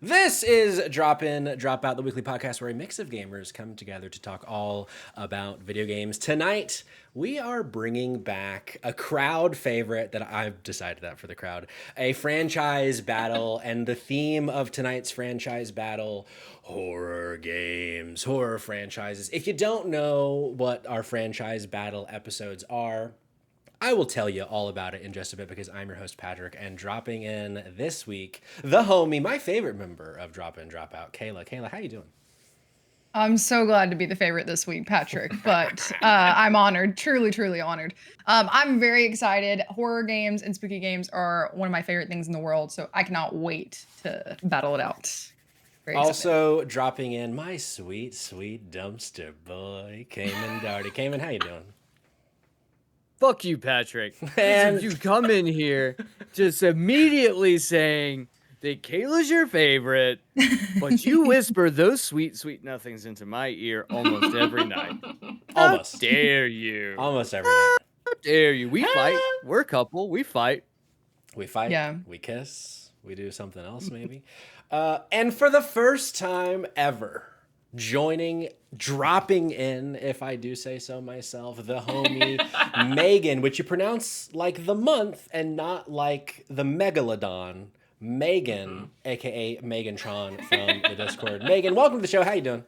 This is Drop In, Drop Out, the weekly podcast where a mix of gamers come together to talk all about video games. Tonight, we are bringing back a crowd favorite that I've decided that for the crowd, a franchise battle, and the theme of tonight's franchise battle, horror games, horror franchises. If you don't know what our franchise battle episodes are, I will tell you all about it in just a bit because I'm your host, Patrick, and dropping in this week, the homie, my favorite member of Drop In, Drop Out, Kayla. Kayla, how you doing? I'm so glad to be the favorite this week, Patrick, but I'm honored, truly honored. I'm very excited. Horror games and spooky games are one of my favorite things in the world, so I cannot wait to battle it out. Very Also excited. dropping in my sweet, sweet dumpster boy, Cayman Darty. Cayman, how you doing? Fuck you, Patrick. And You come in here just immediately saying that Kayla's your favorite, but you whisper those sweet, sweet nothings into my ear almost every night. almost. How dare you? Almost every night. How dare you? We fight. We're a couple. We fight. We fight, Yeah. we kiss, we do something else maybe. And for the first time ever, dropping in, if I do say so myself, the homie Megan, which you pronounce like the month and not like the megalodon. Megan, aka Maegantron from the Discord. Megan, welcome to the show. How you doing?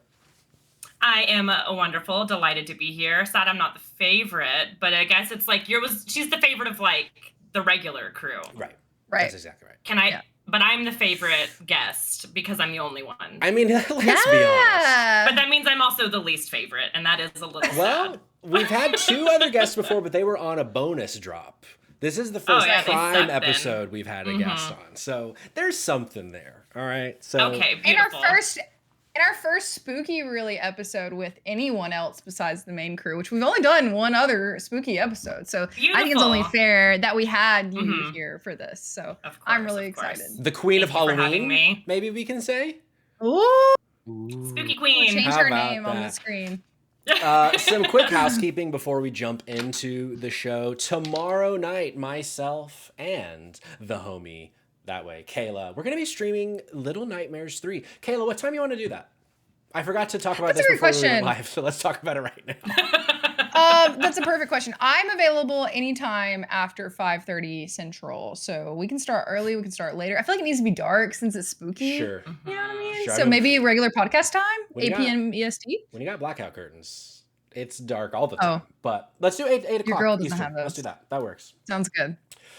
I am wonderful, delighted to be here. Sad I'm not the favorite, but I guess it's like she's the favorite of like the regular crew. Right. Right. That's exactly right. Can I? Yeah. But I'm the favorite guest because I'm the only one. I mean, let's be honest. But that means I'm also the least favorite, and that is a little Well, sad. we've had two other guests before, but they were on a bonus drop. This is the first yeah, they prime sucked then. episode we've had a guest on. So there's something there. All right. So Okay, In our beautiful. first spooky really episode with anyone else besides the main crew, which we've only done one other spooky episode. So I think it's Beautiful. only fair that we had you here for this. So Of I'm course, really of course. excited. the Queen of Thank you for having Halloween, me. maybe we can say. Ooh, Spooky Queen. change How her about name on the that? screen. Some quick housekeeping before we jump into the show. Tomorrow night, myself and the homie, that way, Kayla, we're going to be streaming Little Nightmares 3. Kayla, what time do you want to do that? I forgot to talk about That's this a great before we went question. live, so let's talk about it right now. That's a perfect question. I'm available anytime after 5:30 Central, so we can start early. We can start later. I feel like it needs to be dark since it's spooky. Sure. You know what I mean? Sure. So maybe regular podcast time, What do you 8 p.m. EST. When you got blackout curtains, it's dark all the time. But let's do 8 o'clock. Your girl doesn't Eastern. have those. Let's do that. That works. Sounds good.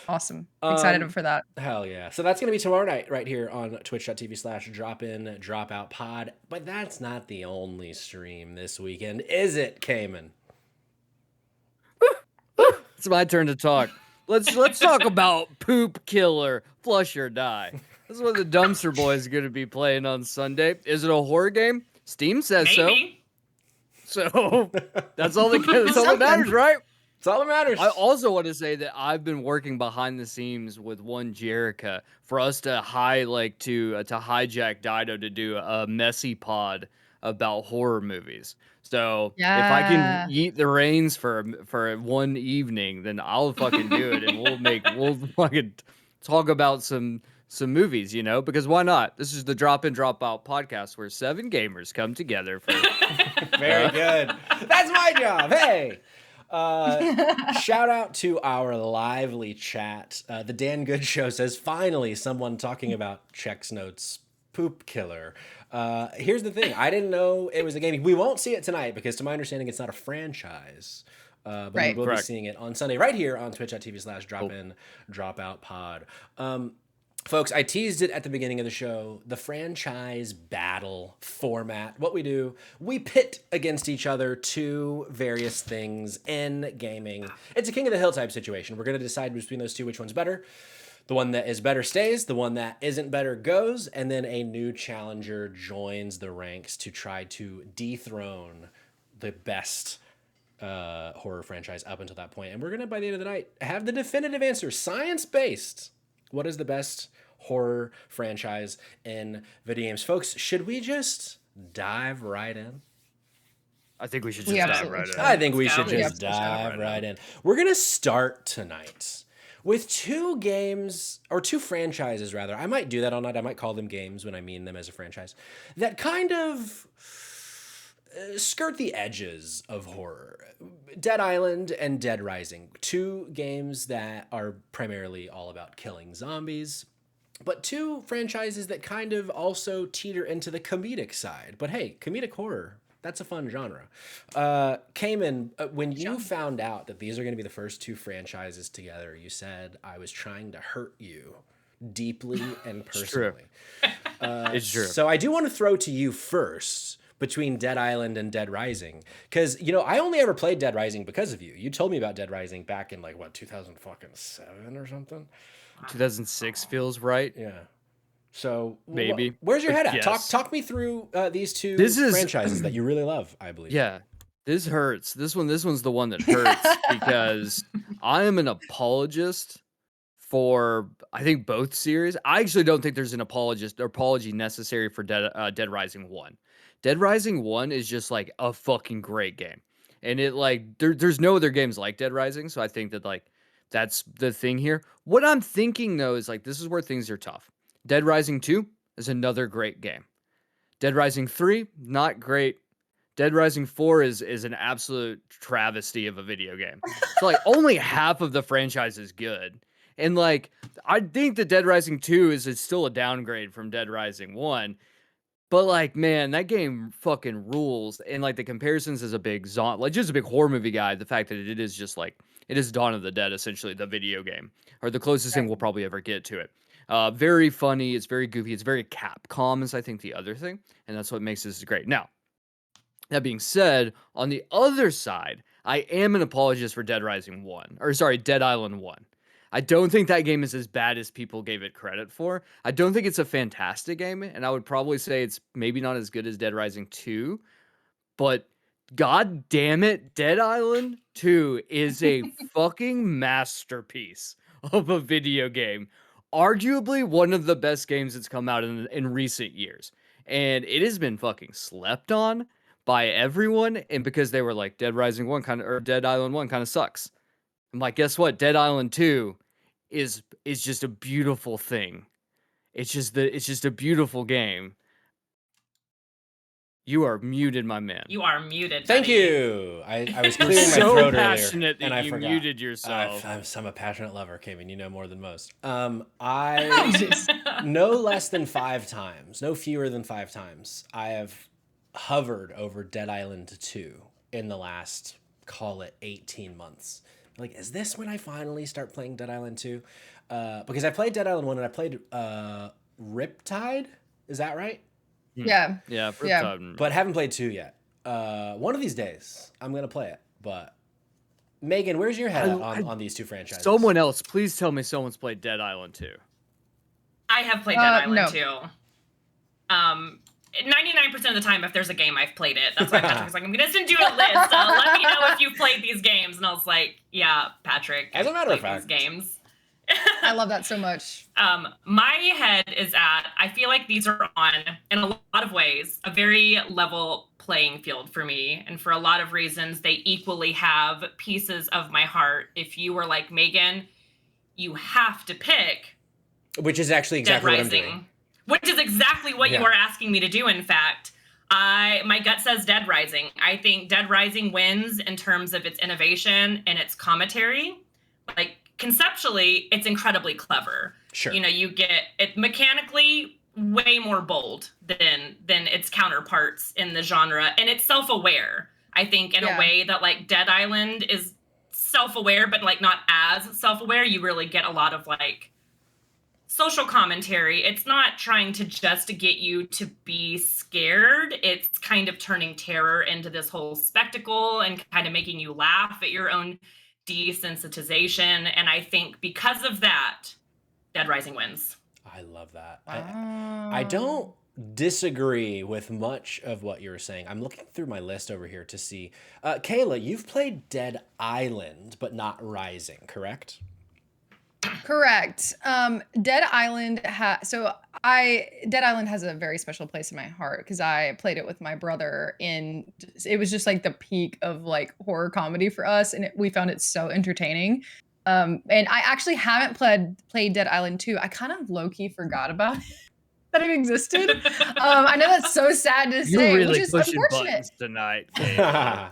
Awesome. Excited for that. Hell yeah. So that's going to be tomorrow night right here on twitch.tv/dropin dropout pod. But that's not the only stream this weekend, is it, Cayman? It's my turn to talk. Let's talk about Poop Killer, Flush or Die. This is what the Dumpster Boys are going to be playing on Sunday. Is it a horror game? Steam says Maybe. so. That's all that matters, right? That's all that matters. I also want to say that I've been working behind the scenes with one Jerica for us to hijack Dido to do a messy pod about horror movies. So if I can eat the reins for one evening, then I'll fucking do it, and we'll fucking talk about some movies, you know, because why not? This is the Drop In Drop Out podcast where 7 gamers come together for Very good. That's my job. Hey. Shout out to our lively chat. The Dan Good Show says, finally, someone talking about Chex Notes Poop Killer. Here's the thing. I didn't know it was a game. We won't see it tonight because, to my understanding, it's not a franchise. But we will be seeing it on Sunday right here on twitch.tv/dropin dropout pod. Folks, I teased it at the beginning of the show. The franchise battle format. What we do, we pit against each other two various things in gaming. It's a king of the hill type situation. We're going to decide between those two which one's better. The one that is better stays. The one that isn't better goes. And then a new challenger joins the ranks to try to dethrone the best horror franchise up until that point. And we're going to, by the end of the night, have the definitive answer, science-based. What is the best horror franchise in video games? Folks, should we just dive right in? I think we should just dive right in. I think we should Let's just dive right in. We're going to start tonight with two games or two franchises rather. I might do that all night. I might call them games when I mean them as a franchise that kind of skirt the edges of horror. Dead Island and Dead Rising, two games that are primarily all about killing zombies, but two franchises that kind of also teeter into the comedic side. But hey, comedic horror, that's a fun genre. Cayman, when you found out that these are going to be the first two franchises together, you said, I was trying to hurt you deeply and personally. It's true. So I do want to throw to you first between Dead Island and Dead Rising, because I only ever played Dead Rising because of you. You told me about Dead Rising back in 2007 or something. 2006 feels right. Yeah. So maybe. Where's your head at? Yes. Talk me through these two franchises that you really love, I believe. Yeah. This hurts. This one's the one that hurts because I am an apologist for I think both series. I actually don't think there's an apology necessary for Dead Rising 1. Dead Rising 1 is just like a fucking great game. And it there's no other games like Dead Rising, so I think that that's the thing here. What I'm thinking though is this is where things are tough. Dead Rising 2 is another great game. Dead Rising 3, not great. Dead Rising 4 is an absolute travesty of a video game. So only half of the franchise is good. And I think that Dead Rising 2 is still a downgrade from Dead Rising 1. But man, that game fucking rules. And the comparisons as a big just a big horror movie guy, the fact that it is just it is Dawn of the Dead, essentially, the video game. Or the closest thing we'll probably ever get to it. Very funny, it's very goofy, it's very Capcom is I think the other thing. And that's what makes this great. Now, that being said, on the other side, I am an apologist for Dead Island 1. I don't think that game is as bad as people gave it credit for. I don't think it's a fantastic game, and I would probably say it's maybe not as good as Dead Rising 2, but god damn it, Dead Island 2 is a fucking masterpiece of a video game. Arguably one of the best games that's come out in recent years. And it has been fucking slept on by everyone, and because they were Dead Rising 1 or Dead Island 1 kind of sucks. I'm guess what? Dead Island 2 is just a beautiful thing. It's just a beautiful game. You are muted, my man. You are muted. Thank buddy. you. I was clearing my so throat passionate earlier, that and you I forgot. muted yourself. I'm a passionate lover, Cayman. You know more than most. I no less than 5 times, no fewer than 5 times, I have hovered over Dead Island 2 in the last, call it 18 months. Is this when I finally start playing Dead Island 2? Because I played Dead Island 1 and I played Riptide. Is that right? Yeah. Yeah. But haven't played 2 yet. One of these days, I'm going to play it. But Megan, where's your head on these two franchises? Someone else, please tell me someone's played Dead Island 2. I have played Dead Island 2. 99% of the time, if there's a game, I've played it. That's why Patrick was I'm going to send you a list. Let me know if you've played these games. And I was yeah, Patrick. As a matter of fact. These games. I love that so much. My head is at, I feel like these are on, in a lot of ways, a very level playing field for me. And for a lot of reasons, they equally have pieces of my heart. If you were like Megan, you have to pick. Which is actually exactly what I'm doing. Which is exactly what you are asking me to do, in fact. My gut says Dead Rising. I think Dead Rising wins in terms of its innovation and its commentary. Conceptually, it's incredibly clever. Sure. You get it mechanically way more bold than its counterparts in the genre. And it's self-aware, I think, in a way that Dead Island is self-aware, but not as self-aware. You really get a lot of social commentary. It's not trying to just get you to be scared. It's kind of turning terror into this whole spectacle and kind of making you laugh at your own desensitization. And I think because of that, Dead Rising wins. I love that. I don't disagree with much of what you're saying. I'm looking through my list over here to see. Kayla, you've played Dead Island, but not Rising, correct? Correct. Dead Island Dead Island has a very special place in my heart because I played it with my brother it was just the peak of horror comedy for us, and we found it so entertaining. And I actually haven't played Dead Island 2. I kind of low-key forgot about that it existed. I know that's so sad to You're say, really which is pushing unfortunate. buttons tonight, Kate. I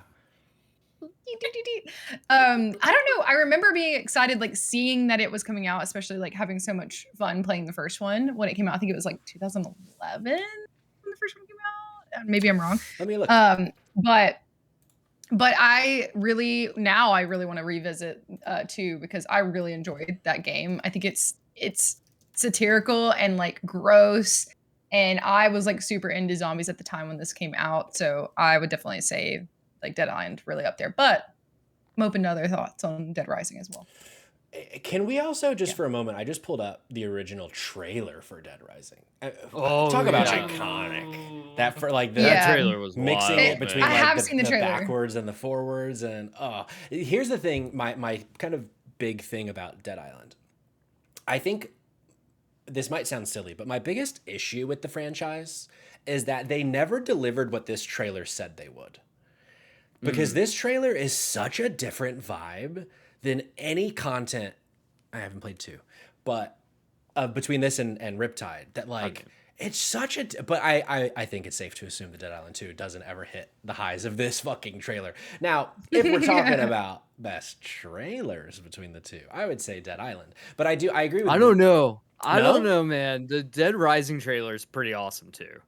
don't know. I remember being excited, like seeing that it was coming out, especially like having so much fun playing the first one when it came out. I think it was like 2011 when the first one came out. Maybe I'm wrong. Let me look. But I really want to revisit 2 because I really enjoyed that game. I think it's satirical and like gross, and I was like super into zombies at the time when this came out, so I would definitely say like Dead Island really up there. But I'm open to other thoughts on Dead Rising as well. Can we also just for a moment? I just pulled up the original trailer for Dead Rising. Oh, Talk about yeah. iconic. That for like the That trailer was mixing wild, it between man. I like have the, seen the the trailer. backwards and the forwards, and here's the thing. My kind of big thing about Dead Island. I think this might sound silly, but my biggest issue with the franchise is that they never delivered what this trailer said they would. Because this trailer is such a different vibe than any content. I haven't played 2, but between this and Riptide, that like it's such a. But I think it's safe to assume that Dead Island 2 doesn't ever hit the highs of this fucking trailer. Now, if we're talking about best trailers between the two, I would say Dead Island. But I agree with. I don't know. No? don't know, man. The Dead Rising trailer is pretty awesome too.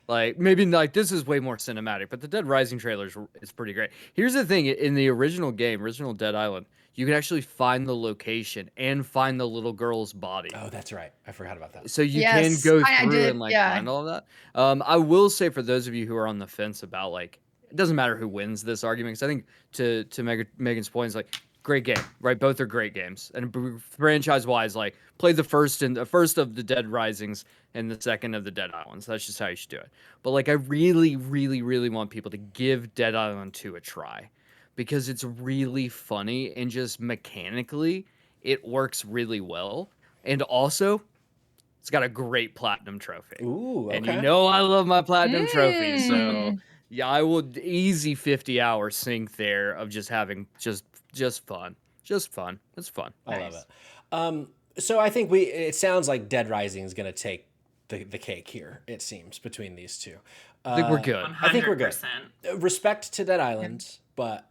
Like maybe like this is way more cinematic, but the Dead Rising trailer is pretty great. Here's the thing: in the original game, original Dead Island, you can actually find the location and find the little girl's body. Oh, that's right. I forgot about that. So you Yes, can go I through did, and like yeah. find all of that. I will say for those of you who are on the fence about like it doesn't matter who wins this argument, because I think to Megan's point is like great game, right? Both are great games, and franchise wise, like play the first of the Dead Risings and the second of the Dead Islands. That's just how you should do it. But like I really, really, really want people to give Dead Island 2 a try, because it's really funny and just mechanically it works really well, and also it's got a great platinum trophy. Ooh, okay. And you know I love my platinum trophy, so yeah, I will easy 50 hours sink there of just having just fun. Just fun. It's fun. I love it. So I think it sounds like Dead Rising is going to take the cake here, it seems, between these two. I think we're good. 100%. I think we're good. Respect to Dead Island, but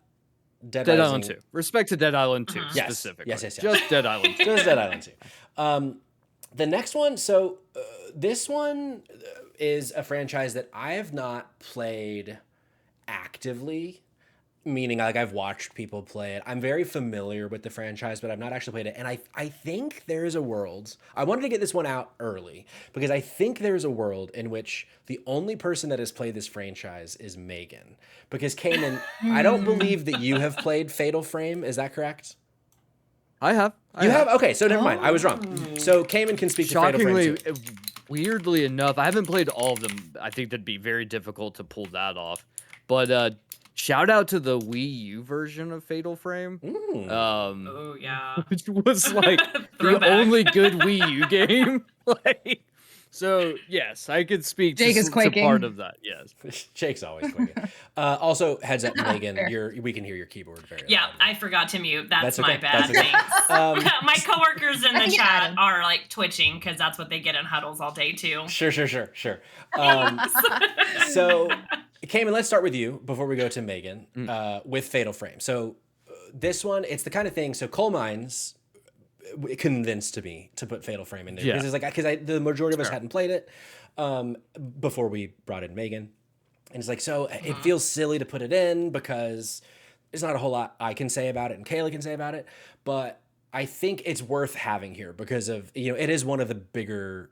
Dead Dead Rising... Island 2. Respect to Dead Island 2 Yes. specifically. Yes. Just Dead Island 2. Just Dead Island 2. The next one, so this one is a franchise that I have not played actively, meaning like I've watched people play it. I'm very familiar with the franchise, but I've not actually played it. And I think there is a world, I wanted to get this one out early because I think there is a world in which the only person that has played this franchise is Megan. Because Cayman, I don't believe that you have played Fatal Frame. Is that correct? I have. You have? Okay, so never mind. I was wrong. So Cayman can speak to Fatal Frame too. Weirdly enough, I haven't played all of them. I think that'd be very difficult to pull that off. But shout out to the Wii U version of Fatal Frame. Oh yeah. Which was like the Throwback. only good Wii U game. Like, so yes, I could speak Jake is to quaking. part of that. Yes. Jake's always quaking. Also, heads up, Megan, we can hear your keyboard very Yeah, loudly. I forgot to mute. That's okay. my bad. That's okay. Thanks. My coworkers in I the think it chat added. are like twitching because that's what they get in huddles all day too. Sure. So, Cayman, let's start with you before we go to Megan with Fatal Frame. So, this one, it's the kind of thing. So, Coal Mines convinced me to put Fatal Frame in there because it's like the majority of us hadn't played it before we brought in Megan, and it's like it feels silly to put it in because there's not a whole lot I can say about it and Kayla can say about it, but I think it's worth having here because of it is one of the bigger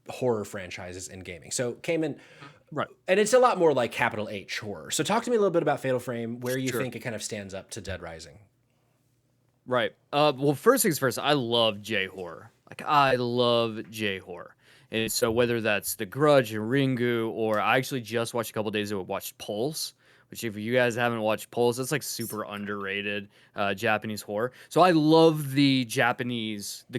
horror franchises in gaming. So Cayman, right, and it's a lot more like capital H horror. So talk to me a little bit about Fatal Frame, where you think it kind of stands up to Dead Rising. Right. Well, first things first, I love J-horror. Like, I love J-horror. And so whether that's The Grudge and Ringu, or I actually just watched a couple days ago, watched Pulse, which if you guys haven't watched Pulse, that's like super underrated Japanese horror. So I love the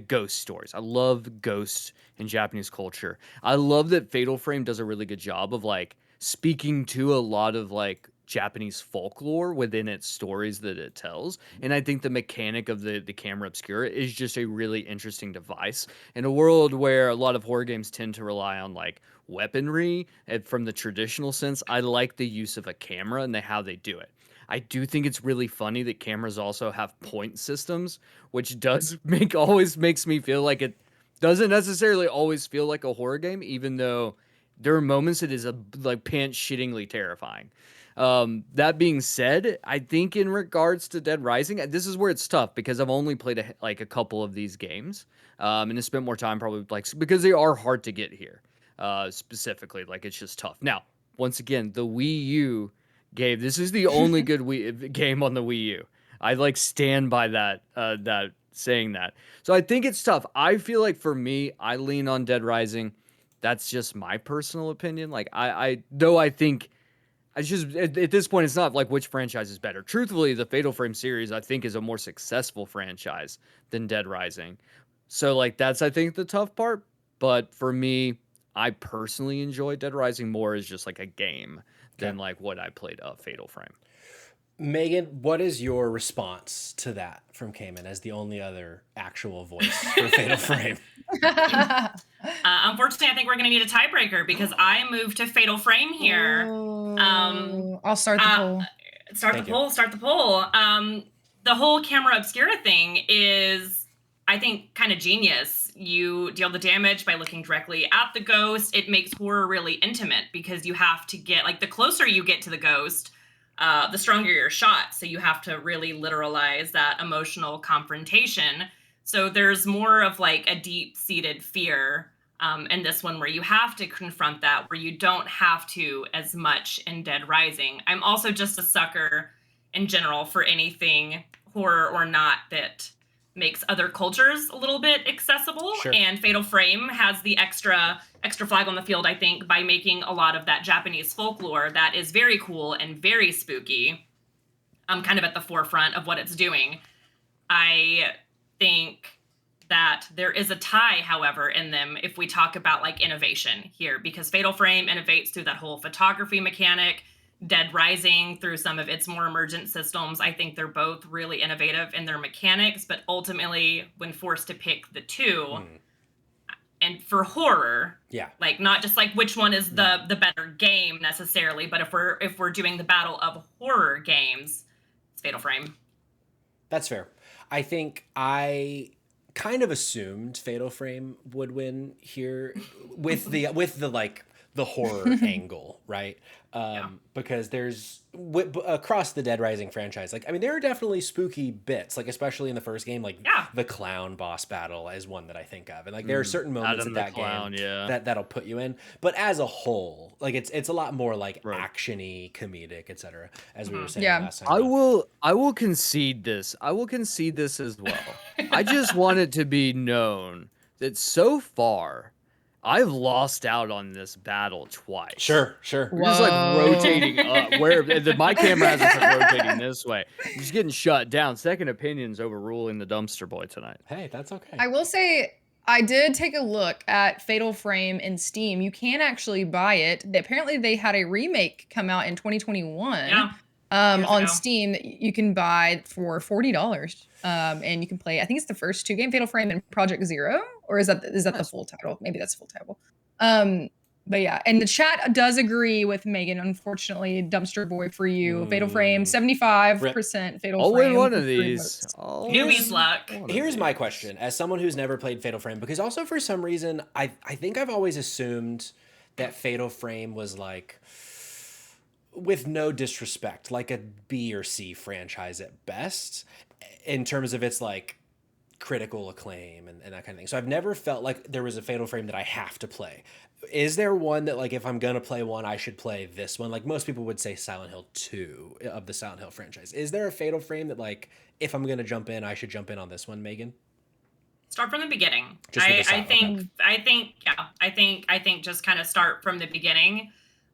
ghost stories. I love ghosts in Japanese culture. I love that Fatal Frame does a really good job of like speaking to a lot of like Japanese folklore within its stories that it tells. And I think the mechanic of the camera obscura is just a really interesting device in a world where a lot of horror games tend to rely on like weaponry and from the traditional sense. I like the use of a camera and how they do it. I do think it's really funny that cameras also have point systems, which does always makes me feel like it doesn't necessarily always feel like a horror game, even though there are moments it is like pants shittingly terrifying. That being said, I think in regards to Dead Rising, this is where it's tough because I've only played a couple of these games, and I spent more time probably like because they are hard to get here. Specifically, like it's just tough. Now, once again, the Wii U this is the only good game on the Wii U. I like stand by that saying that. So I think it's tough. I feel like for me, I lean on Dead Rising. That's just my personal opinion. Like I think it's just at this point, it's not like which franchise is better. Truthfully, the Fatal Frame series I think is a more successful franchise than Dead Rising. So like that's I think the tough part. But for me, I personally enjoy Dead Rising more as just like a game than like what I played of Fatal Frame. Megan, what is your response to that from Cayman as the only other actual voice for Fatal Frame? Unfortunately, I think we're going to need a tiebreaker because I moved to Fatal Frame here. I'll start the poll. Start the poll. The whole camera obscura thing is, I think, kind of genius. You deal the damage by looking directly at the ghost. It makes horror really intimate because you have to get, like, the closer you get to the ghost, the stronger your shot. So you have to really literalize that emotional confrontation. So there's more of like a deep-seated fear in this one where you have to confront that, where you don't have to as much in Dead Rising. I'm also just a sucker in general for anything horror or not that makes other cultures a little bit accessible. Sure. And Fatal Frame has the extra flag on the field, I think, by making a lot of that Japanese folklore that is very cool and very spooky, kind of at the forefront of what it's doing. I think that there is a tie, however, in them if we talk about like innovation here, because Fatal Frame innovates through that whole photography mechanic. Dead Rising through some of its more emergent systems. I think they're both really innovative in their mechanics, but ultimately, when forced to pick the two, and for horror, like not just like which one is the better game necessarily, but if we're doing the battle of horror games, it's Fatal Frame. That's fair. I think I kind of assumed Fatal Frame would win here with the like the horror angle, right? Because there's across the Dead Rising franchise, like, I mean, there are definitely spooky bits, like especially in the first game, like the clown boss battle is one that I think of, and like there are certain moments in that game that'll put you in. But as a whole, like it's a lot more like actiony, comedic, etc. As we were saying last time. I will concede this. I will concede this as well. I just want it to be known that so far, I've lost out on this battle twice. Sure. We're just like rotating up. Where my camera hasn't been rotating this way. I'm just getting shut down. Second opinions overruling the dumpster boy tonight. Hey, that's okay. I will say, I did take a look at Fatal Frame in Steam. You can actually buy it. Apparently, they had a remake come out in 2021 on Steam that you can buy for $40. And you can play, I think it's the first two game, Fatal Frame and Project Zero, or is that the full title? Maybe that's the full title. But yeah, and the chat does agree with Megan. Unfortunately, dumpster boy for you. Fatal Frame, 75%. Fatal I'll Frame. win one of these. Newbie's luck. Here's my question, as someone who's never played Fatal Frame, because also for some reason, I think I've always assumed that Fatal Frame was like, with no disrespect, like a B or C franchise at best, in terms of its like critical acclaim and that kind of thing. So I've never felt like there was a Fatal Frame that I have to play. Is there one that, like, if I'm gonna play one, I should play this one? Like most people would say Silent Hill 2 of the Silent Hill franchise. Is there a Fatal Frame that, like, if I'm gonna jump in, I should jump in on this one, Megan? Start from the beginning. I think just kind of start from the beginning.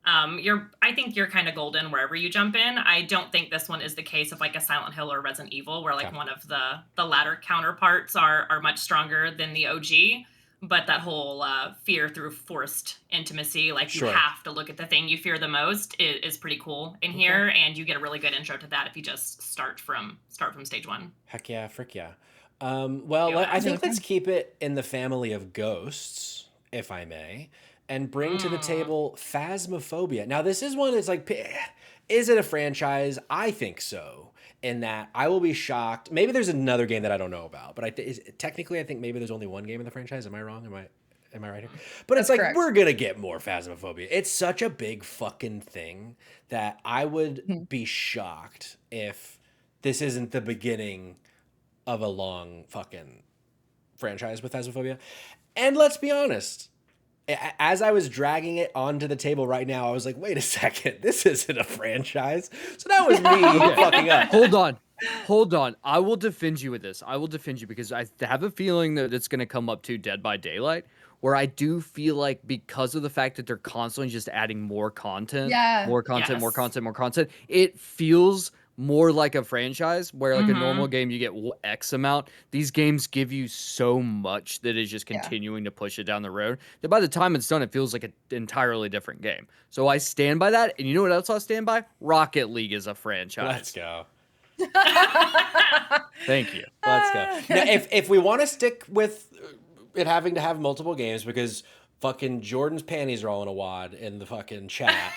I think you're kind of golden wherever you jump in. I don't think this one is the case of like a Silent Hill or Resident Evil, where like one of the latter counterparts are much stronger than the OG. but that whole fear through forced intimacy, like you Sure. have to look at the thing you fear the most, is pretty cool in here, and you get a really good intro to that if you just start from stage 1. Heck yeah, frick yeah. Well, Yeah. I think Really let's fun. keep it in the family of ghosts, if I may, and bring to the table Phasmophobia. Now, this is one that's like, is it a franchise? I think so. In that, I will be shocked. Maybe there's another game that I don't know about, but technically, I think maybe there's only one game in the franchise. Am I wrong? Am I right here? But it's That's like correct. we're gonna get more Phasmophobia. It's such a big fucking thing that I Mhm. would be shocked if this isn't the beginning of a long fucking franchise with Phasmophobia. And let's be honest, as I was dragging it onto the table right now, I was like, wait a second, this isn't a franchise. So that was me fucking up. Hold on. I will defend you with this. I will defend you because I have a feeling that it's going to come up to Dead by Daylight, where I do feel like because of the fact that they're constantly just adding more content, Yeah. more content, more Yes. content, more content, it feels more like a franchise where like a normal Mhm. game you get X amount. These games give you so much that is just Yeah. continuing to push it down the road that by the time it's done, it feels like an entirely different game. So I stand by that. And you know what else I'll stand by? Rocket League is a franchise. Let's go. Thank you. Let's go. Now, if we want to stick with it having to have multiple games because fucking Jordan's panties are all in a wad in the fucking chat,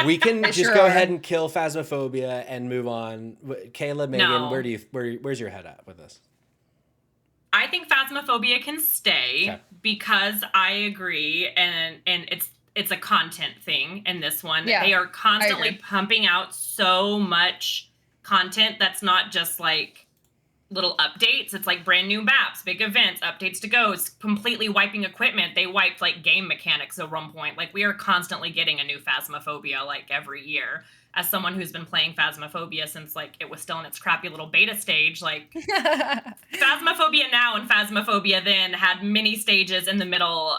we can They just sure go are. ahead and kill Phasmophobia and move on. Kayla, Megan, No. where's your head at with this? I think Phasmophobia can stay Okay. because I agree, and it's a content thing in this one. Yeah, They are constantly agree. pumping out so much content that's not just like little updates. It's like brand new maps, big events, updates to ghosts, completely wiping equipment. They wiped like game mechanics at one point. Like we are constantly getting a new Phasmophobia like every year. As someone who's been playing Phasmophobia since like it was still in its crappy little beta stage, like Phasmophobia now and Phasmophobia then had many stages in the middle,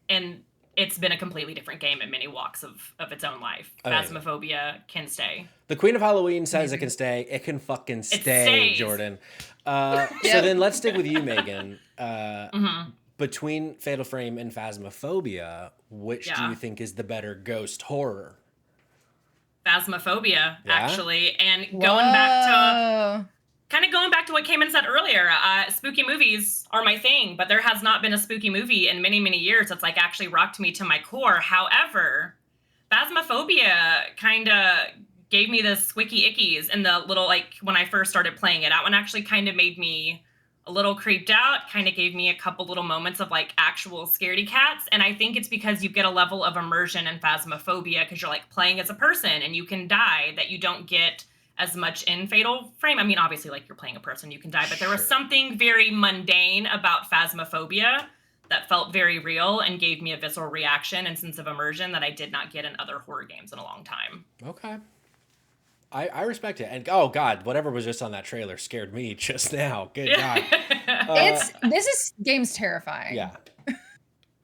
and it's been a completely different game in many walks of its own life. Amazing. Phasmophobia can stay. The Queen of Halloween says it can stay. It can fucking stay, stays. Jordan. So Yep. then let's stick with you, Megan. Mhm. Between Fatal Frame and Phasmophobia, which do Yeah. you think is the better ghost horror? Phasmophobia, Yeah? actually. And going back to Whoa. kind of going back to what Cayman said earlier, spooky movies are my thing, but there has not been a spooky movie in many, many years that's like actually rocked me to my core. However, Phasmophobia kind of gave me the squicky ickies and the little, like, when I first started playing it. That one actually kind of made me a little creeped out, kind of gave me a couple little moments of like actual scaredy cats. And I think it's because you get a level of immersion in Phasmophobia because you're like playing as a person and you can die that you don't get as much in Fatal Frame. I mean, obviously, like you're playing a person, you can die, but there was Sure. something very mundane about Phasmophobia that felt very real and gave me a visceral reaction and sense of immersion that I did not get in other horror games in a long time. Okay. I respect it. And oh god, whatever was just on that trailer scared me just now. Good god. This game's terrifying. Yeah.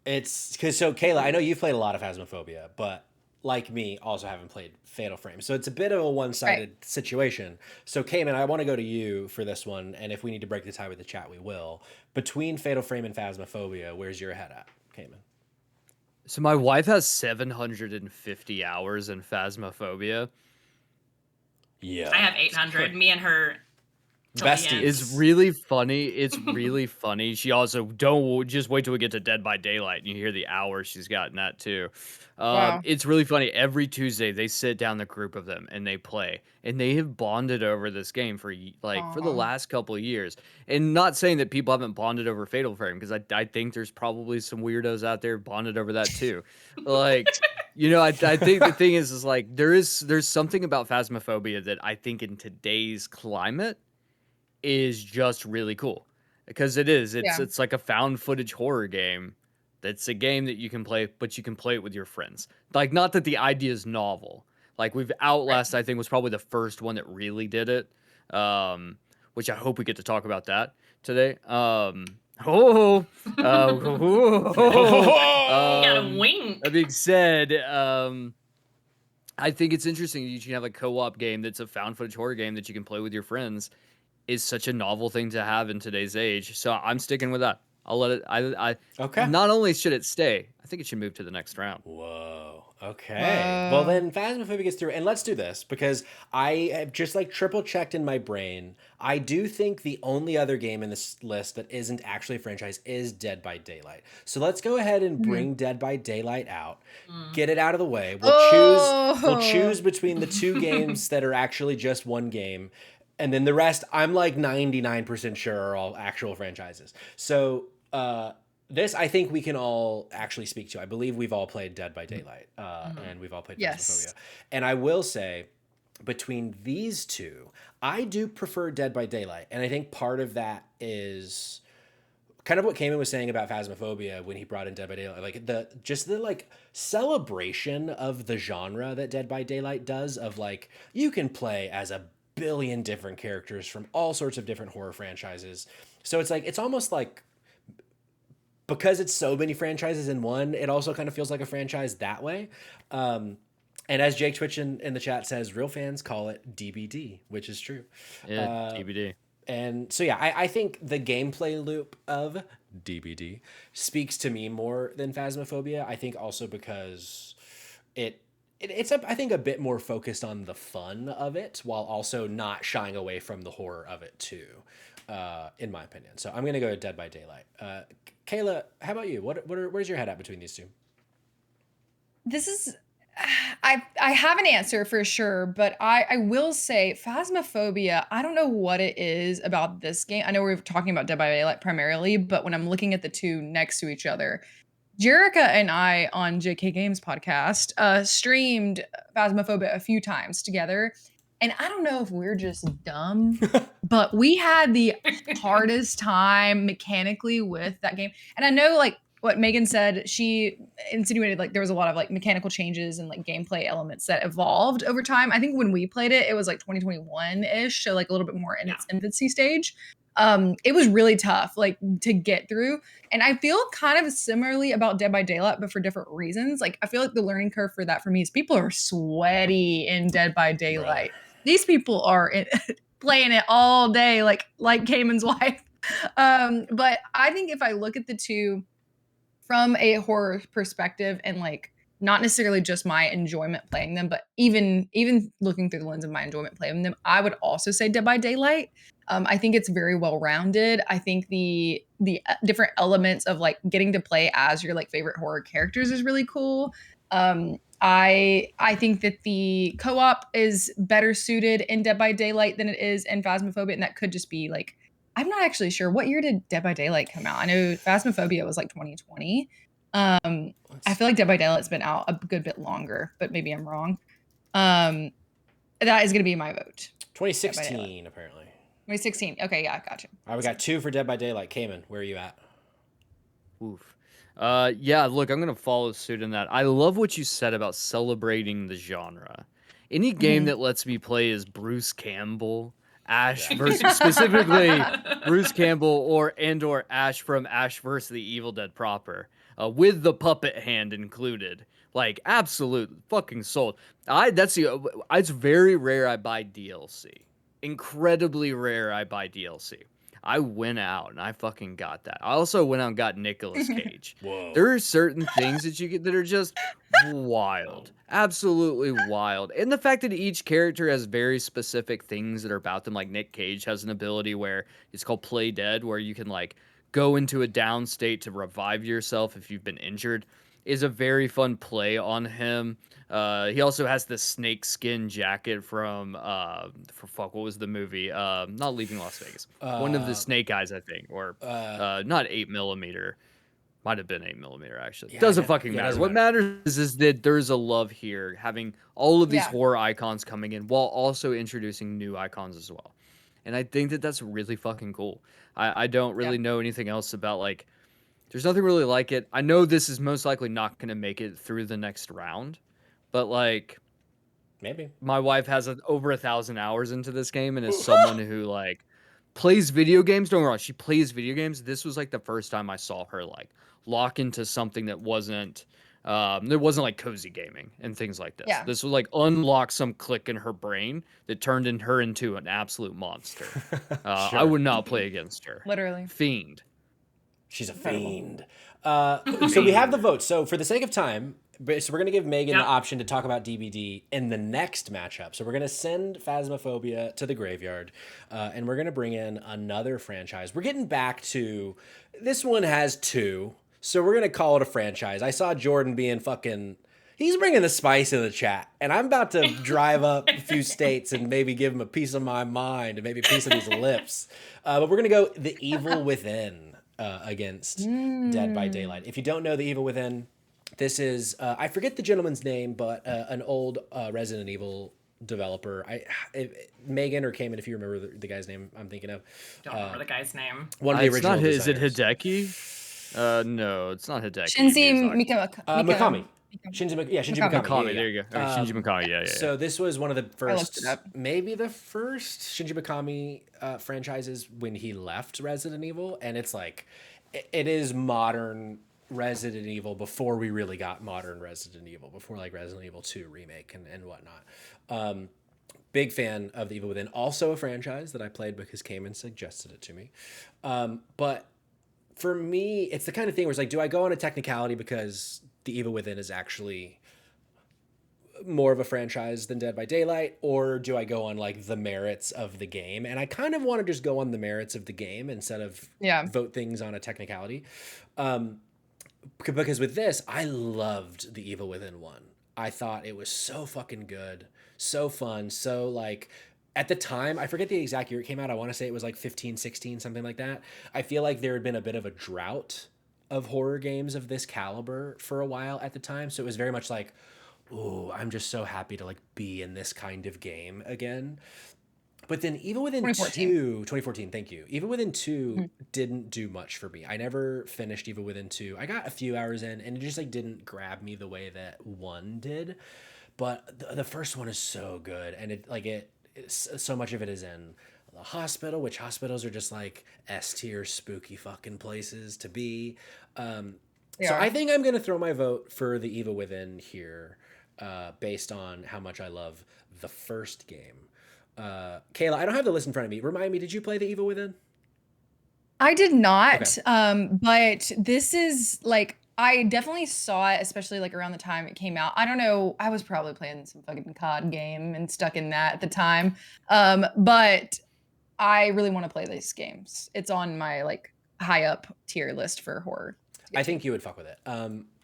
It's because so Kayla, I know you've played a lot of Phasmophobia, but like me, also haven't played Fatal Frame. So it's a bit of a one-sided situation. So Cayman, I want to go to you for this one, and if we need to break the tie with the chat, we will. Between Fatal Frame and Phasmophobia, where's your head at, Cayman? So my wife has 750 hours in Phasmophobia. Yeah. I have 800. Me and her. till the Besties. end. It's really funny. It's really funny. She also don't just wait till we get to Dead by Daylight and you hear the hours she's gotten that too. Wow. It's really funny. Every Tuesday they sit down, the group of them, and they play, and they have bonded over this game for the Aw. last couple of years. And not saying that people haven't bonded over Fatal Frame because I think there's probably some weirdos out there bonded over that too. Like. You know, I think the thing is like there's something about Phasmophobia that I think in today's climate is just really cool because it's Yeah. it's like a found footage horror game. That's a game that you can play, but you can play it with your friends. Like, not that the idea is novel. Like Outlast, I think, was probably the first one that really did it. Which I hope we get to talk about that today. You gotta wink. That being said, I think it's interesting that you can have a co-op game that's a found footage horror game that you can play with your friends is such a novel thing to have in today's age. So I'm sticking with that. I'll let it. I Okay. not only should it stay, I think it should move to the next round. Whoa. Okay. Well, Whoa. then Phasmophobia gets through. And let's do this because I have just like triple checked in my brain. I do think the only other game in this list that isn't actually a franchise is Dead by Daylight. So let's go ahead and Mhm. bring Dead by Daylight out. Mm. Get it out of the way. We'll Oh. choose between the two games that are actually just one game. And then the rest, I'm like 99% sure are all actual franchises. So, this I think we can all actually speak to. I believe we've all played Dead by Daylight, and we've all played Yes. Phasmophobia. And I will say, between these two, I do prefer Dead by Daylight, and I think part of that is kind of what Kamen was saying about Phasmophobia when he brought in Dead by Daylight, like the like celebration of the genre that Dead by Daylight does, of like you can play as a billion different characters from all sorts of different horror franchises. So it's like it's almost like because it's so many franchises in one, it also kind of feels like a franchise that way. And as Jake Twitch in the chat says, real fans call it DBD, which is true. Yeah, DVD. And so, yeah, I think the gameplay loop of DBD speaks to me more than Phasmophobia. I think also because it's I think a bit more focused on the fun of it while also not shying away from the horror of it too, in my opinion. So I'm gonna go to Dead by Daylight. Kayla, how about you? Where's your head at between these two? This is I have an answer for sure, but I will say Phasmophobia, I don't know what it is about this game. I know we're talking about Dead by Daylight primarily, but when I'm looking at the two next to each other, Jerica and I on JK Games podcast streamed Phasmophobia a few times together. And I don't know if we're just dumb, but we had the hardest time mechanically with that game. And I know like what Megan said, she insinuated like there was a lot of like mechanical changes and like gameplay elements that evolved over time. I think when we played it, it was like 2021-ish, so like a little bit more in its infancy stage. It was really tough like to get through. And I feel kind of similarly about Dead by Daylight, but for different reasons. Like I feel like the learning curve for that for me is people are sweaty in Dead by Daylight. Bro. These people are playing it all day, like Cayman's wife. But I think if I look at the two from a horror perspective and like not necessarily just my enjoyment playing them, but even looking through the lens of my enjoyment playing them, I would also say Dead by Daylight. I think it's very well rounded. I think the different elements of like getting to play as your like favorite horror characters is really cool. I think that the co-op is better suited in Dead by Daylight than it is in Phasmophobia, and that could just be like I'm not actually sure what year did Dead by Daylight come out. I know Phasmophobia was like 2020. I feel like Dead by Daylight's been out a good bit longer, but maybe I'm wrong. That is going to be my vote. 2016 apparently. 2016. Okay, yeah, gotcha. All right, we got 2 for Dead by Daylight. Kamen, where are you at? Oof. Yeah, look, I'm gonna follow suit in that. I love what you said about celebrating the genre. Any game that lets me play as Bruce Campbell, Ash versus specifically Bruce Campbell or Ash from Ash versus the Evil Dead proper, with the puppet hand included. Like absolute fucking sold. It's very rare I buy DLC. Incredibly rare I buy DLC. I went out and I fucking got that. I also went out and got Nicolas Cage. Whoa. There are certain things that you get that are just wild. Absolutely wild. And the fact that each character has very specific things that are about them, like Nick Cage has an ability where it's called Play Dead, where you can like go into a down state to revive yourself if you've been injured, is a very fun play on him. He also has the snake skin jacket from what was the movie? Not Leaving Las Vegas. One of the Snake Eyes, I think, or not 8mm. Might have been 8mm actually. Yeah, Doesn't yeah, fucking yeah, matter. doesn't What matters is that there's a love here, having all of these Yeah. horror icons coming in while also introducing new icons as well. And I think that that's really fucking cool. I don't really know anything else about like. There's nothing really like it. I know this is most likely not going to make it through the next round, but like Maybe. my wife has over 1,000 hours into this game and is someone who like plays video games. Don't get me wrong, she plays video games. This was like the first time I saw her like lock into something that wasn't there wasn't like cozy gaming and things like this. Yeah. This was like unlock some click in her brain that turned her into an absolute monster. I Sure. would not play against her. Literally. Fiend. She's a Incredible. fiend. So we have the votes. So for the sake of time, so we're going to give Megan the option to talk about DBD in the next matchup. So we're going to send Phasmophobia to the graveyard, and we're going to bring in another franchise. We're getting back to, this one has 2, so we're going to call it a franchise. I saw Jordan being fucking, he's bringing the spice in the chat, and I'm about to drive up a few states and maybe give him a piece of my mind and maybe a piece of his lips. But we're going to go The Evil Within against Dead by Daylight. If you don't know The Evil Within, this is, I forget the gentleman's name, but an old Resident Evil developer. Megan or Cayman, if you remember the guy's name I'm thinking of. Don't remember the guy's name. One of the original Is it designers. Hideki? No, it's not Hideki. Shinji Mikami. Shinji Mikami. Mikami, there you go. Shinji Mikami, yeah. So this was one of the first, it up. maybe the first Shinji Mikami franchises when he left Resident Evil, and it's like, it is modern Resident Evil before we really got modern Resident Evil, before like Resident Evil 2 remake and whatnot. Big fan of The Evil Within, also a franchise that I played because Cayman suggested it to me. But for me, it's the kind of thing where it's like, do I go on a technicality because The Evil Within is actually more of a franchise than Dead by Daylight, or do I go on like the merits of the game? And I kind of want to just go on the merits of the game instead of vote things on a technicality. Because with this, I loved The Evil Within 1. I thought it was so fucking good, so fun, so like, at the time, I forget the exact year it came out. I want to say it was like 15, 16, something like that. I feel like there had been a bit of a drought of horror games of this caliber for a while at the time. So it was very much like, ooh, I'm just so happy to like be in this kind of game again. But then Evil Within 2014, thank you. Evil Within 2 didn't do much for me. I never finished Evil Within 2. I got a few hours in and it just like didn't grab me the way that 1 did. But the first one is so good, and it's so much of it is in the hospital, which hospitals are just like S-tier spooky fucking places to be. So I think I'm going to throw my vote for The Evil Within here based on how much I love the first game. Kayla, I don't have the list in front of me. Remind me, did you play The Evil Within? I did not, but this is like, I definitely saw it, especially like around the time it came out. I don't know, I was probably playing some fucking COD game and stuck in that at the time. But I really want to play these games. It's on my like high up tier list for horror. I think you would fuck with it.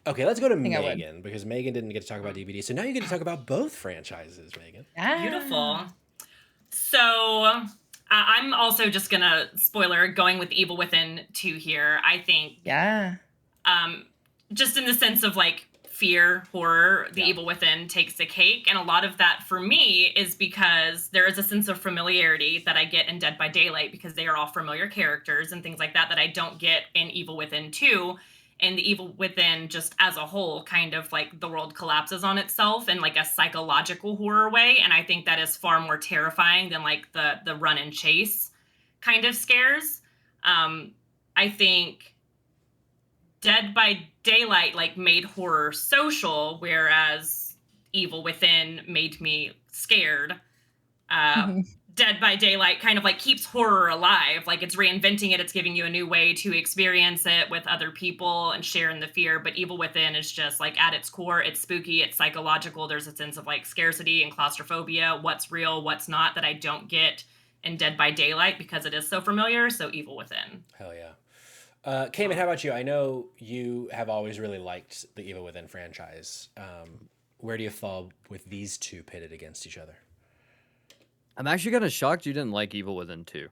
Okay, let's go to Megan, because Megan didn't get to talk about DVD. So now you get to talk about both franchises, Megan. Beautiful. So I'm also just gonna going with Evil Within 2 here. I think just in the sense of like fear, horror, The Evil Within takes the cake. And a lot of that for me is because there is a sense of familiarity that I get in Dead by Daylight, because they are all familiar characters and things like that I don't get in Evil Within 2. And The Evil Within, just as a whole, kind of like the world collapses on itself in like a psychological horror way. And I think that is far more terrifying than like the run and chase kind of scares. I think Dead by Daylight like made horror social, whereas Evil Within made me scared. Dead by Daylight kind of like keeps horror alive. Like it's reinventing it. It's giving you a new way to experience it with other people and share in the fear. But Evil Within is just like at its core, it's spooky, it's psychological. There's a sense of like scarcity and claustrophobia. What's real, what's not, that I don't get in Dead by Daylight because it is so familiar. So Evil Within. Hell yeah. Cayman, how about you? I know you have always really liked the Evil Within franchise. Where do you fall with these two pitted against each other? I'm actually kind of shocked you didn't like Evil Within 2.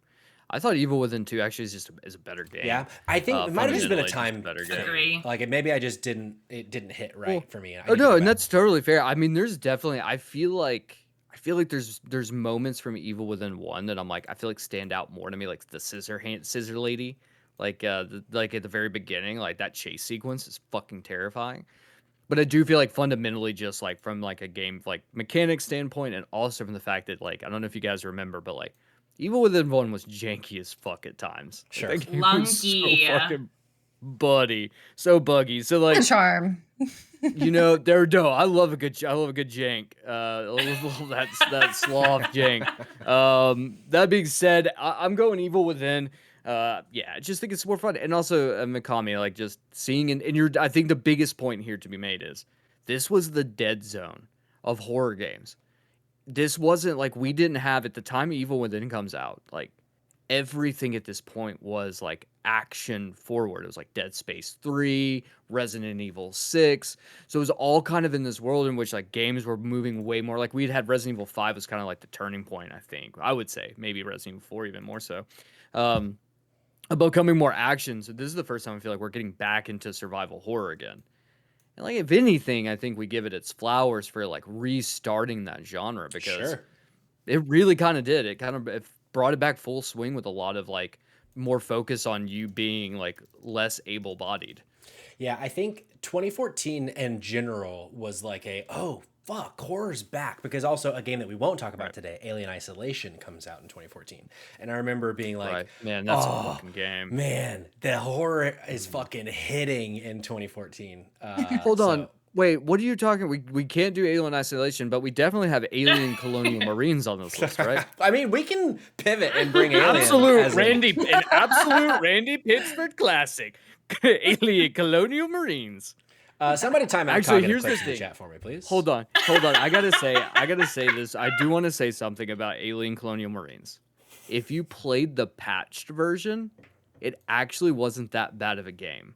I thought Evil Within 2 actually is a better game. Yeah, I think it might have just been a time better thing. Agree. Like maybe I just didn't hit right for me. And that's totally fair. I mean, there's definitely, I feel like there's moments from Evil Within 1 that I'm like, I feel like stand out more to me, like the scissor lady, like at the very beginning, like that chase sequence is fucking terrifying. But I do feel like fundamentally, just like from like a game like mechanics standpoint, and also from the fact that like I don't know if you guys remember, but like Evil Within 1 was janky as fuck at times. Sure, like, clunky, so fucking so buggy. So like charm. You know, I love a good jank. That sloth jank. That being said, I'm going Evil Within. Yeah, I just think it's more fun. And also, Mikami, like just seeing and I think the biggest point here to be made is this was the dead zone of horror games. This wasn't like we didn't have at the time Evil Within comes out, like everything at this point was like action forward. It was like Dead Space 3, Resident Evil 6. So it was all kind of in this world in which like games were moving way more. Like we'd had Resident Evil 5 was kind of like the turning point, I think. I would say maybe Resident Evil 4 even more so. About becoming more action. So this is the first time I feel like we're getting back into survival horror again. And like if anything, I think we give it its flowers for like restarting that genre because it really kind of did. It brought it back full swing with a lot of like more focus on you being like less able-bodied. Yeah, I think 2014 in general was like fuck, horror's back, because also a game that we won't talk about today, Alien Isolation, comes out in 2014. And I remember being like, man, that's a fucking game. Man, the horror is fucking hitting in 2014. Hold on. Wait, what are you talking? We can't do Alien Isolation, but we definitely have Alien Colonial Marines on this list, right? I mean, we can pivot and bring Alien. Absolute Randy Pitchford classic. Alien Colonial Marines. Somebody time out. Actually, here's the in thing. The chat for me, please. Hold on. I gotta say this. I do want to say something about Alien Colonial Marines. If you played the patched version, it actually wasn't that bad of a game.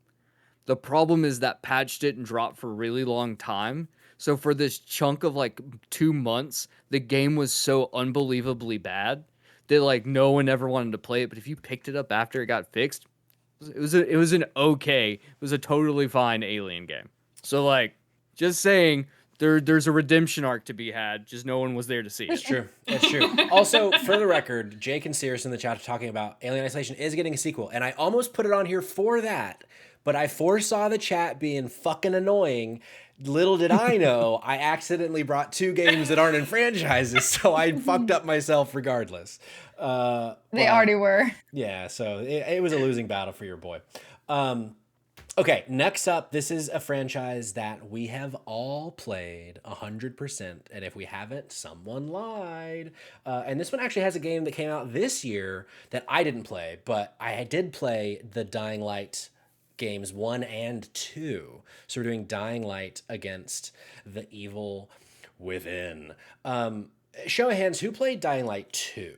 The problem is that patch didn't drop for a really long time. So for this chunk of like 2 months, the game was so unbelievably bad that like no one ever wanted to play it. But if you picked it up after it got fixed, it was a totally fine Alien game. So like, just saying, there's a redemption arc to be had. Just no one was there to see it. It's true. It's true. Also, for the record, Jake and Sirius in the chat are talking about Alien Isolation is getting a sequel, and I almost put it on here for that, but I foresaw the chat being fucking annoying. Little did I know, I accidentally brought 2 games that aren't in franchises, so I fucked up myself regardless. They already were. Yeah, so it was a losing battle for your boy. Okay, next up, this is a franchise that we have all played 100%, and if we haven't, someone lied. And this one actually has a game that came out this year that I didn't play, but I did play the Dying Light games 1 and 2. So we're doing Dying Light against the Evil Within. Show of hands, who played Dying Light 2?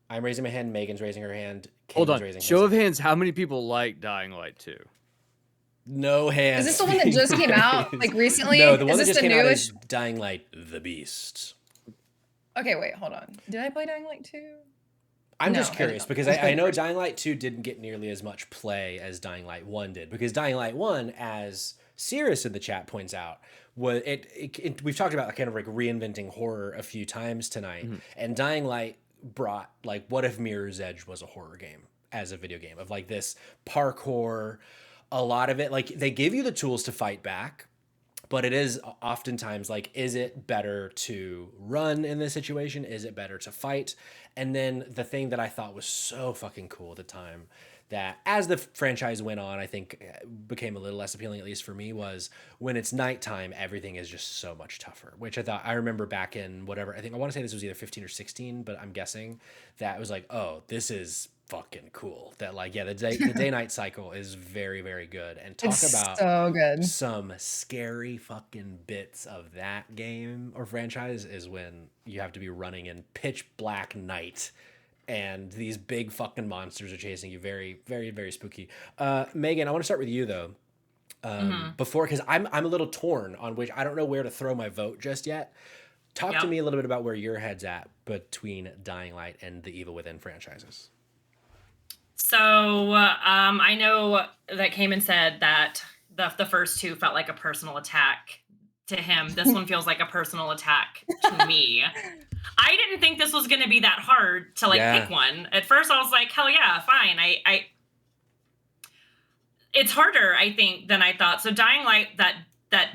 I'm raising my hand. Megan's raising her hand. Hold on. Show of hands, how many people like Dying Light 2? No hands. Is this the one that just came out like recently? No, the one that this just the came out newest? is Dying Light the Beast. Okay, wait, hold on. Did I play Dying Light 2? I'm No, just I curious didn't. because I know Dying Light 2 didn't get nearly as much play as Dying Light 1 did. Because Dying Light 1, as Sirius in the chat points out, was we've talked about kind of like reinventing horror a few times tonight. Mm-hmm. And Dying Light brought like, what if Mirror's Edge was a horror game as a video game of like this parkour, a lot of it, like they give you the tools to fight back, but it is oftentimes like, is it better to run in this situation? Is it better to fight? And then the thing that I thought was so fucking cool at the time that as the franchise went on, I think became a little less appealing, at least for me, was when it's nighttime, everything is just so much tougher, which I remember back in whatever, I want to say this was either 15 or 16, but I'm guessing that was like, oh, this is fucking cool. That like, yeah, the day night cycle is very, very good. And talk about so good. Some scary fucking bits of that game or franchise is when you have to be running in pitch black night and these big fucking monsters are chasing you. Very, very, very spooky. Megan, I want to start with you though. Before, because I'm a little torn on which I don't know where to throw my vote just yet. Talk to me a little bit about where your head's at between Dying Light and the Evil Within franchises. So I know that Cayman said that the first 2 felt like a personal attack to him. This one feels like a personal attack to me. I didn't think this was going to be that hard to pick one. At first I was like, hell yeah, fine. It's harder, I think, than I thought. So Dying Light, that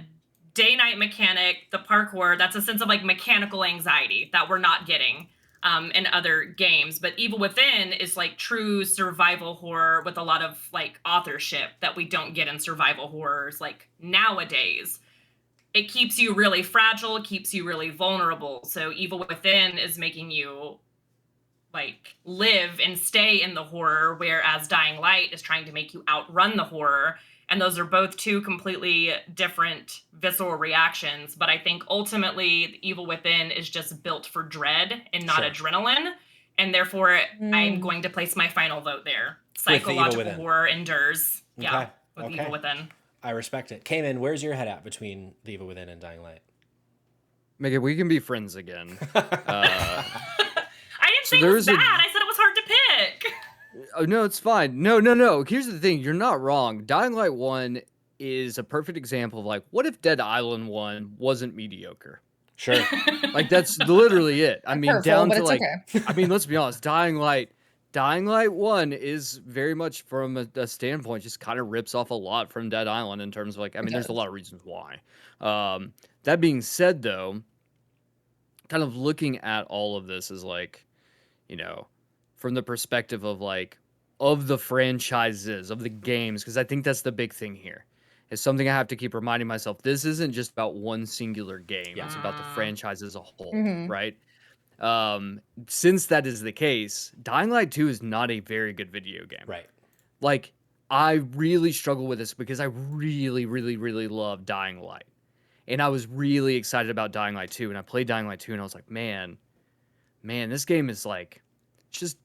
day-night mechanic, the parkour, that's a sense of like mechanical anxiety that we're not getting in other games. But Evil Within is like true survival horror with a lot of like authorship that we don't get in survival horrors like nowadays. It keeps you really fragile, keeps you really vulnerable. So Evil Within is making you like live and stay in the horror, whereas Dying Light is trying to make you outrun the horror. And those are both two completely different visceral reactions. But I think ultimately The Evil Within is just built for dread and not adrenaline. And therefore I'm going to place my final vote there. Psychological horror endures. Okay. Yeah. With Evil Within. I respect it. Cayman, where's your head at between The Evil Within and Dying Light? Megan, we can be friends again. I didn't say it was bad. I said it was hard to pick. Oh, no, it's fine. No. Here's the thing. You're not wrong. Dying Light 1 is a perfect example of like, what if Dead Island 1 wasn't mediocre? Sure. Like, that's literally it. I mean, down to like, okay. I mean, let's be honest. Dying Light 1 is very much from a standpoint, just kind of rips off a lot from Dead Island in terms of like, I mean, there's a lot of reasons why. That being said, though, kind of looking at all of this is like, you know, from the perspective of like, of the franchises, of the games, because I think that's the big thing here. It's something I have to keep reminding myself. This isn't just about one singular game. It's about the franchise as a whole, right? Since that is the case, Dying Light 2 is not a very good video game. Right. Like, I really struggle with this because I really, really, really love Dying Light. And I was really excited about Dying Light 2. And I played Dying Light 2 and I was like, man, this game is like, just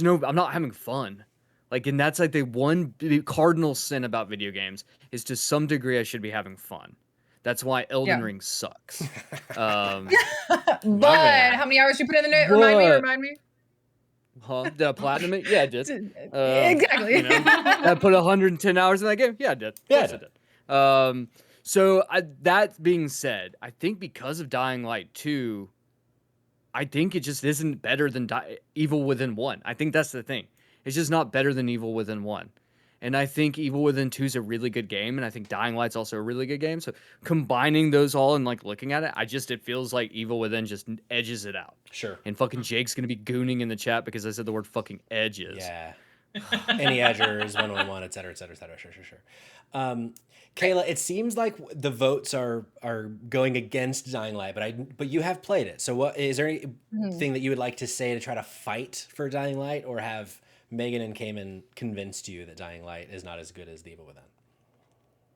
I'm not having fun. Like, and that's like the one cardinal sin about video games is to some degree I should be having fun. That's why Elden Ring sucks. But how many hours you put in the net? Remind me. Huh? Did I platinum it? Yeah, I did. Exactly. You know, I put 110 hours in that game. Yeah, I did. Of course I did. So that being said, I think because of Dying Light 2, I think it just isn't better than Evil Within 1. I think that's the thing. It's just not better than Evil Within 1. And I think Evil Within 2 is a really good game, and I think Dying Light's also a really good game. So combining those all and like looking at it, it feels like Evil Within just edges it out. Sure. And fucking Jake's gonna be gooning in the chat because I said the word fucking edges. Yeah. Any edgers, 111, et cetera, et cetera, et cetera. Sure. Kayla, it seems like the votes are going against Dying Light, but you have played it. So what is there anything that you would like to say to try to fight for Dying Light, or have Megan and Cayman convinced you that Dying Light is not as good as The Evil Within?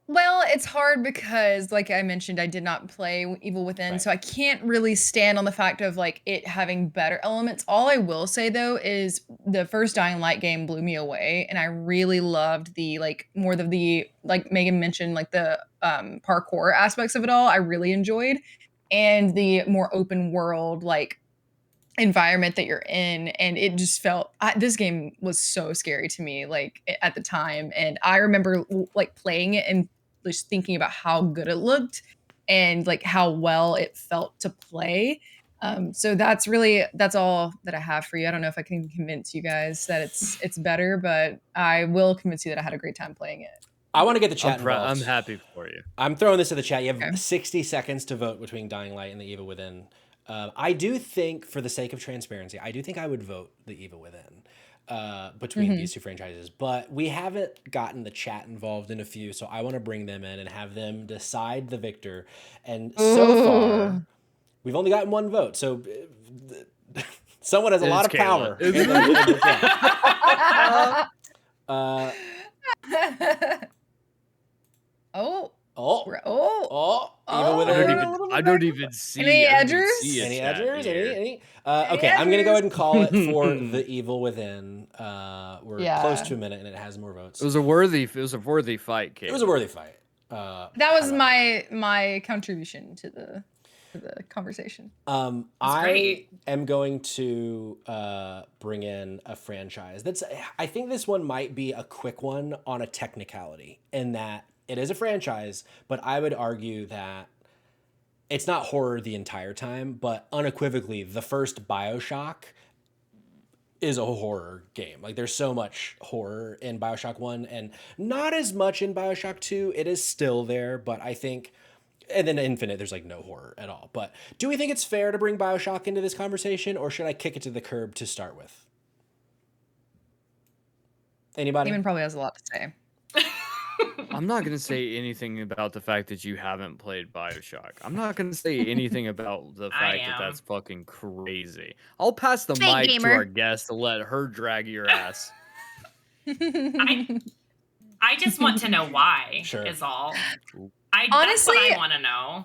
Well, it's hard because, like I mentioned, I did not play Evil Within, so I can't really stand on the fact of like it having better elements. All I will say though is the first Dying Light game blew me away, and I really loved the like more of the like Megan mentioned, like the parkour aspects of it all. I really enjoyed, and the more open world like environment that you're in, and it just felt this game was so scary to me like at the time, and I remember like playing it and just thinking about how good it looked and like how well it felt to play. So that's all that I have for you. I don't know if I can convince you guys that it's better, but I will convince you that I had a great time playing it. I want to get the chat involved. I'm happy for you. I'm throwing this in the chat. You have 60 seconds to vote between Dying Light and The Evil Within. I do think, for the sake of transparency, I do think I would vote The Evil Within between these two franchises. But we haven't gotten the chat involved in a few, so I want to bring them in and have them decide the victor. And so far, we've only gotten one vote. So someone has a lot of power. Evil Within. I don't even see any edgers. Any edgers? Any? Okay, I'm gonna go ahead and call it for The Evil Within. We're close to a minute, and it has more votes. It was a worthy fight, Kate. It was a worthy fight. That was my contribution to the conversation. I am going to bring in a franchise I think this one might be a quick one on a technicality, in that it is a franchise, but I would argue that it's not horror the entire time, but unequivocally, the first BioShock is a horror game. Like, there's so much horror in BioShock 1 and not as much in BioShock 2. It is still there, but I think, and then Infinite, there's like no horror at all. But do we think it's fair to bring BioShock into this conversation, or should I kick it to the curb to start with? Anybody? Eamon probably has a lot to say. I'm not gonna say anything about the fact that you haven't played BioShock. I'm not gonna say anything about the I fact that that's am. fucking crazy. I'll pass the Fake mic to our gamer. guest to let her drag your ass. I I just want to know why. Sure. Is all. Ooh. That's what Honestly, I want to know.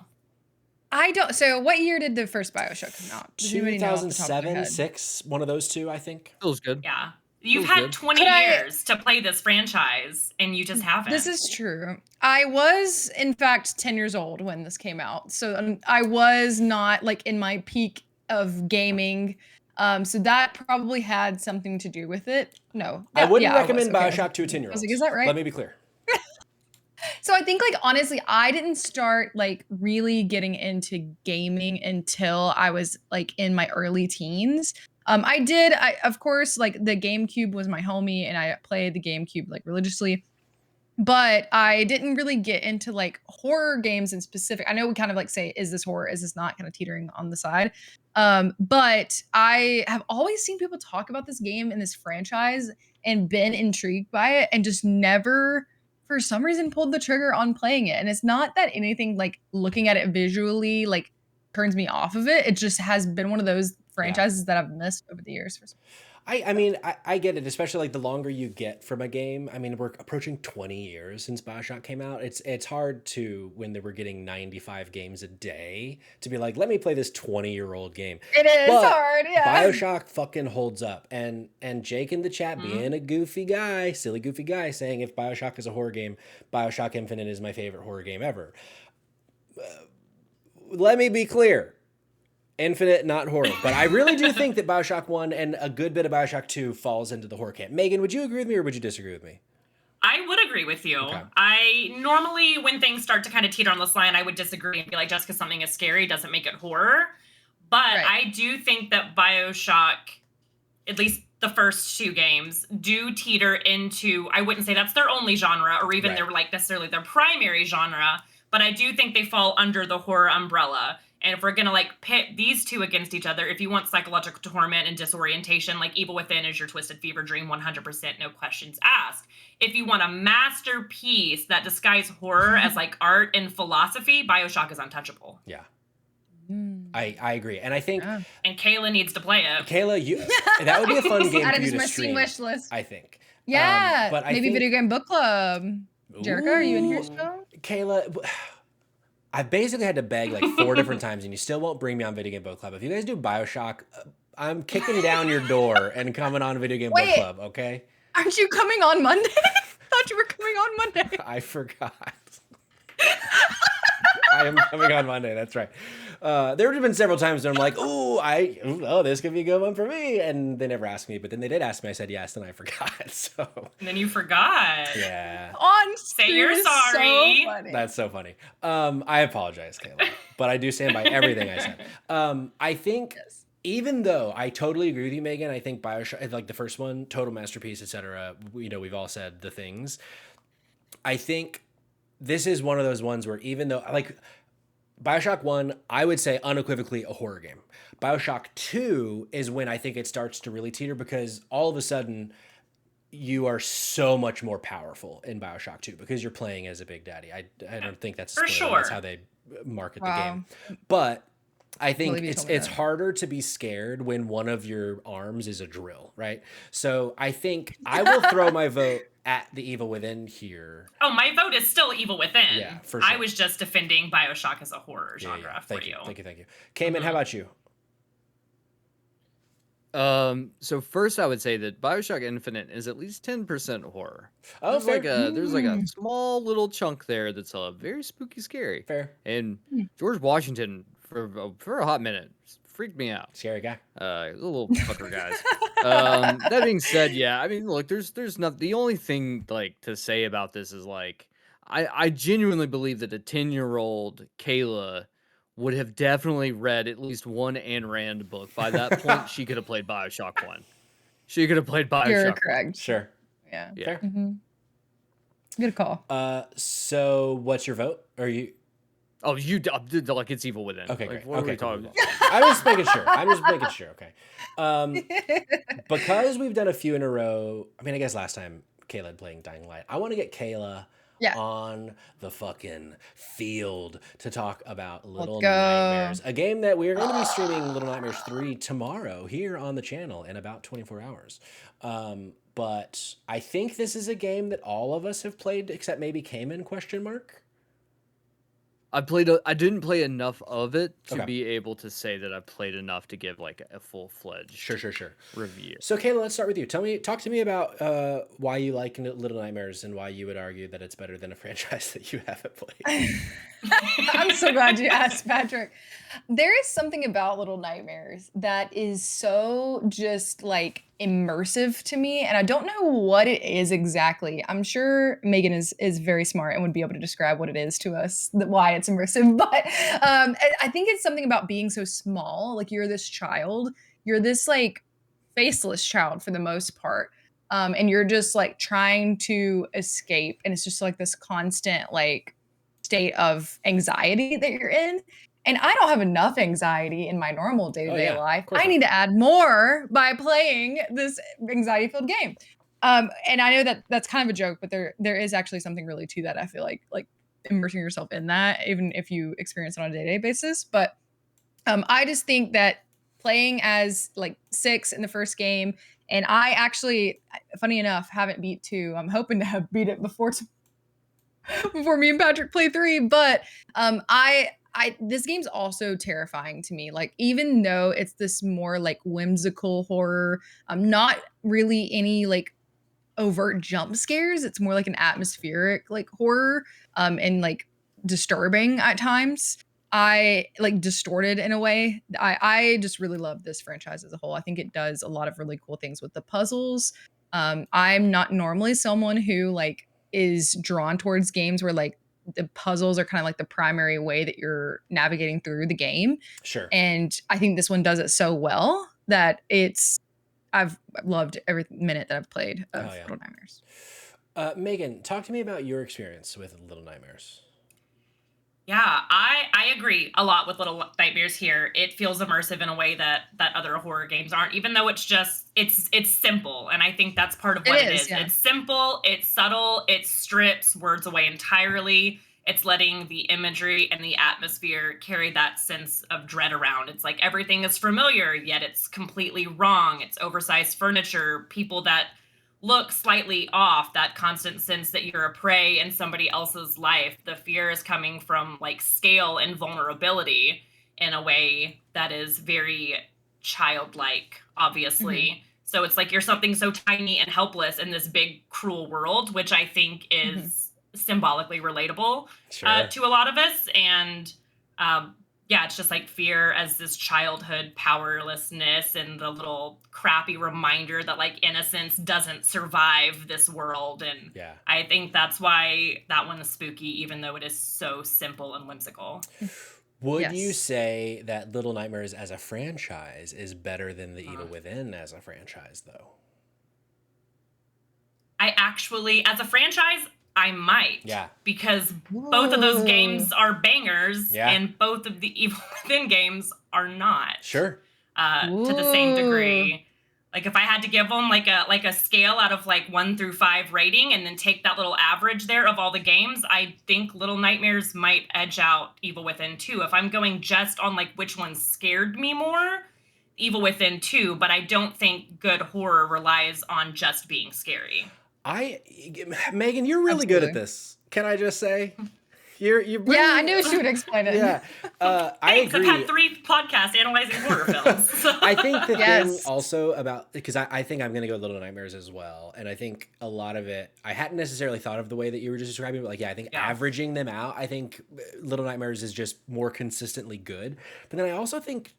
I don't. So, what year did the first Bioshock come out? Does anybody know off the top of their 2007, head? 6, one of those two, I think. Feels good. Yeah. You've Feels had good. 20 Could I? years to play this franchise and you just haven't. This is true. I was, in fact, 10 years old when this came out, so I was not like in my peak of gaming. So that probably had something to do with it. No, I wouldn't yeah, I was. recommend Okay, I was BioShock to a 10. I was like, 10-year-old. is that right? Let me be clear. So I think like honestly, I didn't start like really getting into gaming until I was like in my early teens. I of course like the GameCube was my homie and I played the GameCube like religiously, but I didn't really get into like horror games in specific. I know we kind of like say, is this horror? Is this not, kind of teetering on the side? But I have always seen people talk about this game and this franchise and been intrigued by it and just never for some reason pulled the trigger on playing it. And it's not that anything like looking at it visually like turns me off of it. It just has been one of those Yeah. franchises that I've missed over the years. I mean, I get it, especially like the longer you get from a game. I mean, we're approaching 20 years since BioShock came out. It's hard to, when they were getting 95 games a day, to be like, let me play this 20-year-old game. It is But hard, yeah. BioShock fucking holds up. And Jake in the chat being a goofy guy, silly goofy guy, saying if BioShock is a horror game, BioShock Infinite is my favorite horror game ever. Let me be clear. Infinite, not horror. But I really do think that BioShock 1 and a good bit of BioShock 2 falls into the horror camp. Megan, would you agree with me or would you disagree with me? I would agree with you. Okay. I normally, when things start to kind of teeter on this line, I would disagree and be like, just because something is scary doesn't make it horror. But Right. I do think that BioShock, at least the first two games, do teeter into, I wouldn't say that's their only genre or even Right. their like necessarily their primary genre, but I do think they fall under the horror umbrella. And if we're gonna like pit these two against each other, if you want psychological torment and disorientation, like Evil Within is your twisted fever dream, 100%, no questions asked. If you want a masterpiece that disguises horror as like art and philosophy, BioShock is untouchable. Yeah. I agree. And I think, Yeah. And Kayla needs to play it. Kayla, that would be a fun game Add for it you to to my Steam stream, wish list. I think. Yeah, but I maybe think- video game book club. Jericho, are you in here Ooh. still? Kayla, I basically had to beg like 4 different times and you still won't bring me on Video Game Book Club. If you guys do BioShock, I'm kicking down your door and coming on Video Game Book Wait. Club, okay? Aren't you coming on Monday? Thought you were coming on Monday. I forgot. I am coming on Monday. That's right. There have been several times where I'm like, oh, this could be a good one for me. And they never asked me, but then they did ask me. I said yes, and I forgot. So, And then you forgot. yeah, On Say you're stream is sorry. So funny. that's so funny. I apologize, Kayla, but I do stand by everything I said. I think, Yes. even though I totally agree with you, Megan, I think BioShock, like the first one, total masterpiece, etc. We've all said the things. I think this is one of those ones where even though like BioShock 1, I would say unequivocally a horror game. BioShock 2 is when I think it starts to really teeter because all of a sudden you are so much more powerful in BioShock 2 because you're playing as a Big Daddy. I don't think that's a For spoiler. That's sure. how they market Wow. the game. But I think Believe you it's told me it's that. harder to be scared when one of your arms is a drill, right? So I think I will throw my vote at the Evil Within here. Oh, my vote is still Evil Within. Yeah, for I sure. was just defending BioShock as a horror Yeah, genre yeah. for you. Thank you. Cayman, how about you? So first I would say that BioShock Infinite is at least 10% horror. Oh, There's fair. like a small little chunk there that's very spooky scary. Fair. And George Washington for a hot minute freaked me out. Scary guy. The little fucker guys. That being said, yeah, I mean, look, there's not the only thing like to say about this is like I genuinely believe that a 10-year-old Kayla would have definitely read at least one Ayn Rand book. By that point, she could have played BioShock 1. She could have played BioShock. You're 1. correct. Sure. Yeah. Yeah. Fair. Mhm. Good call. So what's your vote? Are you Oh, like it's Evil Within. okay? Like, Great. what are Okay, we talking cool. about? I'm just making sure. Okay. Because we've done a few in a row. I mean, I guess last time Kayla had playing Dying Light. I want to get Kayla Yeah. on the fucking field to talk about Let's Little go. Nightmares, a game that we are going to be streaming Little Nightmares 3 tomorrow here on the channel in about 24 hours. But I think this is a game that all of us have played, except maybe Cayman, question mark? I didn't play enough of it to Okay. be able to say that I've played enough to give like a full-fledged Sure. review. So Kayla, let's start with you. Talk to me about why you like Little Nightmares and why you would argue that it's better than a franchise that you haven't played. I'm so glad you asked, Patrick. There is something about Little Nightmares that is so just like immersive to me, and I don't know what it is exactly. I'm sure Megan is very smart and would be able to describe what it is to us, why it's immersive. But I think it's something about being so small. Like you're this child, you're this like faceless child for the most part. And you're just like trying to escape, and it's just like this constant like state of anxiety that you're in. And I don't have enough anxiety in my normal day-to-day life. I need to add more by playing this anxiety-filled game. And I know that that's kind of a joke, but there is actually something really to that. I feel like immersing yourself in that, even if you experience it on a day-to-day basis. But I just think that playing as like 6 in the first game, and I actually, funny enough, haven't beat 2. I'm hoping to have beat it before me and Patrick play 3. But I this game's also terrifying to me. Like even though it's this more like whimsical horror, not really any like overt jump scares. It's more like an atmospheric like horror, and like disturbing at times. I like distorted in a way. I just really love this franchise as a whole. I think it does a lot of really cool things with the puzzles. I'm not normally someone who like is drawn towards games where like the puzzles are kind of like the primary way that you're navigating through the game. Sure. And I think this one does it so well that I've loved every minute that I've played of Little Nightmares. Megan, talk to me about your experience with Little Nightmares. Yeah, I agree a lot with Little Nightmares here. It feels immersive in a way that other horror games aren't, even though it's simple. And I think that's part of what it is. Yeah. It's simple, it's subtle, it strips words away entirely. It's letting the imagery and the atmosphere carry that sense of dread around. It's like everything is familiar, yet it's completely wrong. It's oversized furniture, people that look slightly off, that constant sense that you're a prey in somebody else's life. The fear is coming from like scale and vulnerability in a way that is very childlike, obviously. Mm-hmm. So it's like you're something so tiny and helpless in this big, cruel world, which I think is symbolically relatable to a lot of us. And yeah, it's just like fear as this childhood powerlessness and the little crappy reminder that like innocence doesn't survive this world. And yeah, I think that's why that one is spooky, even though it is so simple and whimsical. Would you say that Little Nightmares as a franchise is better than The Evil Within as a franchise, though? I actually, as a franchise, I might. Yeah. Because both of those games are bangers, and both of the Evil Within games are not. Sure. To the same degree. Like if I had to give them like a scale out of like 1 through 5 rating and then take that little average there of all the games, I think Little Nightmares might edge out Evil Within 2. If I'm going just on like which one scared me more, Evil Within 2, but I don't think good horror relies on just being scary. Megan, you're really good at this. Can I just say? You're yeah, I knew she would explain it. Yeah, I agree. I've had 3 podcasts analyzing horror films. So. I think the thing also about, because I think I'm going to go Little Nightmares as well. And I think a lot of it, I hadn't necessarily thought of the way that you were just describing, but like, I think averaging them out, I think Little Nightmares is just more consistently good. But then I also think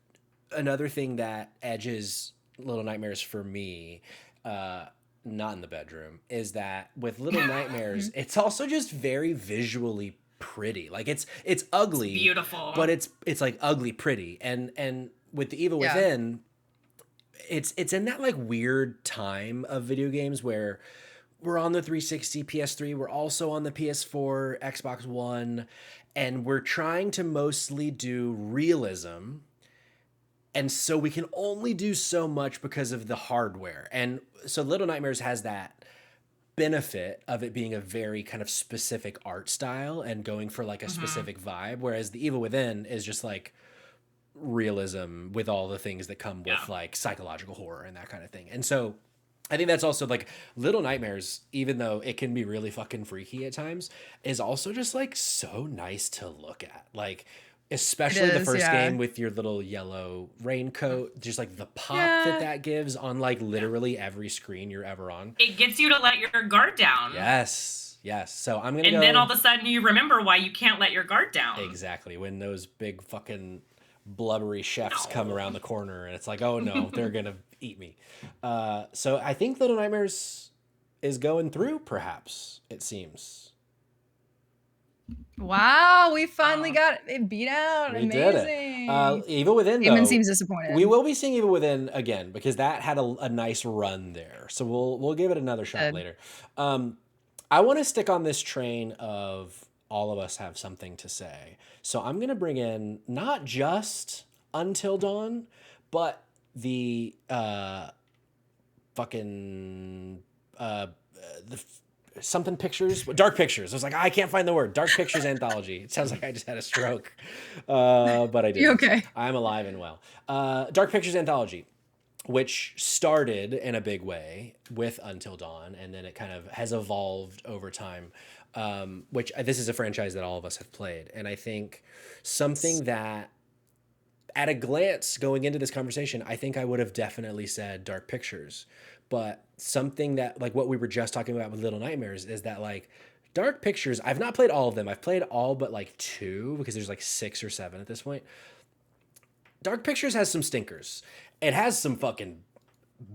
another thing that edges Little Nightmares for me, not in the bedroom, is that with Little Nightmares, it's also just very visually pretty. Like it's ugly, it's beautiful, but it's like ugly pretty. And with the Evil Within, it's in that like weird time of video games where we're on the 360, PS3, we're also on the PS4, Xbox One, and we're trying to mostly do realism. And so we can only do so much because of the hardware. And so Little Nightmares has that benefit of it being a very kind of specific art style and going for like a specific vibe, whereas the Evil Within is just like realism with all the things that come with like psychological horror and that kind of thing. And so I think that's also like Little Nightmares, even though it can be really fucking freaky at times, is also just like so nice to look at. Like, especially the first game with your little yellow raincoat, just like the pop that gives on like literally every screen you're ever on. It gets you to let your guard down. Yes. So I'm gonna go. And then all of a sudden you remember why you can't let your guard down. Exactly. When those big fucking blubbery chefs come around the corner and it's like, oh no, they're gonna eat me. So I think Little Nightmares is going through, perhaps, it seems. Wow, we finally got it beat out. We Amazing. did it. Evil Within, though, Eamon seems disappointed. We will be seeing Evil Within again because that had a nice run there. So we'll give it another shot later. I want to stick on this train of all of us have something to say. So I'm going to bring in not just Until Dawn, but the something pictures, Dark Pictures. I was like, I can't find the word. Dark Pictures Anthology. It sounds like I just had a stroke, but I didn't. You okay? I'm alive and well. Dark Pictures Anthology, which started in a big way with Until Dawn, and then it kind of has evolved over time. Which this is a franchise that all of us have played, and I think something that, at a glance, going into this conversation, I think I would have definitely said Dark Pictures, but something that, like what we were just talking about with Little Nightmares, is that like Dark Pictures, I've not played all of them. I've played all but like 2 because there's like 6 or 7 at this point. Dark Pictures has some stinkers. It has some fucking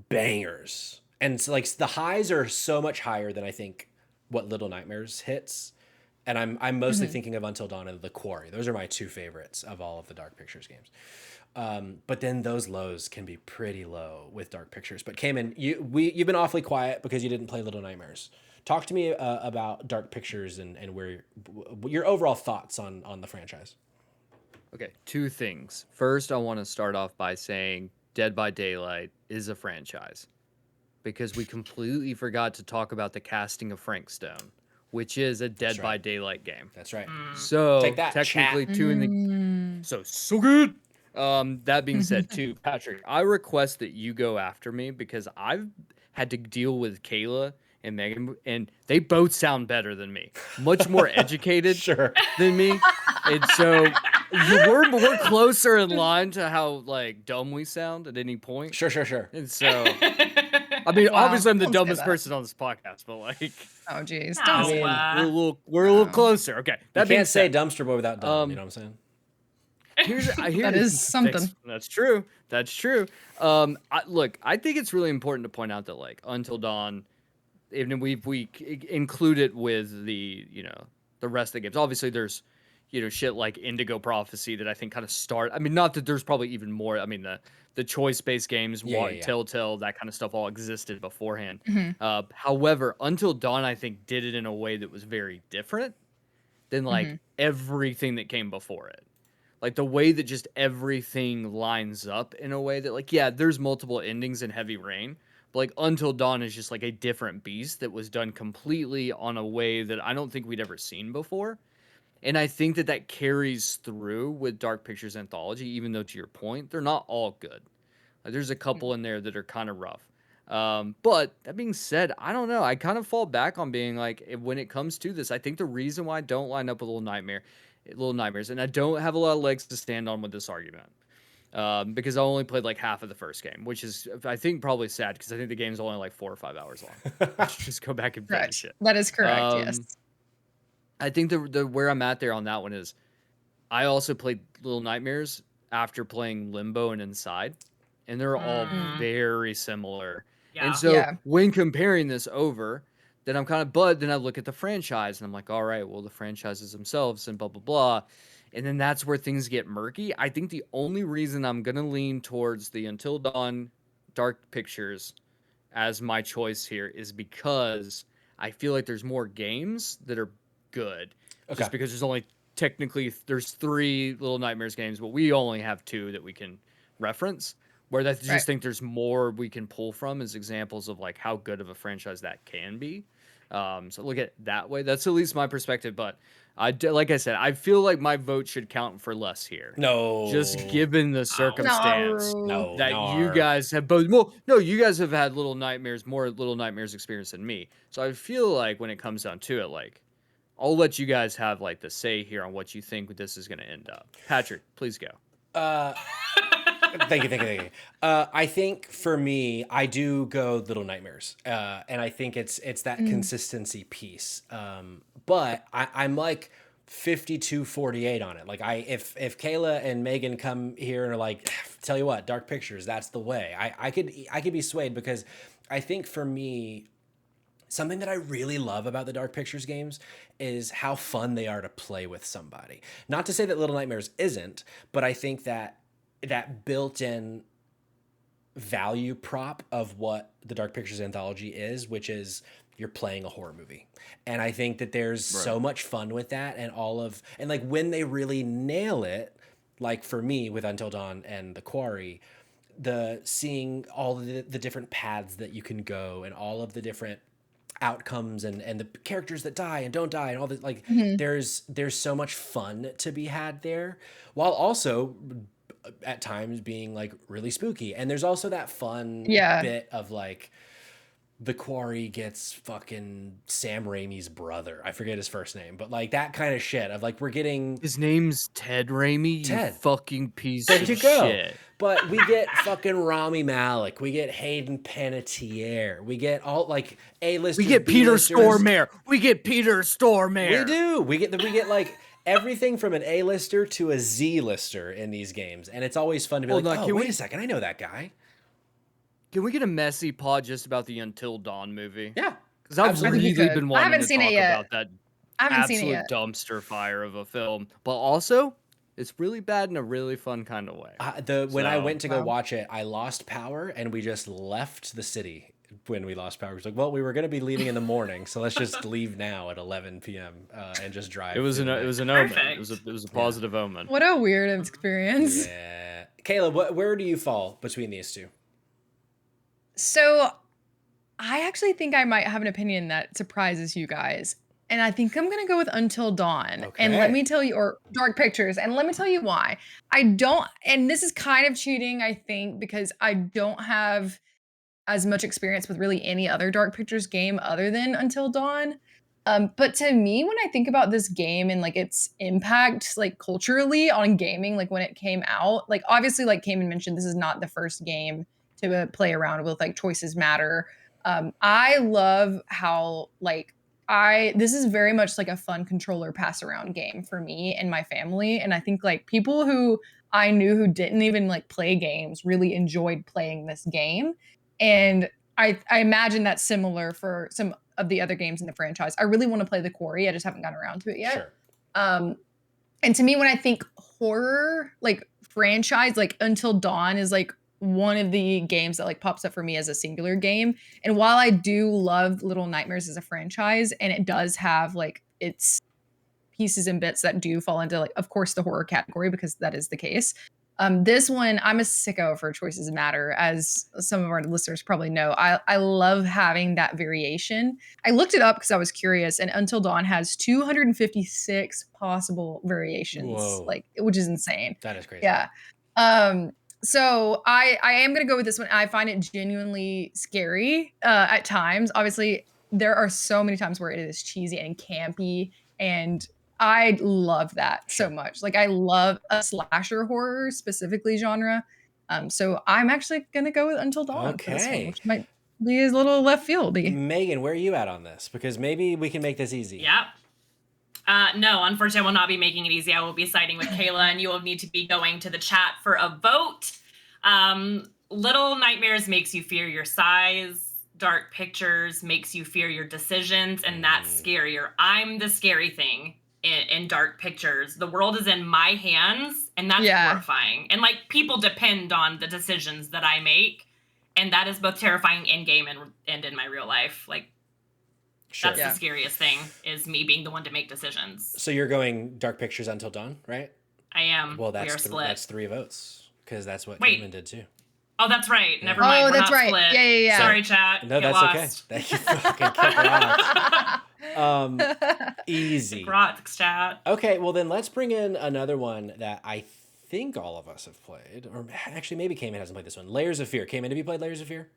bangers. And so, like, the highs are so much higher than I think what Little Nightmares hits. And I'm mostly thinking of Until Dawn and The Quarry. Those are my 2 favorites of all of the Dark Pictures games. But then those lows can be pretty low with Dark Pictures. But Cayman, you've been awfully quiet because you didn't play Little Nightmares. Talk to me about Dark Pictures and where your overall thoughts on the franchise. Okay, 2 things. First, I want to start off by saying Dead by Daylight is a franchise because we completely forgot to talk about the casting of Frank Stone, which is a Dead by Daylight game. That's right. So take that, technically chat. 2 in the so good. That being said, too, Patrick, I request that you go after me because I've had to deal with Kayla and Megan, and they both sound better than me, much more educated than me, and so we're closer in line to how like dumb we sound at any point. Sure. And so, I mean, obviously, I'm the dumbest person on this podcast, but like, oh geez, we're a little closer. Okay, that you can't say dumpster boy without dumb. You know what I'm saying? Here's that is something. That's true. Look, I think it's really important to point out that like Until Dawn, even if we include it with the the rest of the games. Obviously, there's shit like Indigo Prophecy that I think kind of start. I mean, not that there's probably even more. I mean, the choice-based games, Telltale, that kind of stuff all existed beforehand. However, Until Dawn, I think, did it in a way that was very different than like everything that came before it. Like the way that just everything lines up in a way that like, yeah, there's multiple endings in Heavy Rain, but like Until Dawn is just like a different beast that was done completely on a way that I don't think we'd ever seen before. And I think that carries through with Dark Pictures Anthology, even though to your point, they're not all good. Like, there's a couple in there that are kind of rough. But that being said, I don't know. I kind of fall back on being like, when it comes to this, I think the reason why I don't line up with Little Nightmares, and I don't have a lot of legs to stand on with this argument, because I only played like half of the first game, which is, I think, probably sad because I think the game's only like 4 or 5 hours long. Just go back and finish it. That is correct. Yes. I think the where I'm at there on that one is, I also played Little Nightmares after playing Limbo and Inside, and they're all very similar. Yeah. And so when comparing this over, then I'm kind of, but then I look at the franchise and I'm like, all right, well, the franchises themselves and blah, blah, blah. And then that's where things get murky. I think the only reason I'm going to lean towards the Until Dawn Dark Pictures as my choice here is because I feel like there's more games that are good. Okay. Just because there's 3 Little Nightmares games, but we only have 2 that we can reference. Where I think there's more we can pull from as examples of like how good of a franchise that can be. So look at it that way. That's at least my perspective. But like I said, I feel like my vote should count for less here. No. Just given the circumstance No. that you No. guys have both. Well, no, you guys have had more Little Nightmares experience than me. So I feel like when it comes down to it, like, I'll let you guys have like the say here on what you think this is going to end up. Patrick, please go. Thank you. I think for me, I do go Little Nightmares, and I think it's that consistency piece. But I'm like 52-48 on it. Like if Kayla and Megan come here and are like, tell you what, Dark Pictures, that's the way. I could be swayed, because I think for me, something that I really love about the Dark Pictures games is how fun they are to play with somebody. Not to say that Little Nightmares isn't, but I think that built-in value prop of what the Dark Pictures anthology is, which is you're playing a horror movie. And I think that there's so much fun with that, and like when they really nail it, like for me with Until Dawn and The Quarry, seeing all of the different paths that you can go and all of the different outcomes and the characters that die and don't die and all this, like there's so much fun to be had there, while also at times being like really spooky. And there's also that fun bit of like The Quarry gets fucking Sam Raimi's brother. I forget his first name, but like that kind of shit of like we're getting his name's Ted Raimi. Ted. You fucking piece there of you go. shit. But we get fucking Rami Malek. We get Hayden Panettiere. We get all like A-listers. We get Peter Stormare. We get Peter Stormare. We do. We get like everything from an A-lister to a Z-lister in these games, and it's always fun to be like, oh, wait a second, I know that guy. Can we get a messy pod just about the Until Dawn movie? Yeah, because I've really been wanting to talk about that. I haven't absolute seen it yet. Dumpster fire of a film, but also it's really bad in a really fun kind of way. When I went to go watch it, I lost power, and we just left the city when we lost power. It was like, well, we were going to be leaving in the morning, so let's just leave now at 11 p.m. And just drive. It was an omen. It was a positive omen. What a weird experience. Yeah, Kayla, where do you fall between these two? So, I actually think I might have an opinion that surprises you guys. And I think I'm going to go with Until Dawn. Okay. And let me tell you, or Dark Pictures. And let me tell you why. And this is kind of cheating, I think, because I don't have as much experience with really any other Dark Pictures game other than Until Dawn. But to me, when I think about this game and like its impact, like culturally on gaming, like when it came out, like obviously, like Cayman mentioned, this is not the first game to play around with like choices matter. I love how this is very much like a fun controller pass around game for me and my family. And I think like people who I knew who didn't even like play games really enjoyed playing this game. And I imagine that's similar for some of the other games in the franchise. I really want to play The Quarry. I just haven't gotten around to it yet. Sure. And to me, when I think horror, like franchise, like Until Dawn is like one of the games that like pops up for me as a singular game. And while I do love Little Nightmares as a franchise, and it does have like its pieces and bits that do fall into like, of course, the horror category, because that is the case. This one, I'm a sicko for choices matter, as some of our listeners probably know. I love having that variation. I looked it up because I was curious, and Until Dawn has 256 possible variations. Whoa. Like, which is insane. That is crazy. Yeah. So I am going to go with this one. I find it genuinely scary at times. Obviously, there are so many times where it is cheesy and campy, and I love that so much. Like, I love a slasher horror specifically genre. So I'm actually going to go with Until Dawn for this one, which might be a little left fieldy. Megan, where are you at on this? Because maybe we can make this easy. Yep. No, unfortunately, I will not be making it easy. I will be siding with Kayla, and you will need to be going to the chat for a vote. Little Nightmares makes you fear your size. Dark Pictures makes you fear your decisions, and that's scarier. I'm the scary thing in Dark Pictures. The world is in my hands, and that's horrifying. And like, people depend on the decisions that I make, and that is both terrifying in game and in my real life. Like, that's the scariest thing, is me being the one to make decisions. So you're going Dark Pictures Until Dawn, right? I am. Well, we are split. that's 3 votes, because that's what Caitlin did too. Oh, that's right. Never mind. Oh, We're that's not right. split. Yeah. Sorry, chat. No, Get that's lost. okay. Thank you for fucking kicking out. Easy. Congrats, chat. Okay, well then let's bring in another one that I think all of us have played, or actually maybe Cayman hasn't played this one. Layers of Fear. Cayman, have you played Layers of Fear?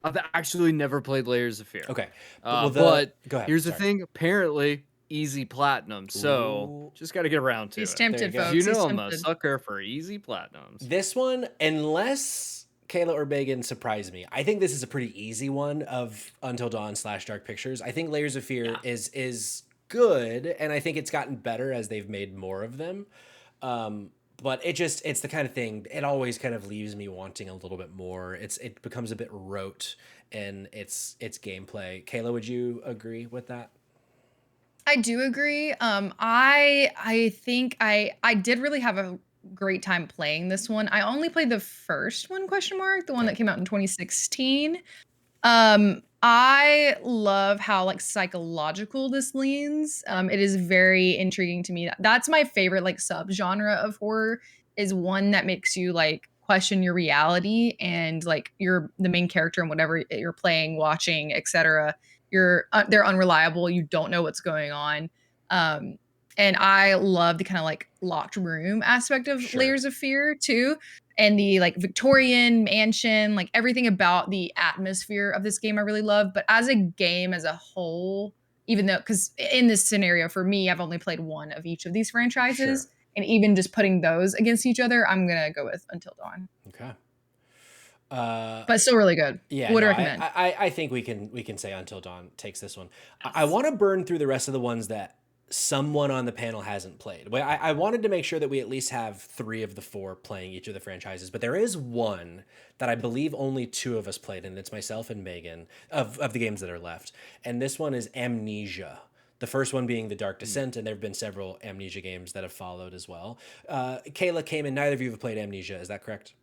I've actually never played Layers of Fear. Okay, but go ahead. Here's the thing. Apparently, easy platinum. So just got to get around to He's it. tempted, go. folks. You know He's I'm a tempted. sucker for easy platinums. This one, unless Kayla or Megan surprise me, I think this is a pretty easy one of Until Dawn / Dark Pictures. I think Layers of Fear is good, and I think it's gotten better as they've made more of them. But it's the kind of thing, it always kind of leaves me wanting a little bit more. It becomes a bit rote in its gameplay. Kayla, would you agree with that? I do agree. I think I did really have a great time playing this one. I only played the first one, the one that came out in 2016. I love how like psychological this leans. It is very intriguing to me. That's my favorite like subgenre of horror, is one that makes you like question your reality, and like you're the main character and whatever you're playing, watching, etc. They're unreliable. You don't know what's going on. And I love the kind of like locked room aspect of Layers of Fear too, and the like Victorian mansion, like everything about the atmosphere of this game I really love. But as a game as a whole, even though, because in this scenario for me, I've only played one of each of these franchises, and even just putting those against each other, I'm gonna go with Until Dawn. Okay. But still really good. Yeah, Would recommend. I think we can say Until Dawn takes this one. Yes. I want to burn through the rest of the ones that someone on the panel hasn't played. I wanted to make sure that we at least have 3 of the 4 playing each of the franchises, but there is one that I believe only 2 of us played, and it's myself and Megan of the games that are left. And this one is Amnesia. The first one being The Dark Descent, and there have been several Amnesia games that have followed as well. Kayla, Cayman, neither of you have played Amnesia, is that correct?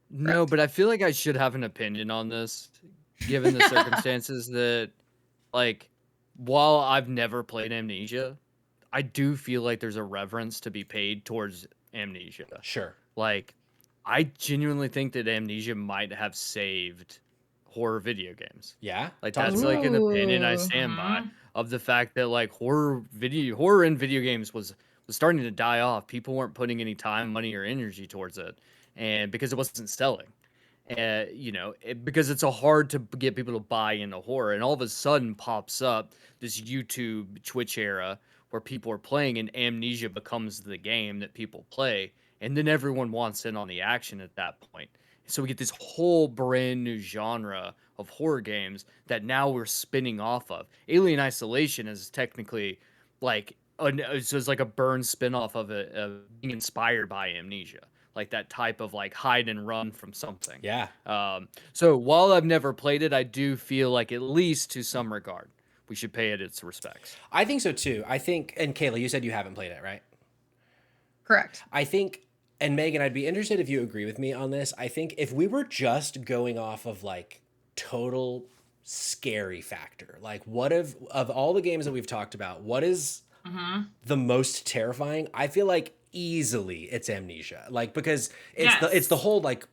No, but I feel like I should have an opinion on this, given the circumstances that, like, while I've never played Amnesia, I do feel like there's a reverence to be paid towards Amnesia. Sure. Like, I genuinely think that Amnesia might have saved horror video games. Yeah? Like, that's like an opinion I stand by, of the fact that like horror in video games was starting to die off. People weren't putting any time, money, or energy towards it, and because it wasn't selling. Because it's hard to get people to buy into horror, and all of a sudden pops up this YouTube, Twitch era where people are playing, and Amnesia becomes the game that people play, and then everyone wants in on the action at that point. So we get this whole brand new genre of horror games that now we're spinning off of. Alien Isolation is technically like it's like a burn spin-off of being inspired by Amnesia. Like that type of like hide and run from something. Yeah. So while I've never played it, I do feel like at least to some regard, we should pay it its respects. I think so too. I think, and Kayla, you said you haven't played it, right? Correct. I think, and Megan, I'd be interested if you agree with me on this. I think if we were just going off of like total scary factor, like what of all the games that we've talked about, what is the most terrifying? I feel like easily it's Amnesia, like because it's the whole like,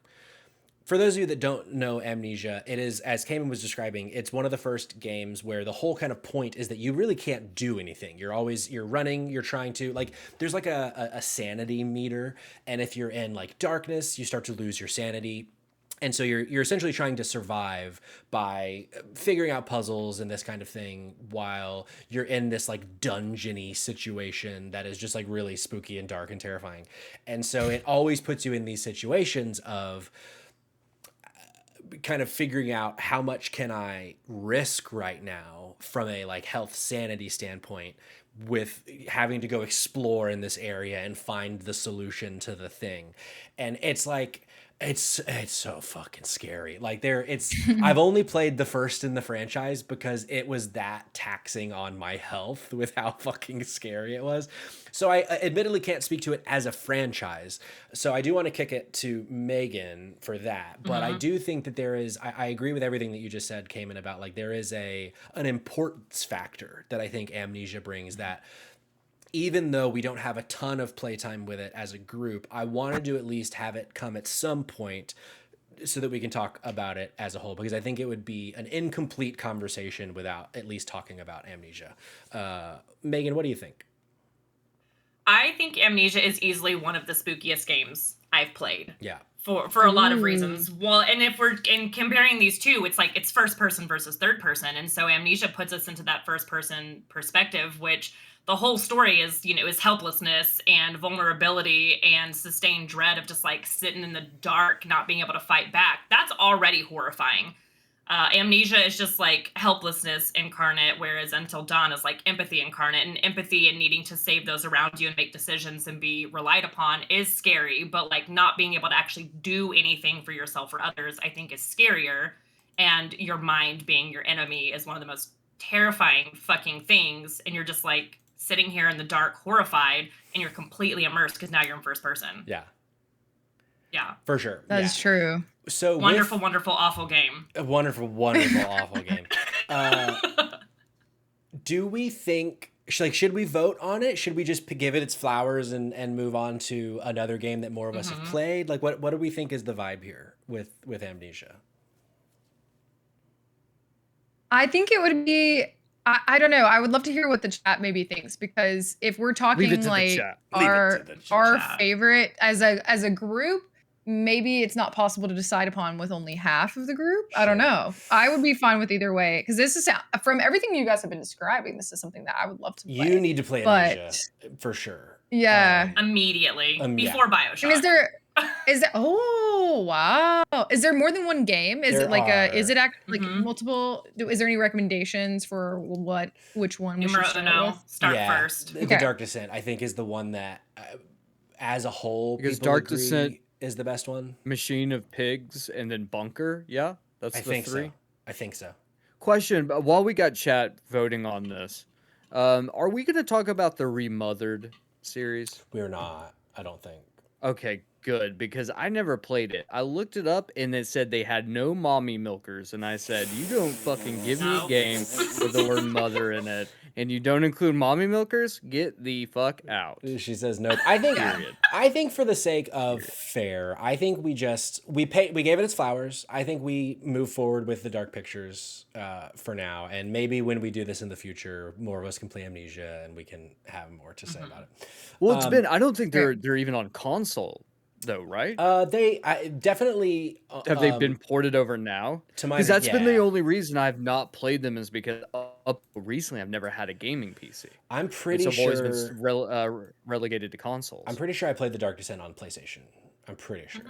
for those of you that don't know Amnesia, it is, as Cayman was describing, it's one of the first games where the whole kind of point is that you really can't do anything. You're running, you're trying to, like, there's like a sanity meter, and if you're in like darkness, you start to lose your sanity. And so you're essentially trying to survive by figuring out puzzles and this kind of thing while you're in this like dungeony situation that is just like really spooky and dark and terrifying. And so it always puts you in these situations of kind of figuring out how much can I risk right now from a like health sanity standpoint, with having to go explore in this area and find the solution to the thing. And it's like, it's so fucking scary. Like I've only played the first in the franchise because it was that taxing on my health with how fucking scary it was. So I admittedly can't speak to it as a franchise. So I do want to kick it to Megan for that. But I do think that there is, I agree with everything that you just said, Cayman, about like there is an importance factor that I think Amnesia brings, that even though we don't have a ton of playtime with it as a group, I wanted to at least have it come at some point so that we can talk about it as a whole, because I think it would be an incomplete conversation without at least talking about Amnesia. Megan, what do you think? I think Amnesia is easily one of the spookiest games I've played. Yeah. For a lot of reasons. Well, and if we're comparing these two, it's like it's first person versus third person. And so Amnesia puts us into that first person perspective, which the whole story is, you know, is helplessness and vulnerability and sustained dread of just like sitting in the dark, not being able to fight back. That's already horrifying. Amnesia is just like helplessness incarnate, whereas Until Dawn is like empathy incarnate, and empathy and needing to save those around you and make decisions and be relied upon is scary, but like not being able to actually do anything for yourself or others, I think is scarier. And your mind being your enemy is one of the most terrifying fucking things. And you're just like sitting here in the dark, horrified, and you're completely immersed because now you're in first person. Yeah. Yeah. For sure. That's true. So wonderful, awful game. A wonderful, awful game. Do we think, should we vote on it? Should we just give it its flowers and move on to another game that more of us have played? Like, what do we think is the vibe here with Amnesia? I think it would be, I don't know. I would love to hear what the chat maybe thinks, because if we're talking like our favorite as a group, maybe it's not possible to decide upon with only half of the group. Sure. I don't know. I would be fine with either way, because this is, from everything you guys have been describing, this is something that I would love to play. You need to play Amnesia for sure. Yeah. Immediately before BioShock. And is there oh wow. Is there more than one game? Is it like multiple? Is there any recommendations for which one we should start first? The Dark Descent, I think, is the one that as a whole, because Dark Descent is the best one. Machine of Pigs and then Bunker. Yeah, that's the three. So. I think so. Question, while we got chat voting on this, are we going to talk about the Remothered series? We're not, I don't think. Okay, good, because I never played it. I looked it up and it said they had no mommy milkers, and I said, you don't fucking give me a game with the word mother in it, and you don't include mommy milkers, get the fuck out. She says nope. I think for the sake of fair, I think we gave it its flowers. I think we move forward with the Dark Pictures for now, and maybe when we do this in the future, more of us can play Amnesia and we can have more to say about it. Well, I don't think they're even on console though, right? They definitely have they been ported over now? Because that's been the only reason I've not played them, is because up recently I've never had a gaming PC. I'm pretty sure I've always been relegated to consoles. I'm pretty sure I played the Dark Descent on PlayStation. I'm pretty sure,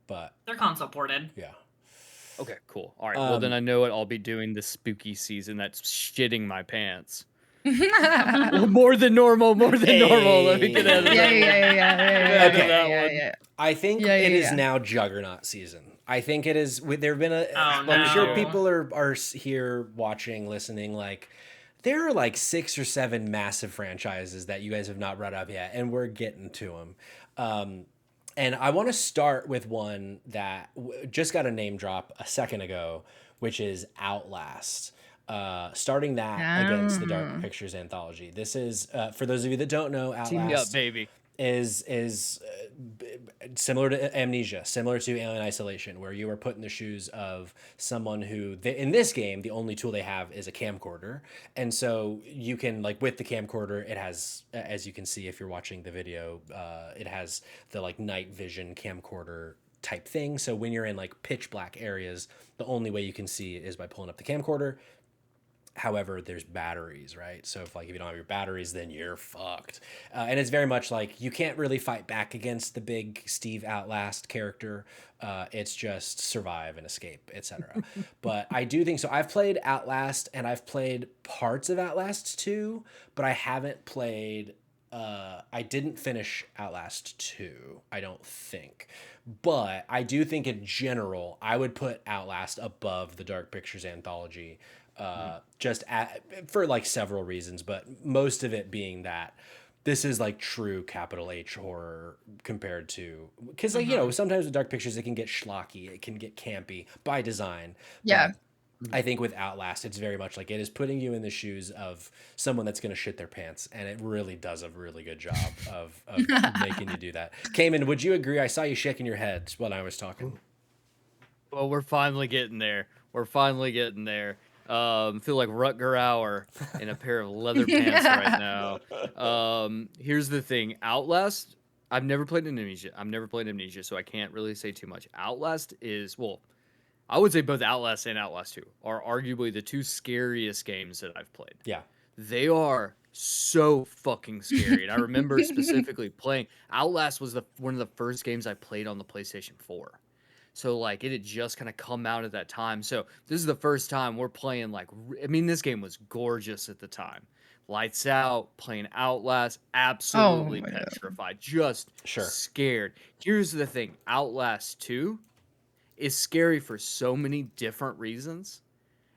but they're console ported. Yeah. Okay, cool. All right. Well, then I know what I'll be doing this spooky season. That's shitting my pants. More than normal. Let me get out of that. Yeah. I think it is now Juggernaut season. I think it is. There have been I'm sure people are here watching, listening. Like, there are like 6 or 7 massive franchises that you guys have not brought up yet, and we're getting to them. And I want to start with one that just got a name drop a second ago, which is Outlast. Starting that against the Dark Pictures anthology. This is for those of you that don't know, Outlast Team up, baby. is similar to Amnesia, similar to Alien Isolation, where you are put in the shoes of someone who in this game the only tool they have is a camcorder, and so you can, like, with the camcorder, it has, as you can see if you're watching the video, it has the like night vision camcorder type thing. So when you're in like pitch black areas, the only way you can see is by pulling up the camcorder. However, there's batteries, right? So if you don't have your batteries, then you're fucked. And it's very much like you can't really fight back against the big Steve Outlast character. It's just survive and escape, etc. But I do think so. I've played Outlast and I've played parts of Outlast 2, but I haven't played. I didn't finish Outlast 2, I don't think. But I do think in general, I would put Outlast above the Dark Pictures anthology. For like several reasons, but most of it being that this is like true capital H horror compared to, because sometimes with Dark Pictures it can get schlocky, it can get campy by design. Yeah. I think with Outlast, it's very much like it is putting you in the shoes of someone that's going to shit their pants, and it really does a really good job of making you do that. Cayman, would you agree? I saw you shaking your head when I was talking. Well, we're finally getting there. We're finally getting there. Feel like Rutger Hauer in a pair of leather pants right now. Here's the thing. Outlast, I've never played Amnesia, so I can't really say too much. Outlast is, well, I would say both Outlast and Outlast 2 are arguably the two scariest games that I've played. Yeah. They are so fucking scary. And I remember specifically playing Outlast was one of the first games I played on the PlayStation 4. So like it had just kind of come out at that time. So this is the first time we're playing like this game was gorgeous at the time. Lights out, playing Outlast, absolutely petrified, just scared. Here's the thing, Outlast 2 is scary for so many different reasons.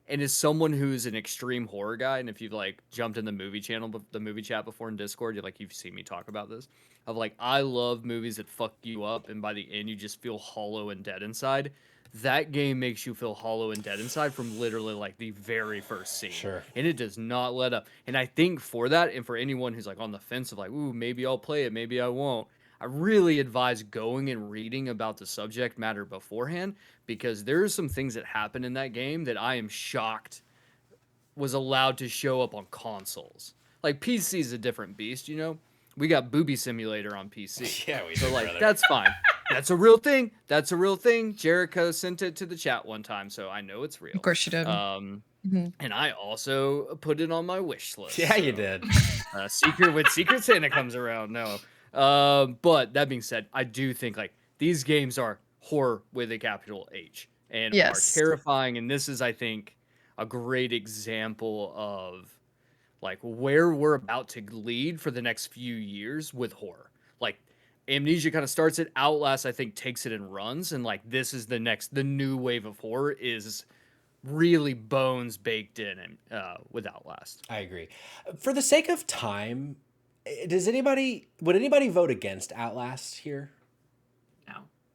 And as someone who's an extreme horror guy, and if you've like jumped in the movie chat before in Discord, you've seen me talk about this. Of like, I love movies that fuck you up, and by the end you just feel hollow and dead inside. That game makes you feel hollow and dead inside from literally like the very first scene. Sure. And it does not let up. And I think for that, and for anyone who's like on the fence of like, ooh, maybe I'll play it, maybe I won't, I really advise going and reading about the subject matter beforehand, because there are some things that happen in that game that I am shocked was allowed to show up on consoles. Like PC is a different beast, you know? We got Booby Simulator on PC. Yeah, we so do, like brother. That's fine. That's a real thing. That's a real thing. Jericho sent it to the chat one time, so I know it's real. Of course you did. And I also put it on my wish list. Yeah, you did. Secret Santa comes around. No. But that being said, I do think like these games are horror with a capital H and are terrifying. And this is, I think, a great example of like where we're about to lead for the next few years with horror. Like Amnesia kind of starts it, Outlast I think takes it and runs, and like this is the new wave of horror is really bones baked in and with Outlast. I agree. For the sake of time, would anybody vote against Outlast here?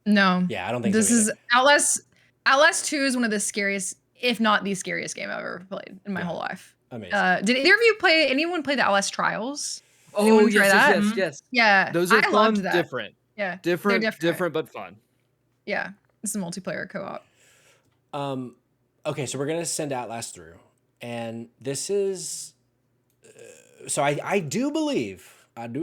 No. Yeah, I don't think this so. This is Outlast. Outlast 2 is one of the scariest, if not the scariest game I've ever played in my whole life. Amazing. Did anyone play the Outlast Trials? Oh, yes. Yeah. Those are fun, different. Yeah. Different but fun. Yeah. It's a multiplayer co-op. Okay, so we're going to send Outlast through. And this is... so I do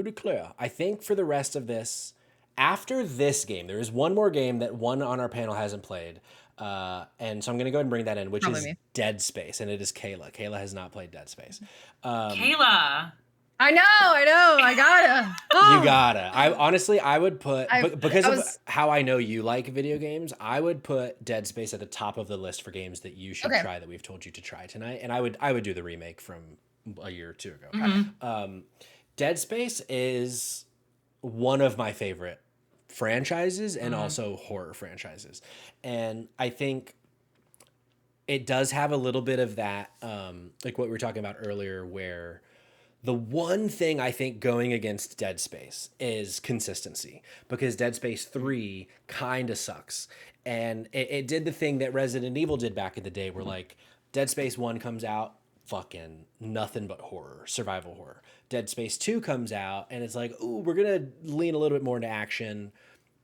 declare, I think for the rest of this, after this game, there is one more game that one on our panel hasn't played. And so I'm going to go ahead and bring that in, which is Dead Space. And it is Kayla. Kayla has not played Dead Space. Kayla. I know. I gotta. Oh. You gotta. I would put, because of how I know you like video games, I would put Dead Space at the top of the list for games that you should try that we've told you to try tonight. And I would do the remake from a year or two ago. Mm-hmm. Dead Space is one of my favorite franchises and also horror franchises. And I think it does have a little bit of that, like what we were talking about earlier, where the one thing I think going against Dead Space is consistency, because Dead Space 3 kind of sucks. And it did the thing that Resident Evil did back in the day, where like Dead Space 1 comes out, fucking nothing but horror, survival horror. Dead Space 2 comes out and it's like, ooh, we're going to lean a little bit more into action.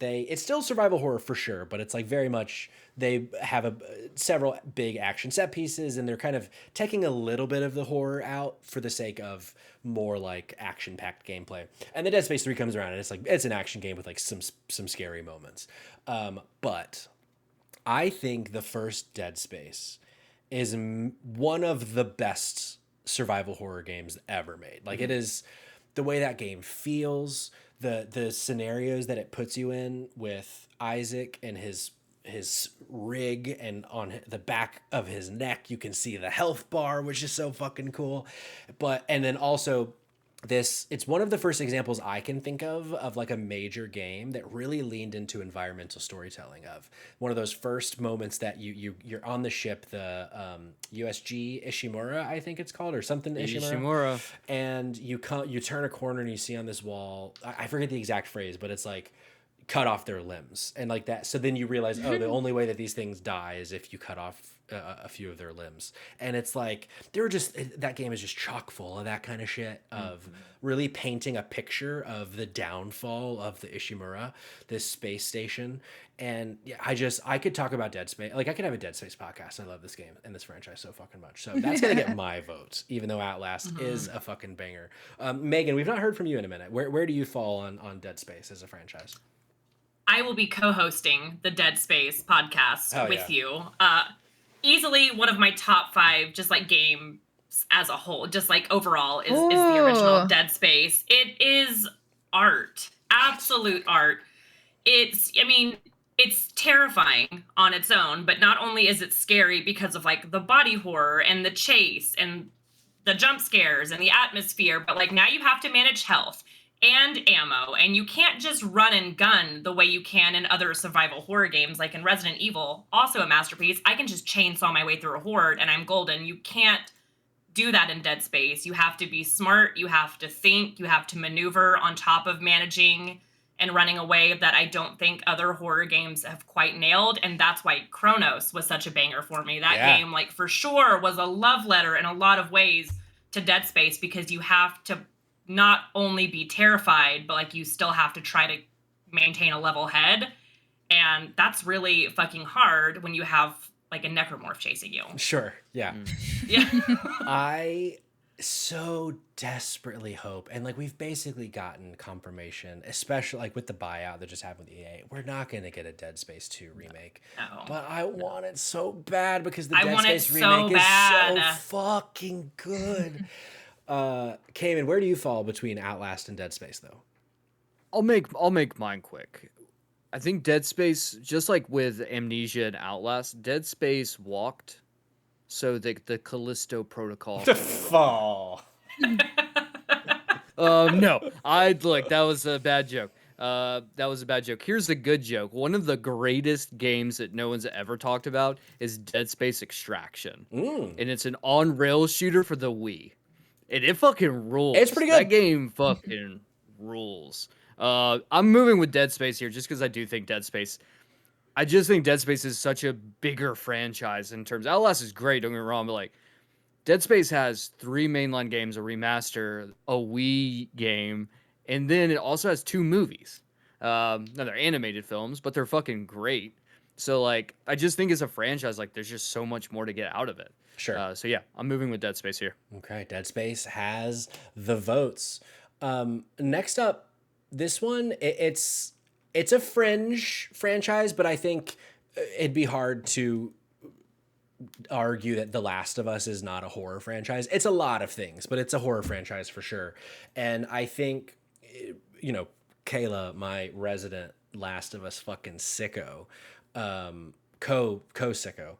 It's still survival horror for sure, but it's like very much, they have several big action set pieces, and they're kind of taking a little bit of the horror out for the sake of more like action-packed gameplay. And the Dead Space 3 comes around and it's like, it's an action game with like some scary moments. But I think the first Dead Space is one of the best survival horror games ever made. Like it is, the way that game feels, the scenarios that it puts you in with Isaac and his rig, and on the back of his neck you can see the health bar, which is so fucking cool. And then also it's one of the first examples I can think of like a major game that really leaned into environmental storytelling. Of one of those first moments that you're on the ship, the USG Ishimura, I think it's called, or something Ishimura. And you turn a corner and you see on this wall, I forget the exact phrase, but it's like cut off their limbs and like that. So then you realize, oh, the only way that these things die is if you cut off a few of their limbs. And it's like they were just that game is just chock full of that kind of shit, of really painting a picture of the downfall of the Ishimura, this space station. And yeah, I could talk about Dead Space. Like I could have a Dead Space podcast. I love this game and this franchise so fucking much. So that's gonna get my vote, even though Outlast is a fucking banger. Megan, we've not heard from you in a minute. Where do you fall on Dead Space as a franchise? I will be co-hosting the Dead Space podcast with you. Easily one of my top 5, just like games as a whole, just like overall, is the original Dead Space. It is art, absolute art. It's terrifying on its own, but not only is it scary because of like the body horror and the chase and the jump scares and the atmosphere, but like now you have to manage health and ammo, and you can't just run and gun the way you can in other survival horror games, like in Resident Evil, also a masterpiece. I can just chainsaw my way through a horde and I'm golden. You can't do that in Dead Space. You have to be smart, you have to think, you have to maneuver on top of managing and running away, that I don't think other horror games have quite nailed. And that's why Chronos was such a banger for me. That game, like, for sure was a love letter in a lot of ways to Dead Space, because you have to not only be terrified, but like you still have to try to maintain a level head. And that's really fucking hard when you have like a necromorph chasing you. Sure. Yeah. Yeah. I so desperately hope, and like we've basically gotten confirmation, especially like with the buyout that just happened with EA, we're not going to get a Dead Space 2 remake. No. But I want it so bad, because the Dead Space remake is so fucking good. Cayman, where do you fall between Outlast and Dead Space though? I'll make mine quick. I think Dead Space, just like with Amnesia and Outlast, Dead Space walked so that the Callisto Protocol The fall. No, that was a bad joke. Here's the good joke. One of the greatest games that no one's ever talked about is Dead Space Extraction. And it's an on-rails shooter for the Wii. And it fucking rules. It's pretty good. That game fucking rules. I'm moving with Dead Space here just because I just think Dead Space is such a bigger franchise in terms. Outlast is great, don't get me wrong, but like Dead Space has 3 mainline games, a remaster, a Wii game, and then it also has 2 movies. Now they're animated films, but they're fucking great. So like I just think as a franchise, like there's just so much more to get out of it. Sure. So yeah, I'm moving with Dead Space here. Okay, Dead Space has the votes. Next up, this one, it's a fringe franchise, but I think it'd be hard to argue that The Last of Us is not a horror franchise. It's a lot of things, but it's a horror franchise for sure. And I think, Kayla, my resident Last of Us fucking sicko, co-sicko,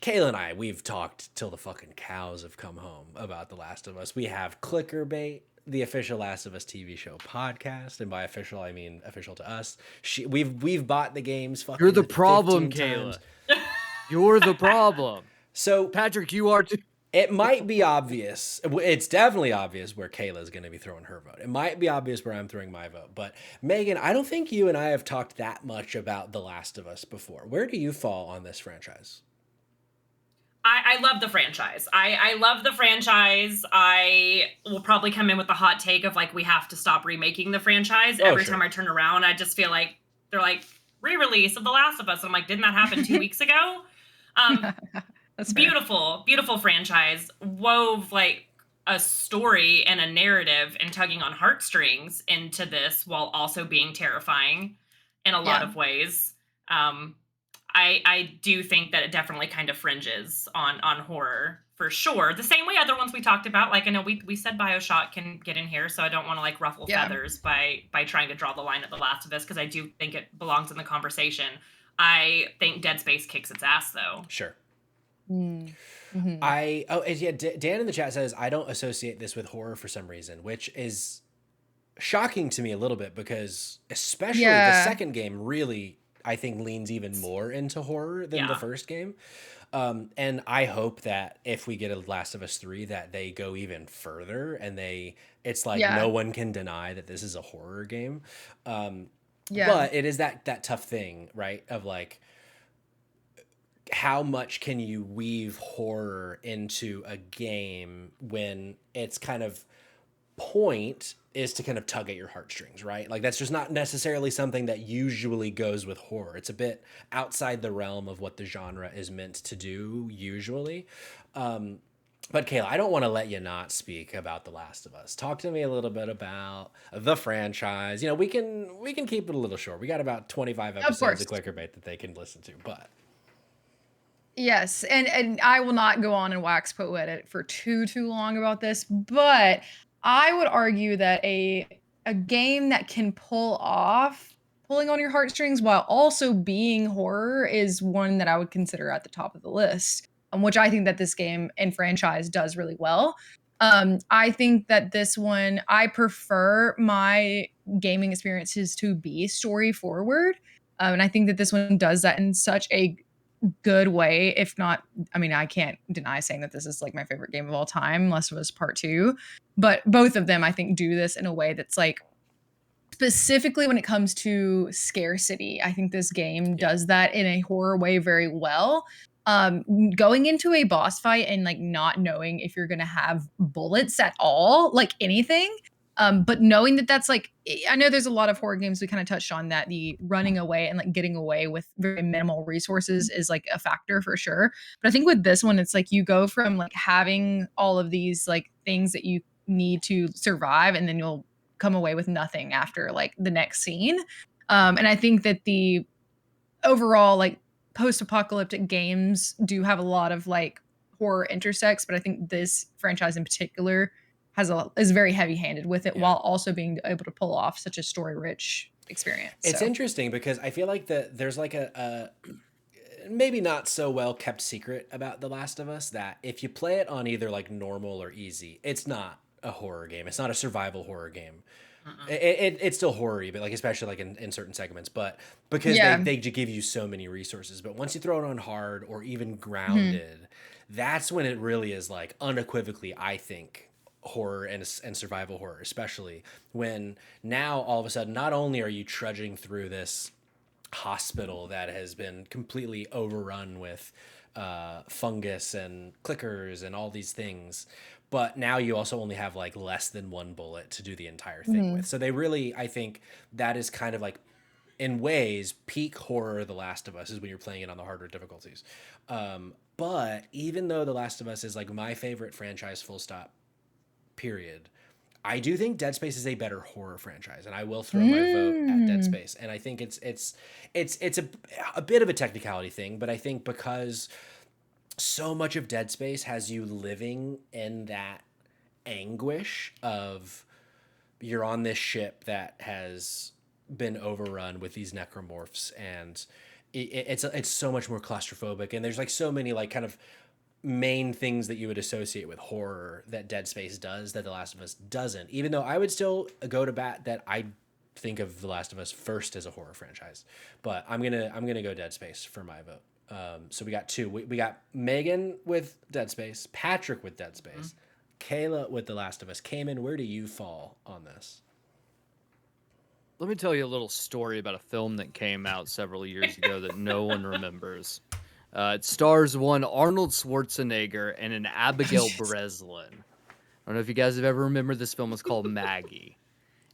Kayla and I, we've talked till the fucking cows have come home about The Last of Us. We have Clickerbait, the official Last of Us TV show podcast, and by official I mean official to us. We've bought the games. Fucking You're the problem, 15 Kayla. times. You're the problem. So Patrick, you are too. it might be obvious. It's definitely obvious where Kayla's going to be throwing her vote. It might be obvious where I'm throwing my vote. But Megan, I don't think you and I have talked that much about The Last of Us before. Where do you fall on this franchise? I love the franchise. I love the franchise. I will probably come in with the hot take of like, we have to stop remaking the franchise. Every time I turn around, I just feel like they're like, re-release of The Last of Us. I'm like, didn't that happen 2 weeks ago? That's beautiful, beautiful franchise. Wove like a story and a narrative and tugging on heartstrings into this while also being terrifying in a lot of ways. I do think that it definitely kind of fringes on horror for sure. The same way other ones we talked about, like I know we said BioShock can get in here, so I don't want to like ruffle feathers by trying to draw the line at The Last of Us, because I do think it belongs in the conversation. I think Dead Space kicks its ass though. Sure. Mm-hmm. Dan in the chat says I don't associate this with horror for some reason, which is shocking to me a little bit, because especially the second game really, I think, leans even more into horror than the first game. And I hope that if we get a Last of Us 3, that they go even further and it's like no one can deny that this is a horror game. But it is that tough thing, right? Of like, how much can you weave horror into a game when its kind of point is to kind of tug at your heartstrings, right? Like that's just not necessarily something that usually goes with horror. It's a bit outside the realm of what the genre is meant to do usually. But Kayla, I don't want to let you not speak about The Last of Us. Talk to me a little bit about the franchise. You know, we can keep it a little short. We got about 25 episodes of Clickbait that they can listen to, but yes, and I will not go on and wax poetic for too long about this, but I would argue that a game that can pull off pulling on your heartstrings while also being horror is one that I would consider at the top of the list, which I think that this game and franchise does really well. I think that this one, I prefer my gaming experiences to be story forward. And I think that this one does that in such a good way. If not, I mean, I can't deny saying that this is like my favorite game of all time, Last of Us Part 2. But both of them, I think, do this in a way that's like specifically when it comes to scarcity. I think this game does that in a horror way very well. Going into a boss fight and like not knowing if you're gonna have bullets at all, like anything. But knowing that that's like, I know there's a lot of horror games we kind of touched on that the running away and like getting away with very minimal resources is like a factor for sure. But I think with this one, it's like you go from like having all of these like things that you need to survive, and then you'll come away with nothing after like the next scene. And I think that the overall like post-apocalyptic games do have a lot of like horror intersects, but I think this franchise in particular is very heavy-handed with it while also being able to pull off such a story-rich experience. It's interesting because I feel like there's like a maybe not so well kept secret about The Last of Us that if you play it on either like normal or easy, it's not a horror game. It's not a survival horror game. It's still horror-y, but like especially like in certain segments, but because they give you so many resources. But once you throw it on hard or even grounded, that's when it really is like unequivocally, I think, horror and survival horror, especially when now all of a sudden not only are you trudging through this hospital that has been completely overrun with fungus and clickers and all these things, but now you also only have like less than one bullet to do the entire thing with. So they really, I think that is kind of like, in ways, peak horror The Last of Us is when you're playing it on the harder difficulties. But even though The Last of Us is like my favorite franchise, full stop, period, I do think Dead Space is a better horror franchise, and I will throw my vote at Dead Space. And I think it's a bit of a technicality thing, but I think because so much of Dead Space has you living in that anguish of you're on this ship that has been overrun with these necromorphs, and it's so much more claustrophobic, and there's like so many like kind of main things that you would associate with horror that Dead Space does that The Last of Us doesn't, even though I would still go to bat that I think of The Last of Us first as a horror franchise, but I'm gonna go Dead Space for my vote. So we got two. We got Megan with Dead Space, Patrick with Dead Space, Kayla with The Last of Us. Cayman, where do you fall on this? Let me tell you a little story about a film that came out several years ago that no one remembers. It stars one Arnold Schwarzenegger and an Abigail Breslin. I don't know if you guys have ever remembered this film. It's called Maggie.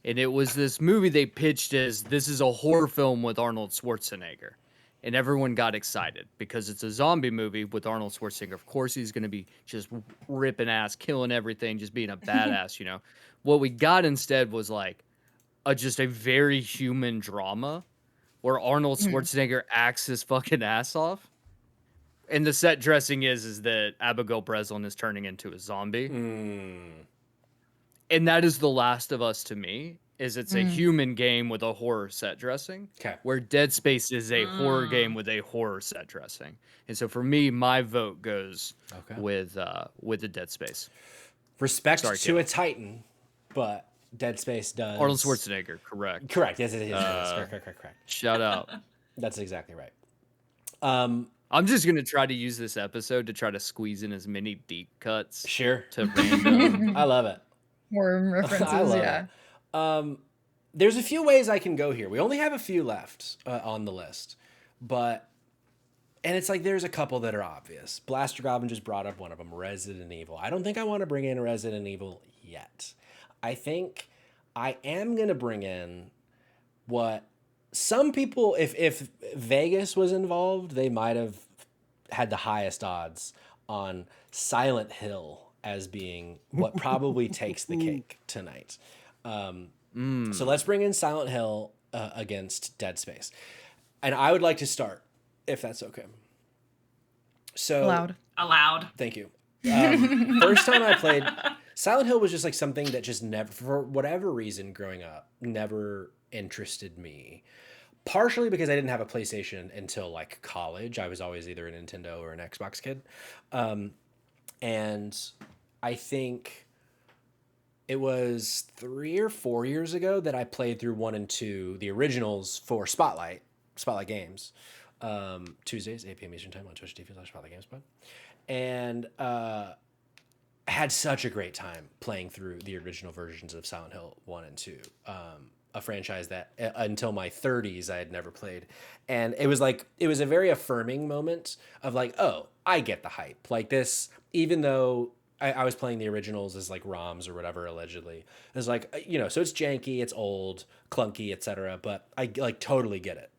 And it was this movie they pitched as, this is a horror film with Arnold Schwarzenegger. And everyone got excited because it's a zombie movie with Arnold Schwarzenegger. Of course, he's going to be just ripping ass, killing everything, just being a badass, you know. What we got instead was like just a very human drama where Arnold Schwarzenegger acts his fucking ass off. And the set dressing is that Abigail Breslin is turning into a zombie. And that is The Last of Us to me. It's a human game with a horror set dressing. Okay. Where Dead Space is a horror game with a horror set dressing. And so for me, my vote goes with the Dead Space. Respect to a Titan, but Dead Space does. Arnold Schwarzenegger, correct. Correct. Yes, it is. Correct. Shout out. That's exactly right. I'm just gonna try to use this episode to try to squeeze in as many deep cuts. Sure. To random. I love it. Horror references. I love it. There's a few ways I can go here. We only have a few left on the list, but And it's like there's a couple that are obvious. Blaster Goblin just brought up one of them, Resident Evil. I don't think I want to bring in Resident Evil yet. I think I am going to bring in what some people, if Vegas was involved, they might have had the highest odds on Silent Hill as being what probably takes the cake tonight. So let's bring in Silent Hill against Dead Space. And I would like to start, if that's okay. So Allowed. Thank you. First time I played, Silent Hill was just like something that just never, for whatever reason growing up, never interested me. Partially because I didn't have a PlayStation until like college. I was always either a Nintendo or an Xbox kid. And I think it was 3 or 4 years ago that I played through 1 and 2, the originals for Spotlight Games. Tuesdays, 8 p.m. Eastern Time on Twitch TV/Spotlight Games Pod. And had such a great time playing through the original versions of Silent Hill 1 and 2. A franchise that until my 30s I had never played. And it was a very affirming moment of like, oh, I get the hype. Like this, even though I was playing the originals as like ROMs or whatever, allegedly. It's like, so it's janky, it's old, clunky, etc. But I like totally get it.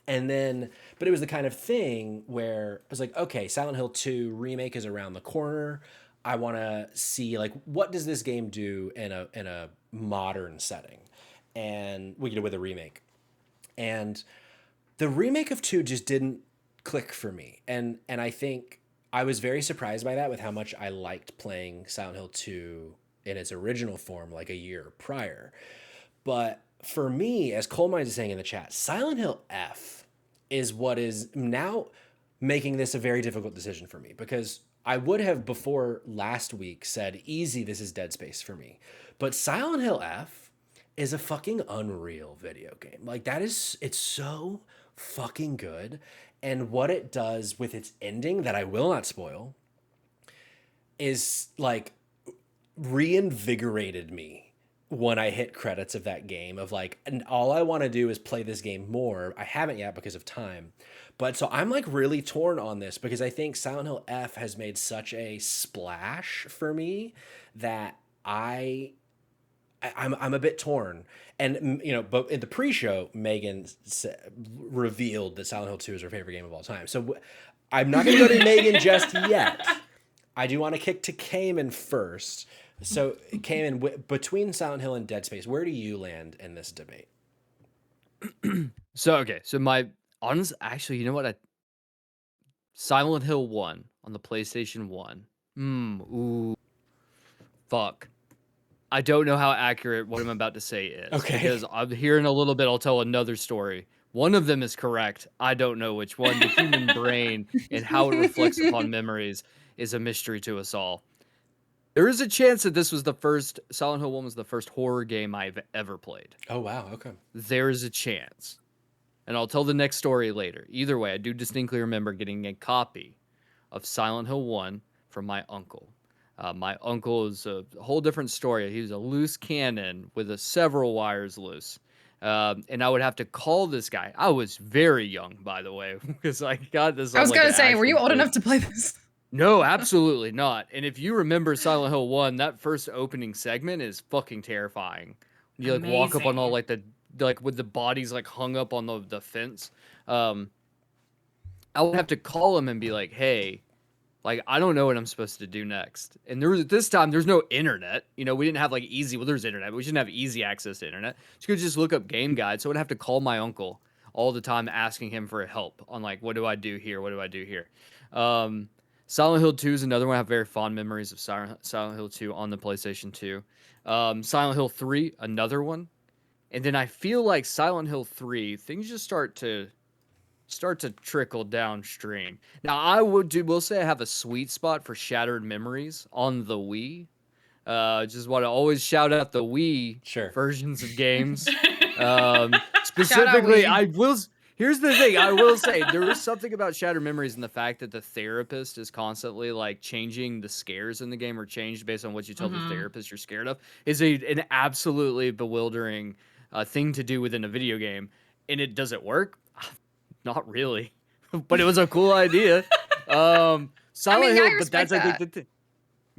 And then, but it was the kind of thing where I was like, okay, Silent Hill 2 remake is around the corner. I want to see like, what does this game do in a modern setting? And we with a remake. And the remake of 2 just didn't click for me. And I think I was very surprised by that with how much I liked playing Silent Hill 2 in its original form like a year prior. But for me, as Coal Mines is saying in the chat, Silent Hill F is what is now making this a very difficult decision for me, because I would have before last week said, easy, this is Dead Space for me. But Silent Hill F is a fucking unreal video game. Like it's so fucking good. And what it does with its ending that I will not spoil is like reinvigorated me when I hit credits of that game of like, and all I want to do is play this game more. I haven't yet because of time. But so I'm like really torn on this because I think Silent Hill F has made such a splash for me that I'm a bit torn. And, but in the pre-show, Megan revealed that Silent Hill 2 is her favorite game of all time. So I'm not going to go to Megan just yet. I do want to kick to Cayman first. So, Cayman, between Silent Hill and Dead Space, where do you land in this debate? So my honest, actually, you know what? Silent Hill 1 on the PlayStation 1. Ooh, fuck. I don't know how accurate what I'm about to say is. Okay. Because here in a little bit, I'll tell another story. One of them is correct. I don't know which one. The human brain and how it reflects upon memories is a mystery to us all. There is a chance that Silent Hill 1 was the first horror game I've ever played. Oh, wow. Okay. There is a chance. And I'll tell the next story later. Either way, I do distinctly remember getting a copy of Silent Hill 1 from my uncle. My uncle is a whole different story. He was a loose cannon with several wires loose. And I would have to call this guy. I was very young, by the way, because I got this. I was going to say, were you old enough to play this? No, absolutely not. And if you remember Silent Hill 1, that first opening segment is fucking terrifying. You like walk up on all like with the bodies like hung up on the fence. I would have to call him and be like, hey, like I don't know what I'm supposed to do next. And this time there's no internet. We didn't have like there's internet, but we shouldn't have easy access to internet. So you could just look up game guides. So I would have to call my uncle all the time asking him for help on like, what do I do here? What do I do here? Silent Hill 2 is another one. I have very fond memories of Silent Hill 2 on the PlayStation 2. Silent Hill 3, another one. And then I feel like Silent Hill 3, things just start to trickle downstream. Now, I will say I have a sweet spot for Shattered Memories on the Wii. Just want to always shout out the Wii versions of games. Specifically, here's the thing. I will say there is something about Shattered Memories and the fact that the therapist is constantly like changing the scares in the game or changed based on what you tell the therapist you're scared of is an absolutely bewildering thing to do within a video game. And does it work? Not really. but it was a cool idea. Silent now I Hill, but respect that's I think that. the thing.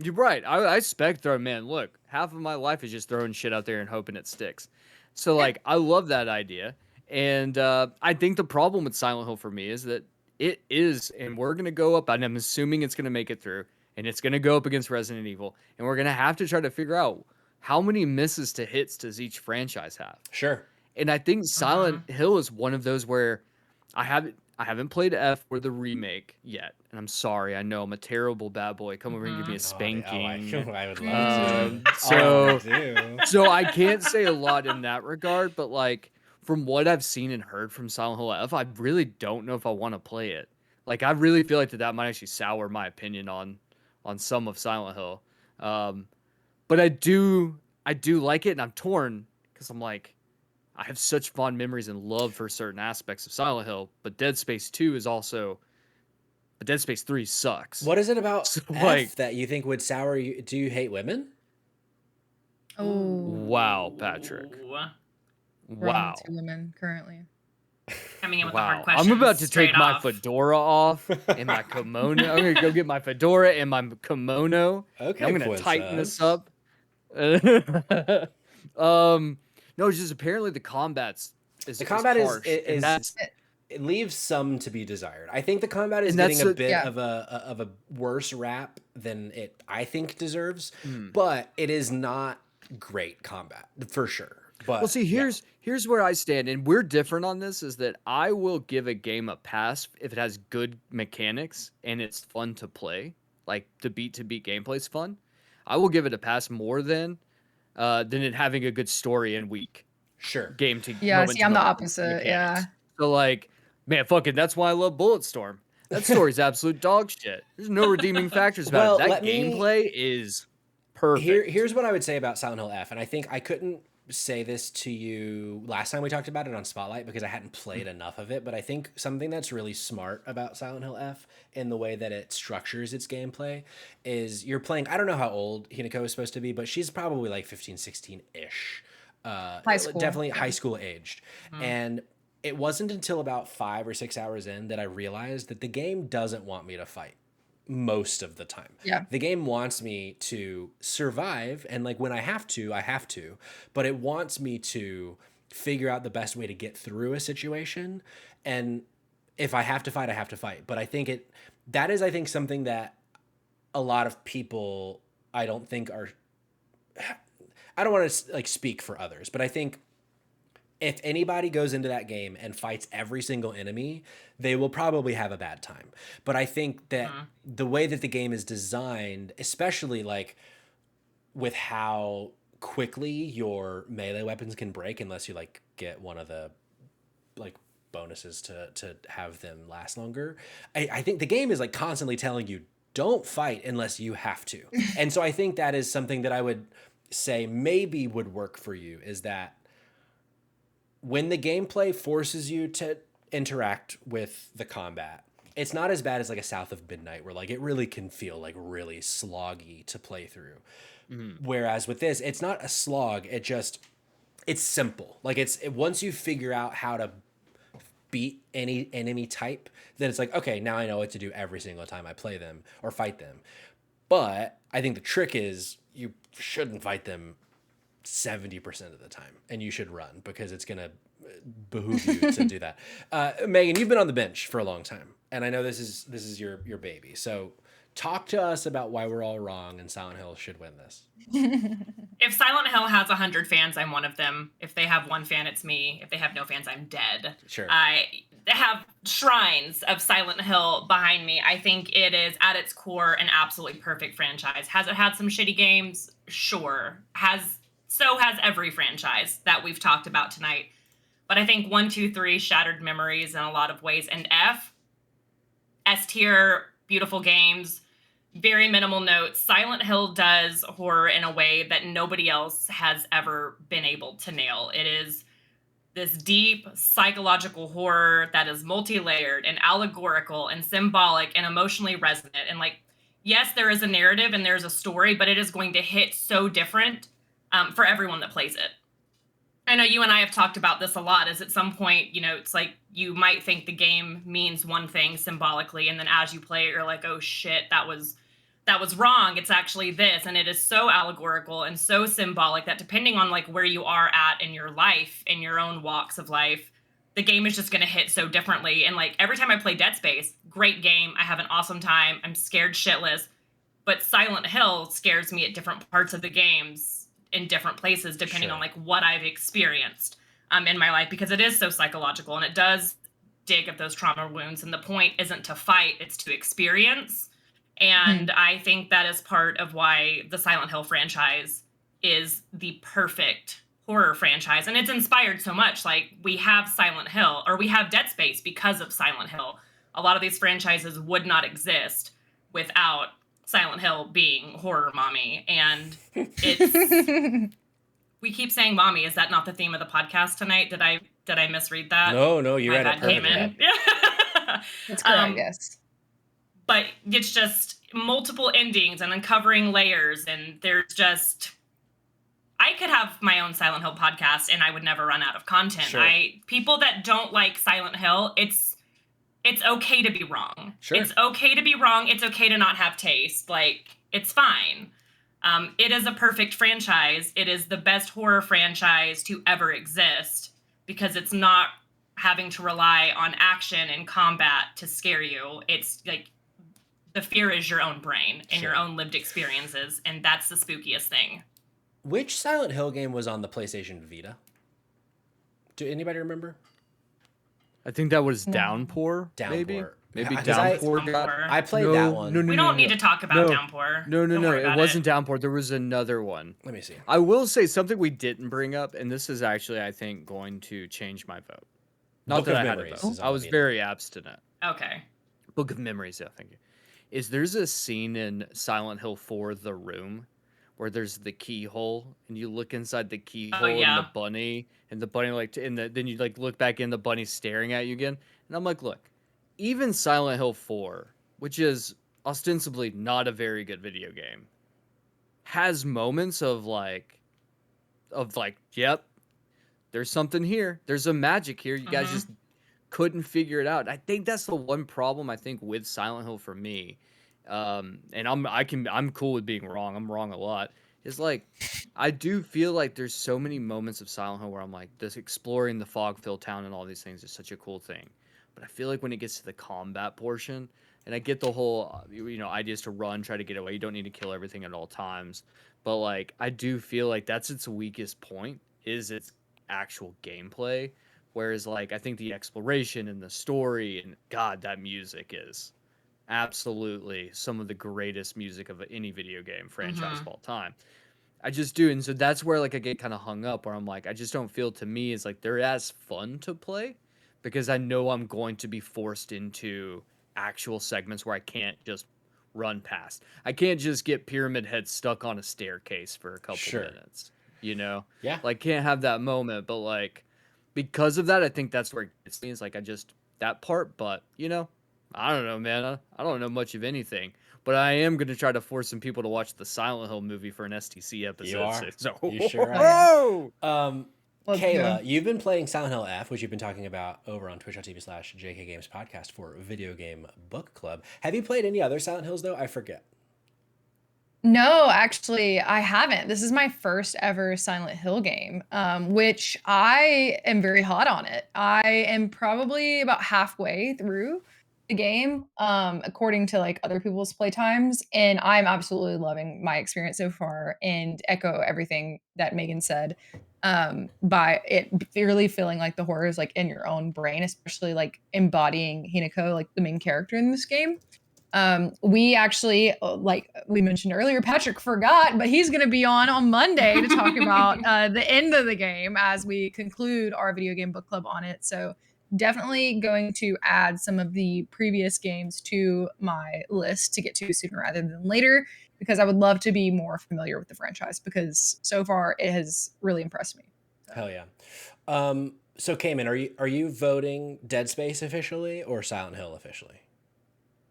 You're right. I expect throw, man. Look, half of my life is just throwing shit out there and hoping it sticks. So Yeah. like, I love that idea, and I think the problem with Silent Hill for me is that it is, and we're gonna go up, and I'm assuming it's gonna make it through, and it's gonna go up against Resident Evil, and we're gonna have to try to figure out how many misses to hits does each franchise have. Sure. And I think Silent Hill is one of those where I haven't played F or the remake yet. And I'm sorry, I know I'm a terrible bad boy. Come over and give me a spanking. I would love to. So I can't say a lot in that regard, but like from what I've seen and heard from Silent Hill F, I really don't know if I want to play it. Like I really feel like that might actually sour my opinion on some of Silent Hill. But I do like it, and I'm torn because I'm like, I have such fond memories and love for certain aspects of Silent Hill, but Dead Space 2 is also, but Dead Space 3 sucks. What is it about So, F like, that you think would sour you? Do you hate women? Oh, wow, Patrick. we're on Wow. two women currently. Coming in with the hard Wow. questions. I'm about to take my off. fedora off and my kimono. I'm going to go get my fedora and my kimono. Okay, I'm going to tighten this up. No, it's just apparently the combat is harsh, and that's it leaves some to be desired. I think the combat is And getting that's a bit yeah. of a worse rap than it I think deserves, but it is not great combat for sure. But well, see, here's where I stand, and we're different on this. Is that I will give a game a pass if it has good mechanics and it's fun to play, like the beat gameplay is fun. I will give it a pass more than it having a good story and weak sure. game to Yeah, moment see, to I'm the moment opposite. mechanics. Yeah. So like, man, fucking, that's why I love Bulletstorm. That story's absolute dog shit. There's no redeeming factors about Well, it. That let me- gameplay is perfect. Here's what I would say about Silent Hill F, and I think I couldn't say this to you last time we talked about it on Spotlight because I hadn't played enough of it, but I think something that's really smart about Silent Hill F in the way that it structures its gameplay is you're playing, I don't know how old Hinako is supposed to be, but she's probably like 15, 16-ish. High school. Definitely high school aged. And it wasn't until about 5 or 6 hours in that I realized that the game doesn't want me to fight most of the time. Yeah. The game wants me to survive, and like when I have to, but it wants me to figure out the best way to get through a situation. And if I have to fight, I have to fight. But I think that is something that a lot of people I don't think are, I don't want to like speak for others, but I think if anybody goes into that game and fights every single enemy, they will probably have a bad time. But I think that the way that the game is designed, especially like with how quickly your melee weapons can break unless you like get one of the like bonuses to have them last longer. I think the game is like constantly telling you, don't fight unless you have to. And so I think that is something that I would say maybe would work for you, is that when the gameplay forces you to interact with the combat, it's not as bad as like a South of Midnight where like it really can feel like really sloggy to play through. Whereas with this, it's not a slog. It's simple. Like once you figure out how to beat any enemy type, then it's like, okay, now I know what to do every single time I play them or fight them. But I think the trick is you shouldn't fight them 70% of the time, and you should run because it's gonna behoove you to do that. Megan, you've been on the bench for a long time, and I know this is your baby. So talk to us about why we're all wrong and Silent Hill should win this. If Silent Hill has 100 fans, I'm one of them. If they have one fan, it's me. If they have no fans, I'm dead. Sure. I have shrines of Silent Hill behind me. I think it is at its core an absolutely perfect franchise. Has it had some shitty games? Sure. So has every franchise that we've talked about tonight. But I think 1, 2, 3 shattered memories in a lot of ways. And F, S tier, beautiful games, very minimal notes. Silent Hill does horror in a way that nobody else has ever been able to nail. It is this deep psychological horror that is multi-layered and allegorical and symbolic and emotionally resonant. And like, yes, there is a narrative and there's a story, but it is going to hit so different for everyone that plays it. I know you and I have talked about this a lot. Is at some point, you know, it's like you might think the game means one thing symbolically, and then as you play it, you're like, oh shit, that was wrong. It's actually this. And it is so allegorical and so symbolic that depending on like where you are at in your life, in your own walks of life, the game is just going to hit so differently. And like every time I play Dead Space, great game. I have an awesome time. I'm scared shitless. But Silent Hill scares me at different parts of the games in different places, depending on like what I've experienced in my life, because it is so psychological and it does dig at those trauma wounds. And the point isn't to fight, it's to experience. And I think that is part of why the Silent Hill franchise is the perfect horror franchise. And it's inspired so much. Like we have Silent Hill, or we have Dead Space because of Silent Hill. A lot of these franchises would not exist without Silent Hill being horror mommy. And it's we keep saying mommy. Is that not the theme of the podcast tonight? Did I misread that? No, you read it perfectly. That's correct, yes. But it's just multiple endings and uncovering layers, and there's just I could have my own Silent Hill podcast and I would never run out of content. Sure. People that don't like Silent Hill, it's okay to be wrong. Sure. It's okay to be wrong. It's okay to not have taste. Like, it's fine. It is a perfect franchise. It is the best horror franchise to ever exist because it's not having to rely on action and combat to scare you. It's like the fear is your own brain and your own lived experiences, and that's the spookiest thing. Which Silent Hill game was on the PlayStation Vita? Do anybody remember? I think that was Downpour. Downpour. Maybe Yeah, Downpour. I played that one. We don't need to talk about Downpour. No. It wasn't Downpour. There was another one. Let me see. I will say something we didn't bring up, and this is actually, I think, going to change my vote. Not that I had a vote. I was very abstinent. Okay. Book of Memories, yeah, thank you. There's a scene in Silent Hill 4, The Room, where there's the keyhole, and you look inside the keyhole and the bunny like, then you like look back in, the bunny's staring at you again, and I'm like, look, even Silent Hill 4, which is ostensibly not a very good video game, has moments of like, yep, there's something here, there's a magic here, you guys just couldn't figure it out. I think that's the one problem I think with Silent Hill for me. And I'm cool with being wrong. I'm wrong a lot. Is like, I do feel like there's so many moments of Silent Hill where I'm like, this exploring the fog-filled town and all these things is such a cool thing. But I feel like when it gets to the combat portion, and I get the whole, ideas to run, try to get away. You don't need to kill everything at all times. But like, I do feel like that's its weakest point, is its actual gameplay. Whereas, like, I think the exploration and the story, and God, that music is absolutely some of the greatest music of any video game franchise of all time. I just do. And so that's where, like, I get kind of hung up, where I'm like, I just don't feel, to me, is like they're as fun to play because I know I'm going to be forced into actual segments where I can't just run past. I can't just get Pyramid Head stuck on a staircase for a couple minutes, Yeah. Like, can't have that moment, but, like, because of that, I think that's where it gets me. It's like, that part, but, I don't know, man. I don't know much of anything. But I am going to try to force some people to watch the Silent Hill movie for an STC episode. You are? So, You sure are. Oh! Kayla, you've been playing Silent Hill F, which you've been talking about over on twitch.tv/JK Games Podcast for Video Game Book Club. Have you played any other Silent Hills, though? I forget. No, actually, I haven't. This is my first ever Silent Hill game, which I am very hot on it. I am probably about halfway through the game, according to like other people's playtimes, and I'm absolutely loving my experience so far and echo everything that Megan said, by it really feeling like the horror is like in your own brain, especially like embodying Hinako, like the main character in this game. We actually, like we mentioned earlier, Patrick forgot, but he's going to be on Monday to talk about the end of the game as we conclude our video game book club on it. So definitely going to add some of the previous games to my list to get to sooner rather than later, because I would love to be more familiar with the franchise, because so far it has really impressed me. Hell yeah. So Cayman, are you voting Dead Space officially or Silent Hill officially?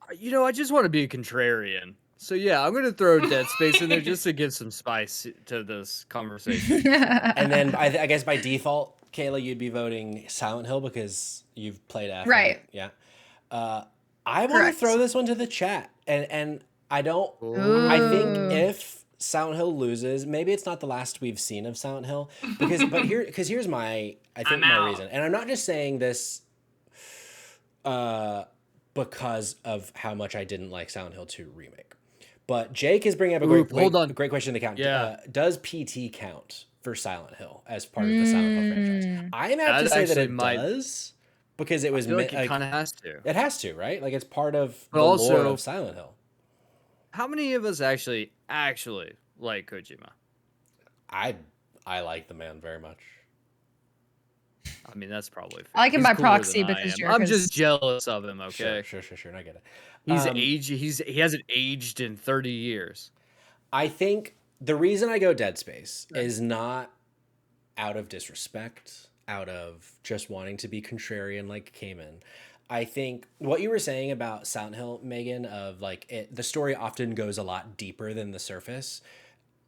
I just want to be a contrarian. So yeah, I'm gonna throw Dead Space in there just to give some spice to this conversation. And then I guess by default, Kayla, you'd be voting Silent Hill because you've played F. Right. Yeah. I want to Correct. throw this one to the chat, and I don't. Ooh. I think Ooh. if Silent Hill loses, maybe it's not the last we've seen of Silent Hill because here's my I'm my out. reason, and I'm not just saying this because of how much I didn't like Silent Hill 2 remake. But Jake is bringing up a great question to count. Yeah. Does PT count for Silent Hill as part of the Silent Hill franchise? I am apt to say that it does because it was I feel like it kind of has to. It has to, right? Like it's part of But the also, lore of Silent Hill. How many of us actually like Kojima? I like the man very much. I mean, that's probably fair. I like him He's by cooler proxy than I because am. I'm just jealous of him. Okay. Sure. I get it. He hasn't aged in 30 years. I think the reason I go Dead Space is not out of disrespect, out of just wanting to be contrarian like Cayman. I think what you were saying about Silent Hill, Megan, of like the story often goes a lot deeper than the surface.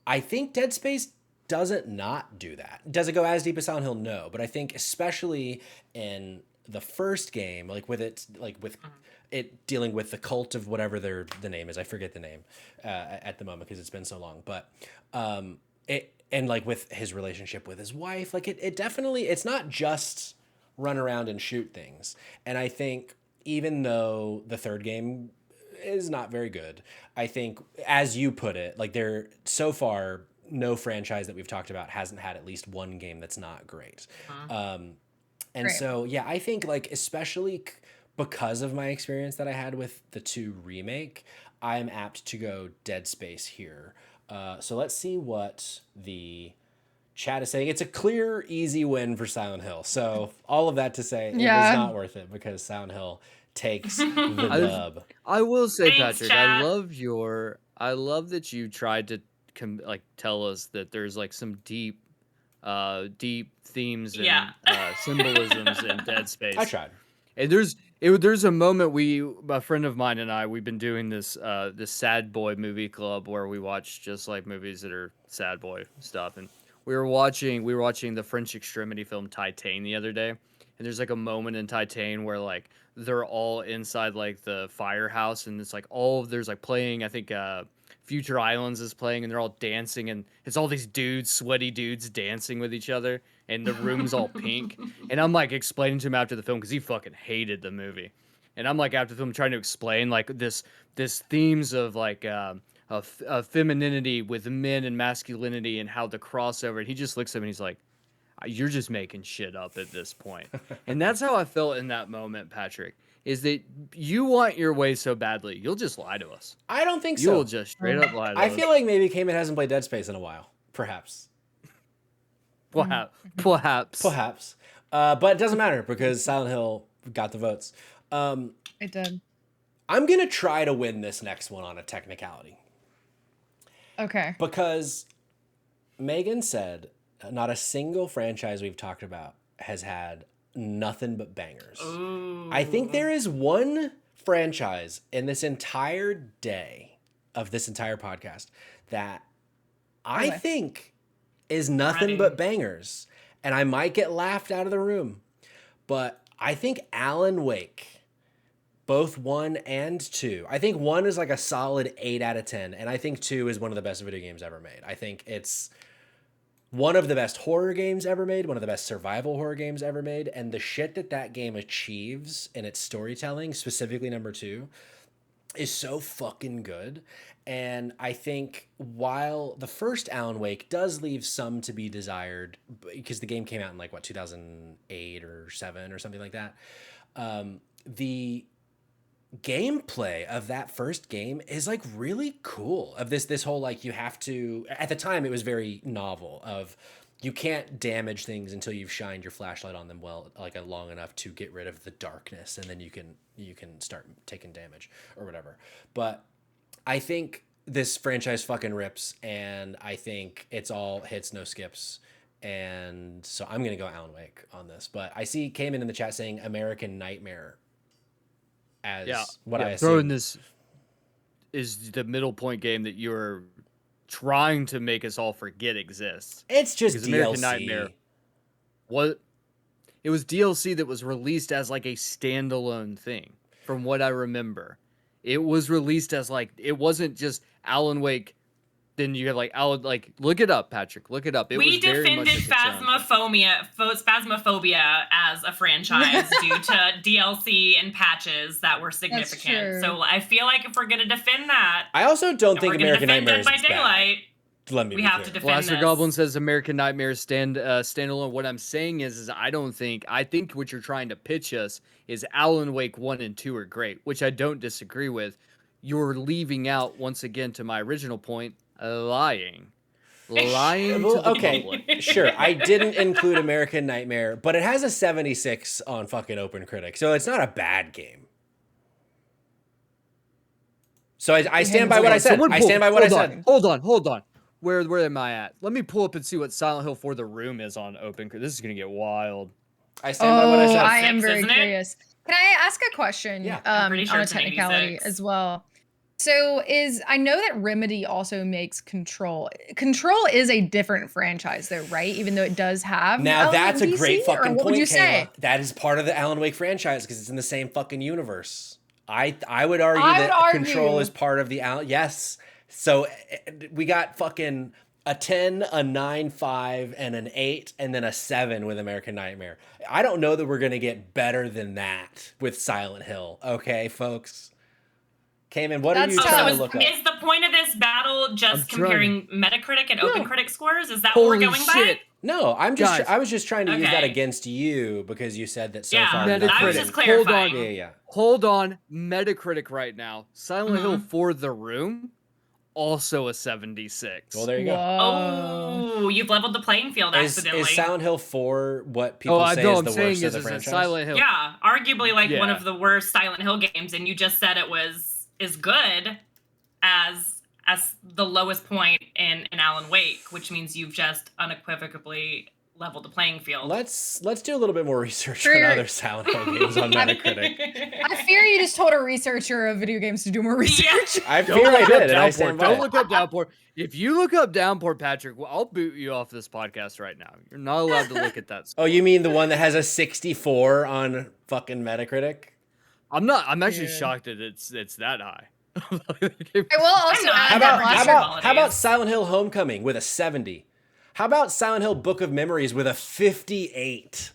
I think Dead Space doesn't not do that. Does it go as deep as Silent Hill? No, but I think especially in the first game, like with it dealing with the cult of whatever the name is. I forget the name at the moment because it's been so long. But and like with his relationship with his wife, like it definitely, it's not just run around and shoot things. And I think even though the third game is not very good, I think, as you put it, like so far, no franchise that we've talked about hasn't had at least one game that's not great. So, yeah, I think like, especially because of my experience that I had with the 2 remake, I'm apt to go Dead Space here. So let's see what the chat is saying. It's a clear, easy win for Silent Hill. So all of that to say, it was not worth it because Silent Hill takes the dub. I will say, Thanks, Patrick, chat. I love that you tried to tell us that there's like some deep themes and symbolisms in Dead Space. I tried. And there's a moment a friend of mine and we've been doing this sad boy movie club where we watch just like movies that are sad boy stuff, and we were watching the French Extremity film Titan the other day, and there's like a moment in Titan where like they're all inside like the firehouse, and it's like there's like playing, I think Future Islands is playing, and they're all dancing, and it's all these sweaty dudes dancing with each other, and the room's all pink. And I'm like explaining to him after the film because he fucking hated the movie, and I'm like after the film trying to explain like this themes of like of femininity with men and masculinity and how the crossover. And he just looks at me and he's like, "You're just making shit up at this point." And that's how I felt in that moment, Patrick. Is that you want your way so badly, you'll just lie to us. I don't think so. You'll just straight up lie to us. I feel like maybe Cayman hasn't played Dead Space in a while. Perhaps. Perhaps. But it doesn't matter because Silent Hill got the votes. It did. I'm going to try to win this next one on a technicality. Okay. Because Megan said not a single franchise we've talked about has had nothing but bangers. Ooh. I think there is one franchise in this entire day of this entire podcast that I think is nothing but bangers. And I might get laughed out of the room. But I think Alan Wake, both 1 and 2. I think 1 is like a solid 8 out of 10. And I think 2 is one of the best video games ever made. I think it's one of the best horror games ever made, one of the best survival horror games ever made, and the shit that game achieves in its storytelling, specifically number 2, is so fucking good. And I think while the first Alan Wake does leave some to be desired, because the game came out in like, 2008 or 7 or something like that, the gameplay of that first game is like really cool. Of this whole like, you have to, at the time it was very novel, of you can't damage things until you've shined your flashlight on them long enough to get rid of the darkness, and then you can start taking damage or whatever. But I think this franchise fucking rips, and I think it's all hits, no skips. And so I'm gonna go Alan Wake on this. But I see Cayman in the chat saying American Nightmare as what I assume. Throwing this. is the middle point game that you're trying to make us all forget exists. It's just Because DLC. American Nightmare it was DLC that was released as like a standalone thing, from what I remember. It was released as like, it wasn't just Alan Wake. Then you have like Alan, like, look it up, Patrick. Look it up. We defended Phasmophobia as a franchise due to DLC and patches that were significant. So I feel like if we're gonna defend that, I also don't think American Nightmare is Dead by Daylight. Let me we have to defend Blaster this. Goblin says American Nightmare standalone. What I'm saying is I think what you're trying to pitch us is Alan Wake 1 and 2 are great, which I don't disagree with. You're leaving out, once again, to my original point, lying to the public. Sure. I didn't include American Nightmare, but it has a 76 on fucking OpenCritic, so it's not a bad game. So I stand by what I said. I stand by what I said. Hold on. Where am I at? Let me pull up and see what Silent Hill for the Room is on OpenCritic. This is gonna get wild. I stand by what I said. I am very curious. Can I ask a question? Yeah. On a technicality as well. So I know that Remedy also makes Control. Control is a different franchise though, right? Even though it does have now that's a great fucking point. What would you say? That is part of the Alan Wake franchise because it's in the same fucking universe. I would argue that Control is part of the Alan. Yes. So we got fucking a 10, a 9, 5, and an 8, and then a 7 with American Nightmare. I don't know that we're gonna get better than that with Silent Hill. Okay, folks. Cayman, what are you trying to look up? Is the point of this battle just comparing Metacritic and OpenCritic scores? Is that what we're going by? No, I was just trying to use that against you because you said that so far. Metacritic. I was just clarifying. Hold on. Metacritic right now. Silent Hill for the Room, also a 76. Well, there you go. Oh, you've leveled the playing field accidentally. Is Silent Hill 4 what people say is the worst of the franchise? Silent Hill. Yeah, arguably one of the worst Silent Hill games, and you just said it is good as the lowest point in Alan Wake, which means you've just unequivocally leveled the playing field. Let's do a little bit more research on other Silent Hill games on Metacritic. I fear you just told a researcher of video games to do more research. Yeah. I fear I did, and I stand by it. Don't look up Downpour. If you look up Downpour, Patrick, I'll boot you off this podcast right now. You're not allowed to look at that. Oh, you mean the one that has a 64 on fucking Metacritic? I'm actually shocked that it's that high. I will also add how about Silent Hill Homecoming with a 70? How about Silent Hill Book of Memories with a 58?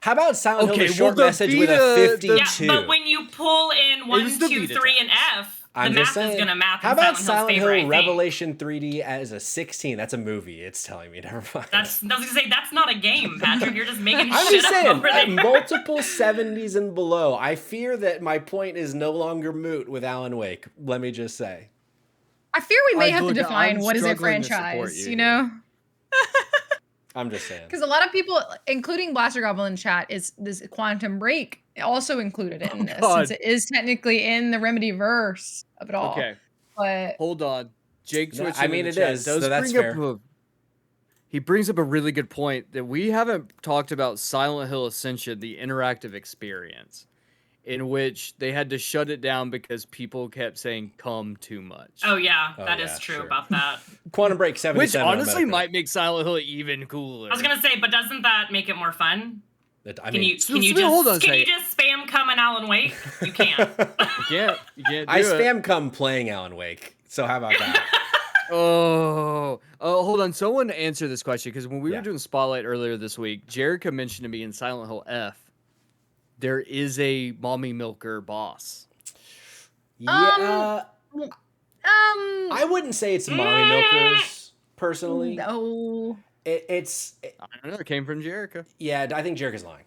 How about Silent Hill The Short Message with a 52? Yeah, but when you pull in 1, 2, 3, and F, the math is going to map. How about Silent Hill Revelation 3D as a 16? That's a movie. It's telling me. Never mind. I was going to say, that's not a game, Patrick. You're just making I'm shit just up saying, over there. multiple 70s and below. I fear that my point is no longer moot with Alan Wake. Let me just say. I fear we may have to define what is a franchise, you know? I'm just saying. Because a lot of people, including Blaster Goblin in chat, is this Quantum Break also included in this, since it is technically in the Remedy verse of it all. Okay. But hold on. Jake it is. So that's fair. He brings up a really good point that we haven't talked about Silent Hill Ascension, the interactive experience, in which they had to shut it down because people kept saying "come" too much. Oh yeah, that is true about that. Quantum Break 77, which honestly might make Silent Hill even cooler. I was gonna say, but doesn't that make it more fun? Can you just spam come in Alan Wake? You can't. You can't. I spam come playing Alan Wake. So how about that? Oh, hold on. Someone answer this question, because when we were doing Spotlight earlier this week, Jerica mentioned to me in Silent Hill F, there is a mommy milker boss. Yeah. I wouldn't say it's mommy milkers personally. No. I don't know. It came from Jerica. Yeah, I think Jerica's lying.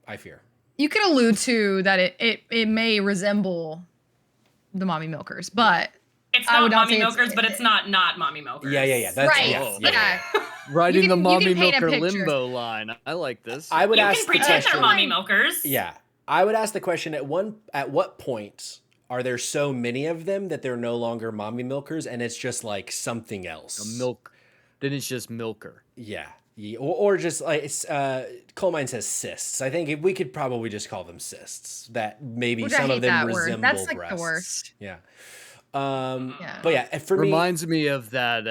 I fear. You could allude to that it may resemble the mommy milkers, but it's not mommy milkers, but it's not mommy milkers. Yeah. That's right. Yeah. Right in the mommy milker limbo line. I like this. I would ask the question. You can pretend they're mommy milkers. Yeah. I would ask the question at what point are there so many of them that they're no longer mommy milkers and it's just like something else? Then it's just milker. Yeah. Or just like Coal Mine says cysts. I think we could probably just call them cysts. That maybe some of them resemble That's like breasts. the worst. Yeah. But yeah, for me, reminds me of that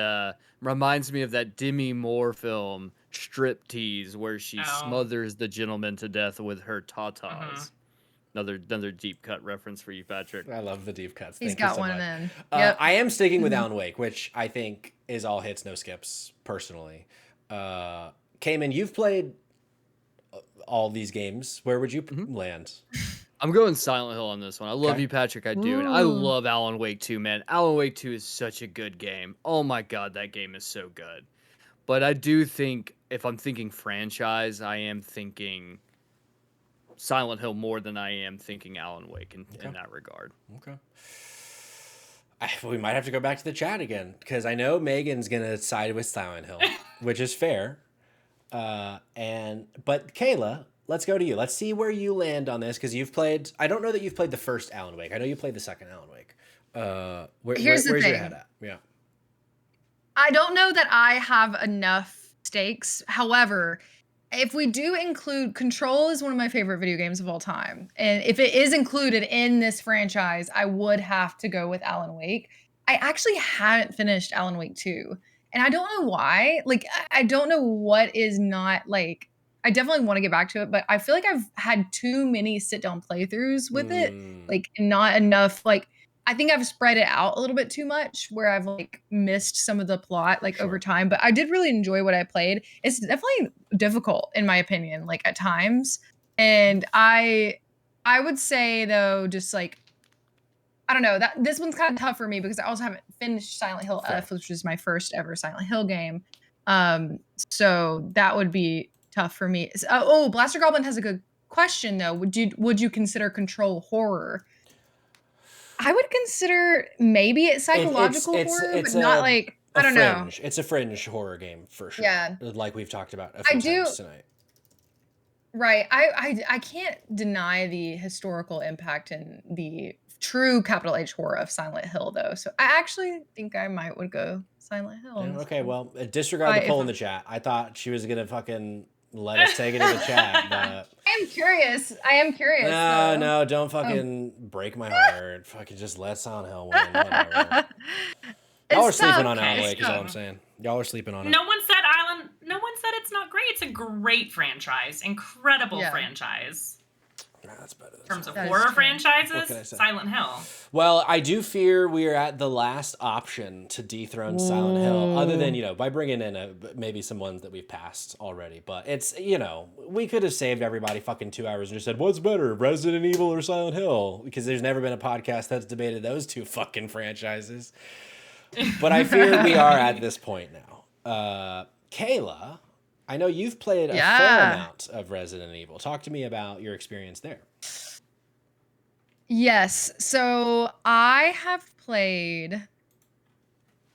Demi Moore film Striptease, where she smothers the gentleman to death with her tatas. Another deep cut reference for you, Patrick. I love the deep cuts. He's Thank got you so one much. of them. Yep. I am sticking with Alan Wake, which I think is all hits, no skips, personally. Cayman, you've played all these games. Where would you land? I'm going Silent Hill on this one. I love you, Patrick. I do. And I love Alan Wake 2, man. Alan Wake 2 is such a good game. Oh my God, that game is so good. But I do think, if I'm thinking franchise, I am thinking Silent Hill more than I am thinking Alan Wake in that regard. Okay. We might have to go back to the chat again, because I know Megan's going to side with Silent Hill, which is fair. But Kayla, let's go to you. Let's see where you land on this, because you've played... I don't know that you've played the first Alan Wake. I know you played the second Alan Wake. Where's your head at? Yeah. I don't know that I have enough stakes. However, if we do include... Control is one of my favorite video games of all time. And if it is included in this franchise, I would have to go with Alan Wake. I actually haven't finished Alan Wake 2. And I don't know why. Like, I don't know what is not, like... I definitely want to get back to it, but I feel like I've had too many sit-down playthroughs with it. Like, not enough, like... I think I've spread it out a little bit too much, where I've like missed some of the plot like over time, but I did really enjoy what I played. It's definitely difficult in my opinion, like at times. And I would say though, just like, I don't know, that this one's kind of tough for me because I also haven't finished Silent Hill F, which was my first ever Silent Hill game. So that would be tough for me. Blaster Goblin has a good question though. Would you consider Control horror? I would consider maybe it's psychological horror, but not like, I don't know. It's a fringe horror game for sure. Yeah. Like we've talked about a few times tonight. Right. I can't deny the historical impact and the true capital H horror of Silent Hill though. So I actually think I would go Silent Hill. Okay, well, disregard the poll in the chat. I thought she was gonna fucking let us take it in the chat, but I am curious. No, don't fucking break my heart. Fucking just let Silent Hill win. Whatever. Y'all are sleeping on Alan Wake, is all I'm saying. Y'all are sleeping on it. No one said it's not great. It's a great franchise. Incredible franchise. That's better. In terms of horror franchises, Silent Hill. Well, I do fear we are at the last option to dethrone Silent Hill, other than, by bringing in maybe some ones that we've passed already. But it's, we could have saved everybody fucking 2 hours and just said, what's better, Resident Evil or Silent Hill? Because there's never been a podcast that's debated those two fucking franchises. But I fear we are at this point now. Kayla, I know you've played a fair amount of Resident Evil. Talk to me about your experience there. Yes. So I have played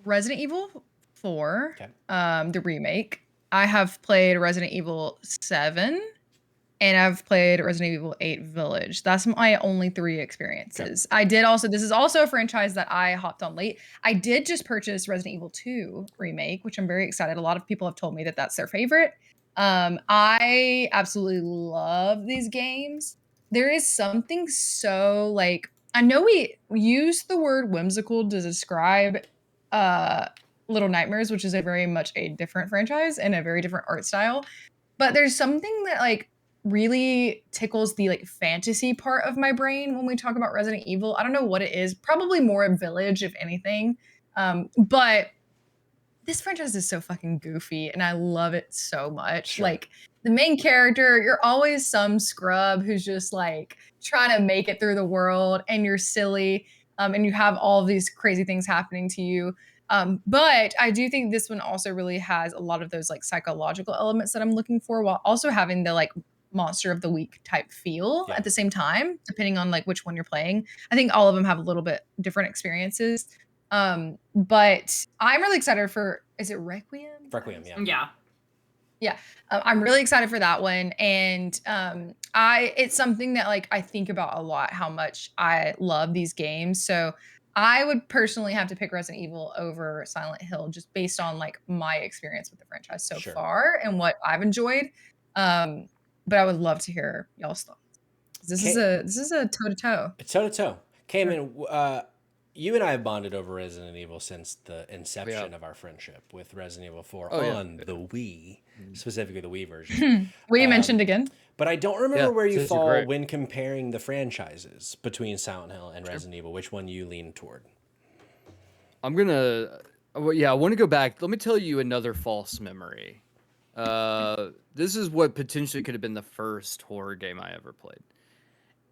Resident Evil 4, the remake. I have played Resident Evil 7, and I've played Resident Evil 8 Village. That's my only 3 experiences. I did also, this is also a franchise that I hopped on late. I did just purchase Resident Evil 2 remake, which I'm very excited. A lot of people have told me that that's their favorite. I absolutely love these games. There is something so like, I know we use the word whimsical to describe Little Nightmares, which is a very much a different franchise and a very different art style. But there's something that like really tickles the like fantasy part of my brain when we talk about Resident Evil. I don't know what it is. Probably more a Village, if anything. But this franchise is so fucking goofy and I love it so much. Sure. Like the main character, you're always some scrub who's just like trying to make it through the world and you're silly. And you have all of these crazy things happening to you. But I do think this one also really has a lot of those like psychological elements that I'm looking for, while also having the like monster of the week type feel at the same time, depending on like which one you're playing. I think all of them have a little bit different experiences. But I'm really excited for, is it Requiem? Requiem, Yeah. I'm really excited for that one. And it's something that like I think about a lot, how much I love these games. So I would personally have to pick Resident Evil over Silent Hill just based on like my experience with the franchise so far and what I've enjoyed. But I would love to hear y'all's thoughts. This is a toe-to-toe. It's toe-to-toe. Cayman, you and I have bonded over Resident Evil since the inception of our friendship with Resident Evil 4 on the Wii, specifically the Wii version. We mentioned again. But I don't remember where you since you're fall correct. when comparing the franchises between Silent Hill and Resident Evil. Which one you lean toward? I'm gonna, I want to go back. Let me tell you another false memory. This is what potentially could have been the first horror game I ever played.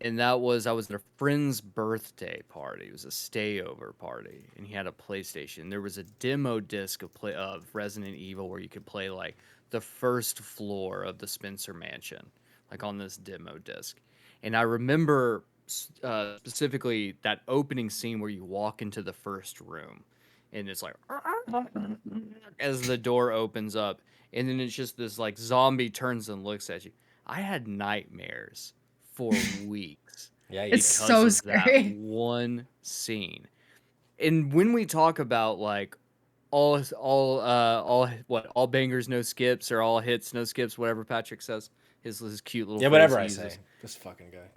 And that was, I was at a friend's birthday party. It was a stayover party, and he had a PlayStation. There was a demo disc of Resident Evil where you could play like the first floor of the Spencer Mansion, like on this demo disc. And I remember specifically that opening scene where you walk into the first room, and it's like as the door opens up, and then it's just this like zombie turns and looks at you. I had nightmares for weeks. Yeah, It's did. so Because of scary. that one scene. And when we talk about like all bangers no skips, or all hits no skips, whatever Patrick says, his cute little whatever phrase I he say. uses. This fucking guy.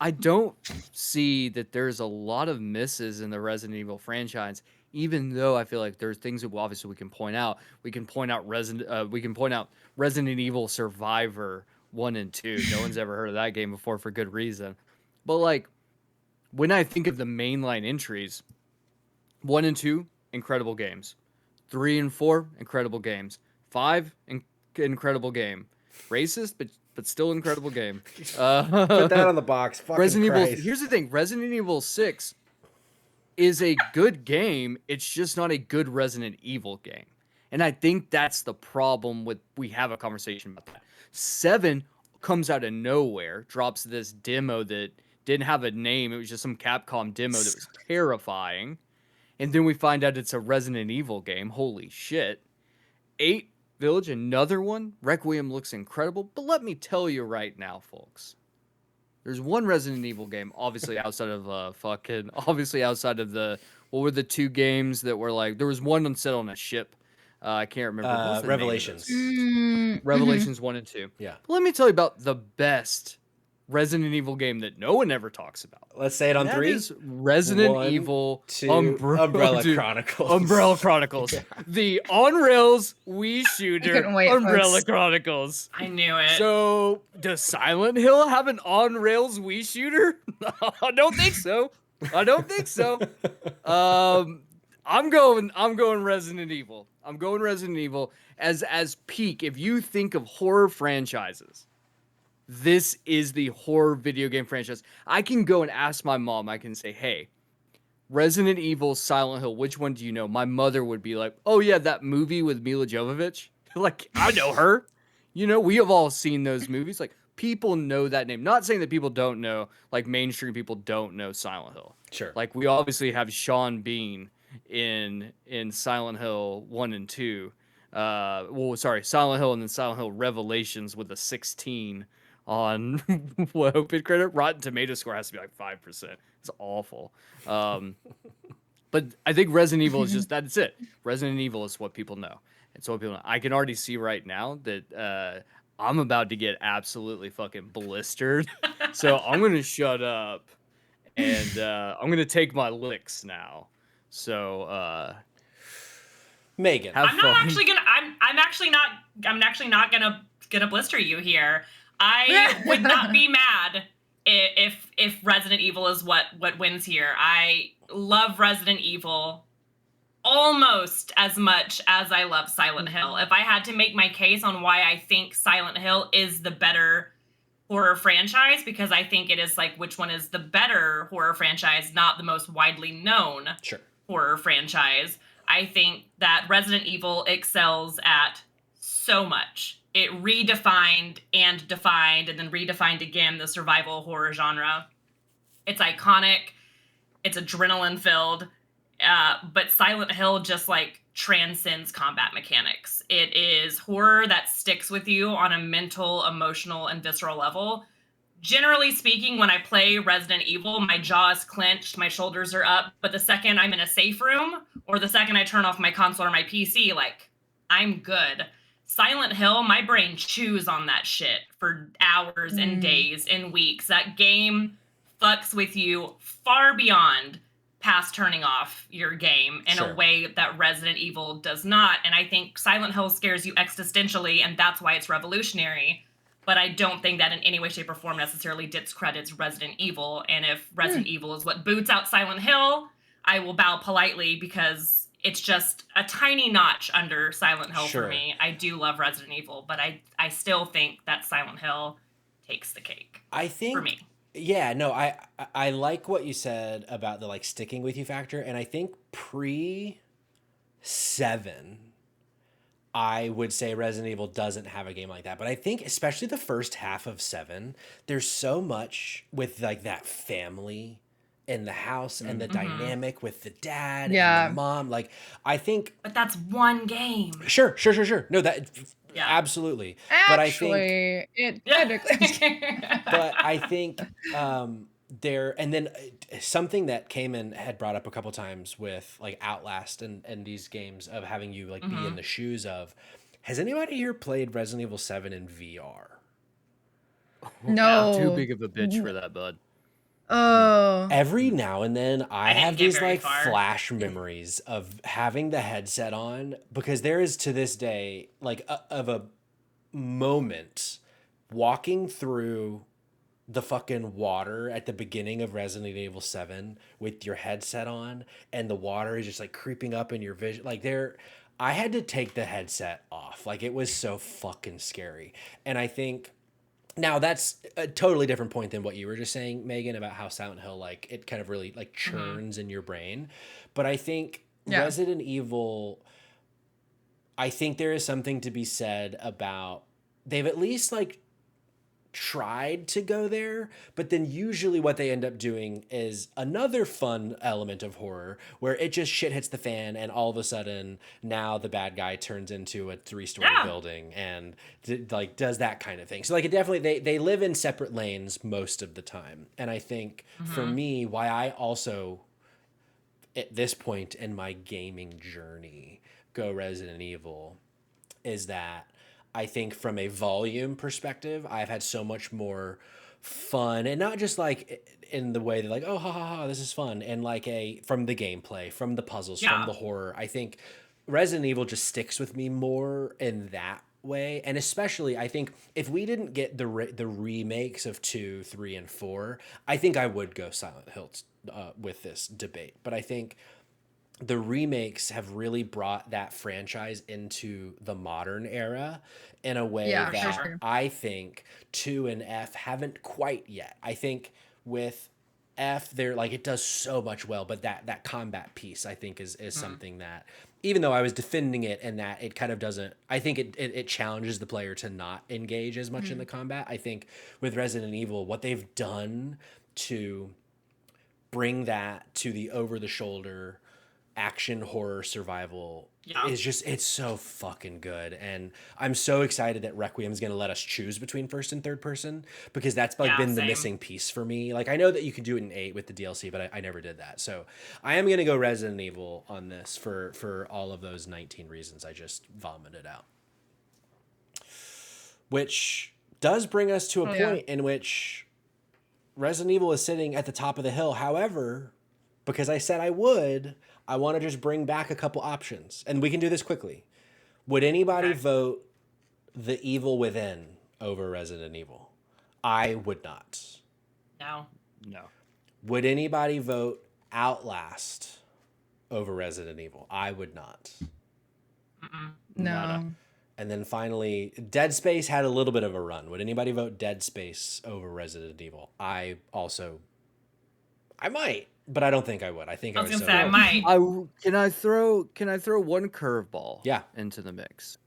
I don't see that there's a lot of misses in the Resident Evil franchise, even though I feel like there's things that obviously we can point out. We can point out Resident Evil Survivor 1 and 2. No one's ever heard of that game before for good reason. But like when I think of the mainline entries, 1 and 2, incredible games. 3 and 4, incredible games. 5, incredible game. Racist, but still incredible game. Put that on the box. Fucking Resident Christ. Evil. Here's the thing: Resident Evil 6 is a good game. It's just not a good Resident Evil game, and I think that's the problem with. We have a conversation about that. 7 comes out of nowhere, drops this demo that didn't have a name. It was just some Capcom demo that was terrifying, and then we find out it's a Resident Evil game. Holy shit! 8. Village, another one. Requiem looks incredible, but let me tell you right now, folks. There's one Resident Evil game, obviously outside of outside of the, what were the 2 games that were like, there was one set on a ship. I can't remember. What's the name of Revelations. those? Revelations 1 and 2. Yeah. But let me tell you about the best Resident Evil game that no one ever talks about. Let's say it on That 3. is Resident 1, Evil 2, Umbrella Chronicles. Umbrella Chronicles. The on rails Wii shooter couldn't wait, Umbrella folks. Chronicles. I knew it. So does Silent Hill have an on rails Wii shooter? I don't think so. I'm going Resident Evil. I'm going Resident Evil as peak. If you think of horror franchises, this is the horror video game franchise. I can go and ask my mom. I can say, hey, Resident Evil, Silent Hill, which one do you know? My mother would be like, oh yeah, that movie with Mila Jovovich. Like, I know her. You know, we have all seen those movies. Like, people know that name. Not saying that people don't know, like mainstream people don't know Silent Hill. Sure. Like, we obviously have Sean Bean in Silent Hill 1 and 2. Silent Hill and then Silent Hill Revelations with a 16 on what open credit. Rotten Tomato score has to be like 5%. It's awful. But I think Resident Evil is just, that's it. Resident Evil is what people know. It's what people know. I can already see right now that I'm about to get absolutely fucking blistered. So I'm going to shut up and I'm going to take my licks now. So, Megan. I'm actually not gonna blister you here. I would not be mad if Resident Evil is what wins here. I love Resident Evil almost as much as I love Silent Hill. If I had to make my case on why I think Silent Hill is the better horror franchise, because I think it is like which one is the better horror franchise, not the most widely known horror franchise. I think that Resident Evil excels at so much. It redefined and defined and then redefined again the survival horror genre. It's iconic. It's adrenaline filled. But Silent Hill just like transcends combat mechanics. It is horror that sticks with you on a mental, emotional, and visceral level. Generally speaking, when I play Resident Evil, my jaw is clenched, my shoulders are up, but the second I'm in a safe room or the second I turn off my console or my PC, like, I'm good. Silent Hill, my brain chews on that shit for hours and days and weeks. That game fucks with you far beyond past turning off your game in a way that Resident Evil does not. And I think Silent Hill scares you existentially, and that's why it's revolutionary. But I don't think that in any way, shape, or form necessarily discredits Resident Evil. And if Resident Evil is what boots out Silent Hill, I will bow politely because it's just a tiny notch under Silent Hill for me. I do love Resident Evil, but I still think that Silent Hill takes the cake. I think for me. Yeah, no, I like what you said about the like sticking with you factor, and I think pre 7 I would say Resident Evil doesn't have a game like that. But I think especially the first half of 7, there's so much with like that family in the house and the dynamic with the dad and the mom. Like, I think... But that's one game. Sure. No, that... Yeah. Absolutely. Actually, it technically... But I think there... And then something that Cayman had brought up a couple times with like Outlast and these games of having you like be in the shoes of... Has anybody here played Resident Evil 7 in VR? No. I'm too big of a bitch for that, bud. Oh. Every now and then I have these like flash memories of having the headset on, because there is to this day like of a moment walking through the fucking water at the beginning of Resident Evil 7 with your headset on, and the water is just like creeping up in your vision. Like I had to take the headset off. Like, it was so fucking scary. And I think now that's a totally different point than what you were just saying, Megan, about how Silent Hill, like, it kind of really like churns in your brain. But I think Resident Evil, I think there is something to be said about, they've at least like tried to go there, but then usually what they end up doing is another fun element of horror where it just shit hits the fan, and all of a sudden now the bad guy turns into a 3-story building and like does that kind of thing. So like, it definitely, they live in separate lanes most of the time. And I think for me, why I also at this point in my gaming journey go Resident Evil is that I think from a volume perspective, I've had so much more fun, and not just like in the way that like, oh, ha ha ha, this is fun. And like from the gameplay, from the puzzles, from the horror, I think Resident Evil just sticks with me more in that way. And especially I think if we didn't get the remakes of 2, 3, and 4, I think I would go Silent Hill with this debate. But I think the remakes have really brought that franchise into the modern era in a way that I think 2 and F haven't quite yet. I think with F, they're like, it does so much well, but that combat piece I think is something that, even though I was defending it and that it kind of doesn't, I think it challenges the player to not engage as much in the combat. I think with Resident Evil, what they've done to bring that to the over-the-shoulder action horror survival is just, it's so fucking good. And I'm so excited that Requiem is going to let us choose between first and third person, because that's like been the missing piece for me. Like, I know that you could do it in 8 with the DLC, but I never did that. So I am going to go Resident Evil on this for all of those 19 reasons I just vomited out. Which does bring us to a point in which Resident Evil is sitting at the top of the hill. However, because I said I would, I want to just bring back a couple options, and we can do this quickly. Would anybody vote The Evil Within over Resident Evil? I would not. No. Would anybody vote Outlast over Resident Evil? I would not. No. And then finally, Dead Space had a little bit of a run. Would anybody vote Dead Space over Resident Evil? I might. But I don't think I would. I think I was gonna say I might. Can I throw one curveball into the mix?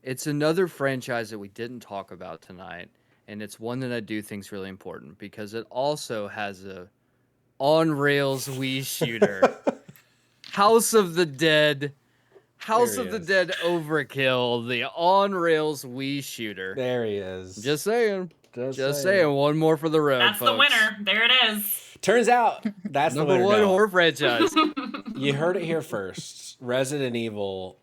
It's another franchise that we didn't talk about tonight, and it's one that I do think is really important because it also has a on-rails Wii shooter. House of the Dead Overkill, the on-rails Wii shooter. There he is. Just saying. Just saying. One more for the road, That's folks. the winner. There it is. Turns out that's the number one horror franchise. You heard it here first. Resident Evil,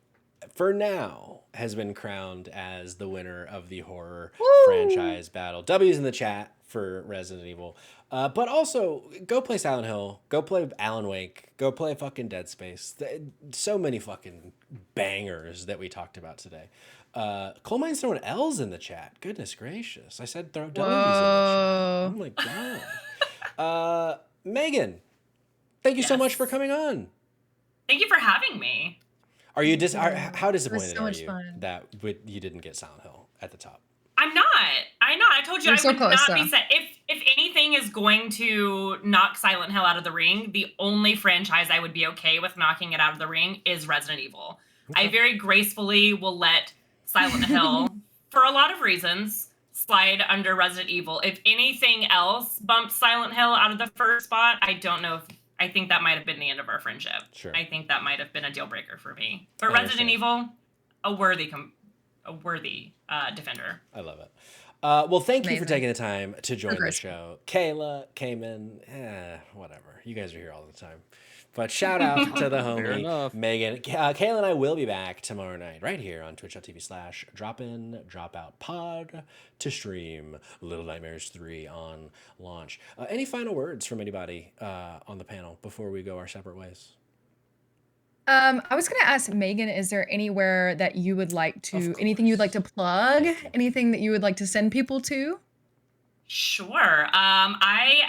for now, has been crowned as the winner of the horror franchise battle. W's in the chat for Resident Evil. But also, go play Silent Hill. Go play Alan Wake. Go play fucking Dead Space. So many fucking bangers that we talked about today. Coal Mine's throwing L's in the chat. Goodness gracious. I said throw W's in the chat. Oh my god. Megan, thank you so much for coming on. Thank you for having me. Are you how disappointed so are much you fun. that you didn't get Silent Hill at the top? I'm not. I told you You're I so would close, not though. be set. If anything is going to knock Silent Hill out of the ring, the only franchise I would be okay with knocking it out of the ring is Resident Evil. Okay. I very gracefully will let Silent Hill, for a lot of reasons, slide under Resident Evil. If anything else bumps Silent Hill out of the first spot, I don't know if I think that might have been the end of our friendship. Sure. I think that might have been a deal breaker for me. But I Resident Evil, a worthy defender. I love it. Well, thank you for Amazing. taking the time to join the graceful. show. Kayla, Cayman, whatever. You guys are here all the time. But shout out to the homie, enough. Megan. Kayla and I will be back tomorrow night right here on twitch.tv/dropin/dropout-pod to stream Little Nightmares 3 on launch. Any final words from anybody on the panel before we go our separate ways? I was gonna ask Megan, is there anywhere that you would like to, anything you'd like to plug, anything that you would like to send people to? Sure. I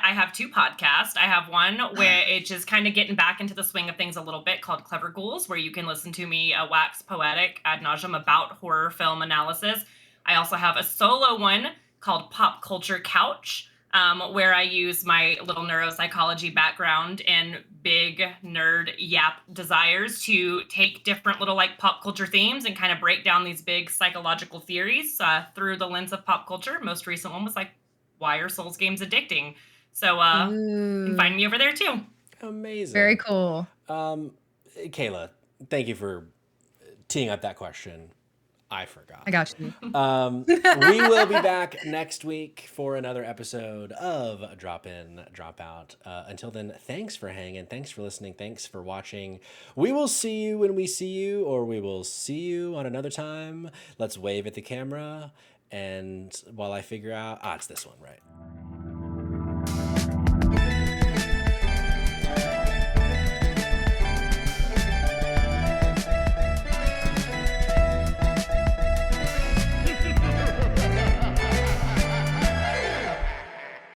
have two podcasts. I have one where it's just kind of getting back into the swing of things a little bit called Clever Ghouls, where you can listen to me wax poetic ad nauseum about horror film analysis. I also have a solo one called Pop Culture Couch, where I use my little neuropsychology background and big nerd yap desires to take different little like pop culture themes and kind of break down these big psychological theories through the lens of pop culture. Most recent one was like, why are Souls games addicting? So you can find me over there too. Amazing. Very cool. Kayla, thank you for teeing up that question. I forgot. I got you. We will be back next week for another episode of Drop In, Drop Out. Until then, thanks for hanging. Thanks for listening. Thanks for watching. We will see you when we see you, or we will see you on another time. Let's wave at the camera. And while I figure out, it's this one, right?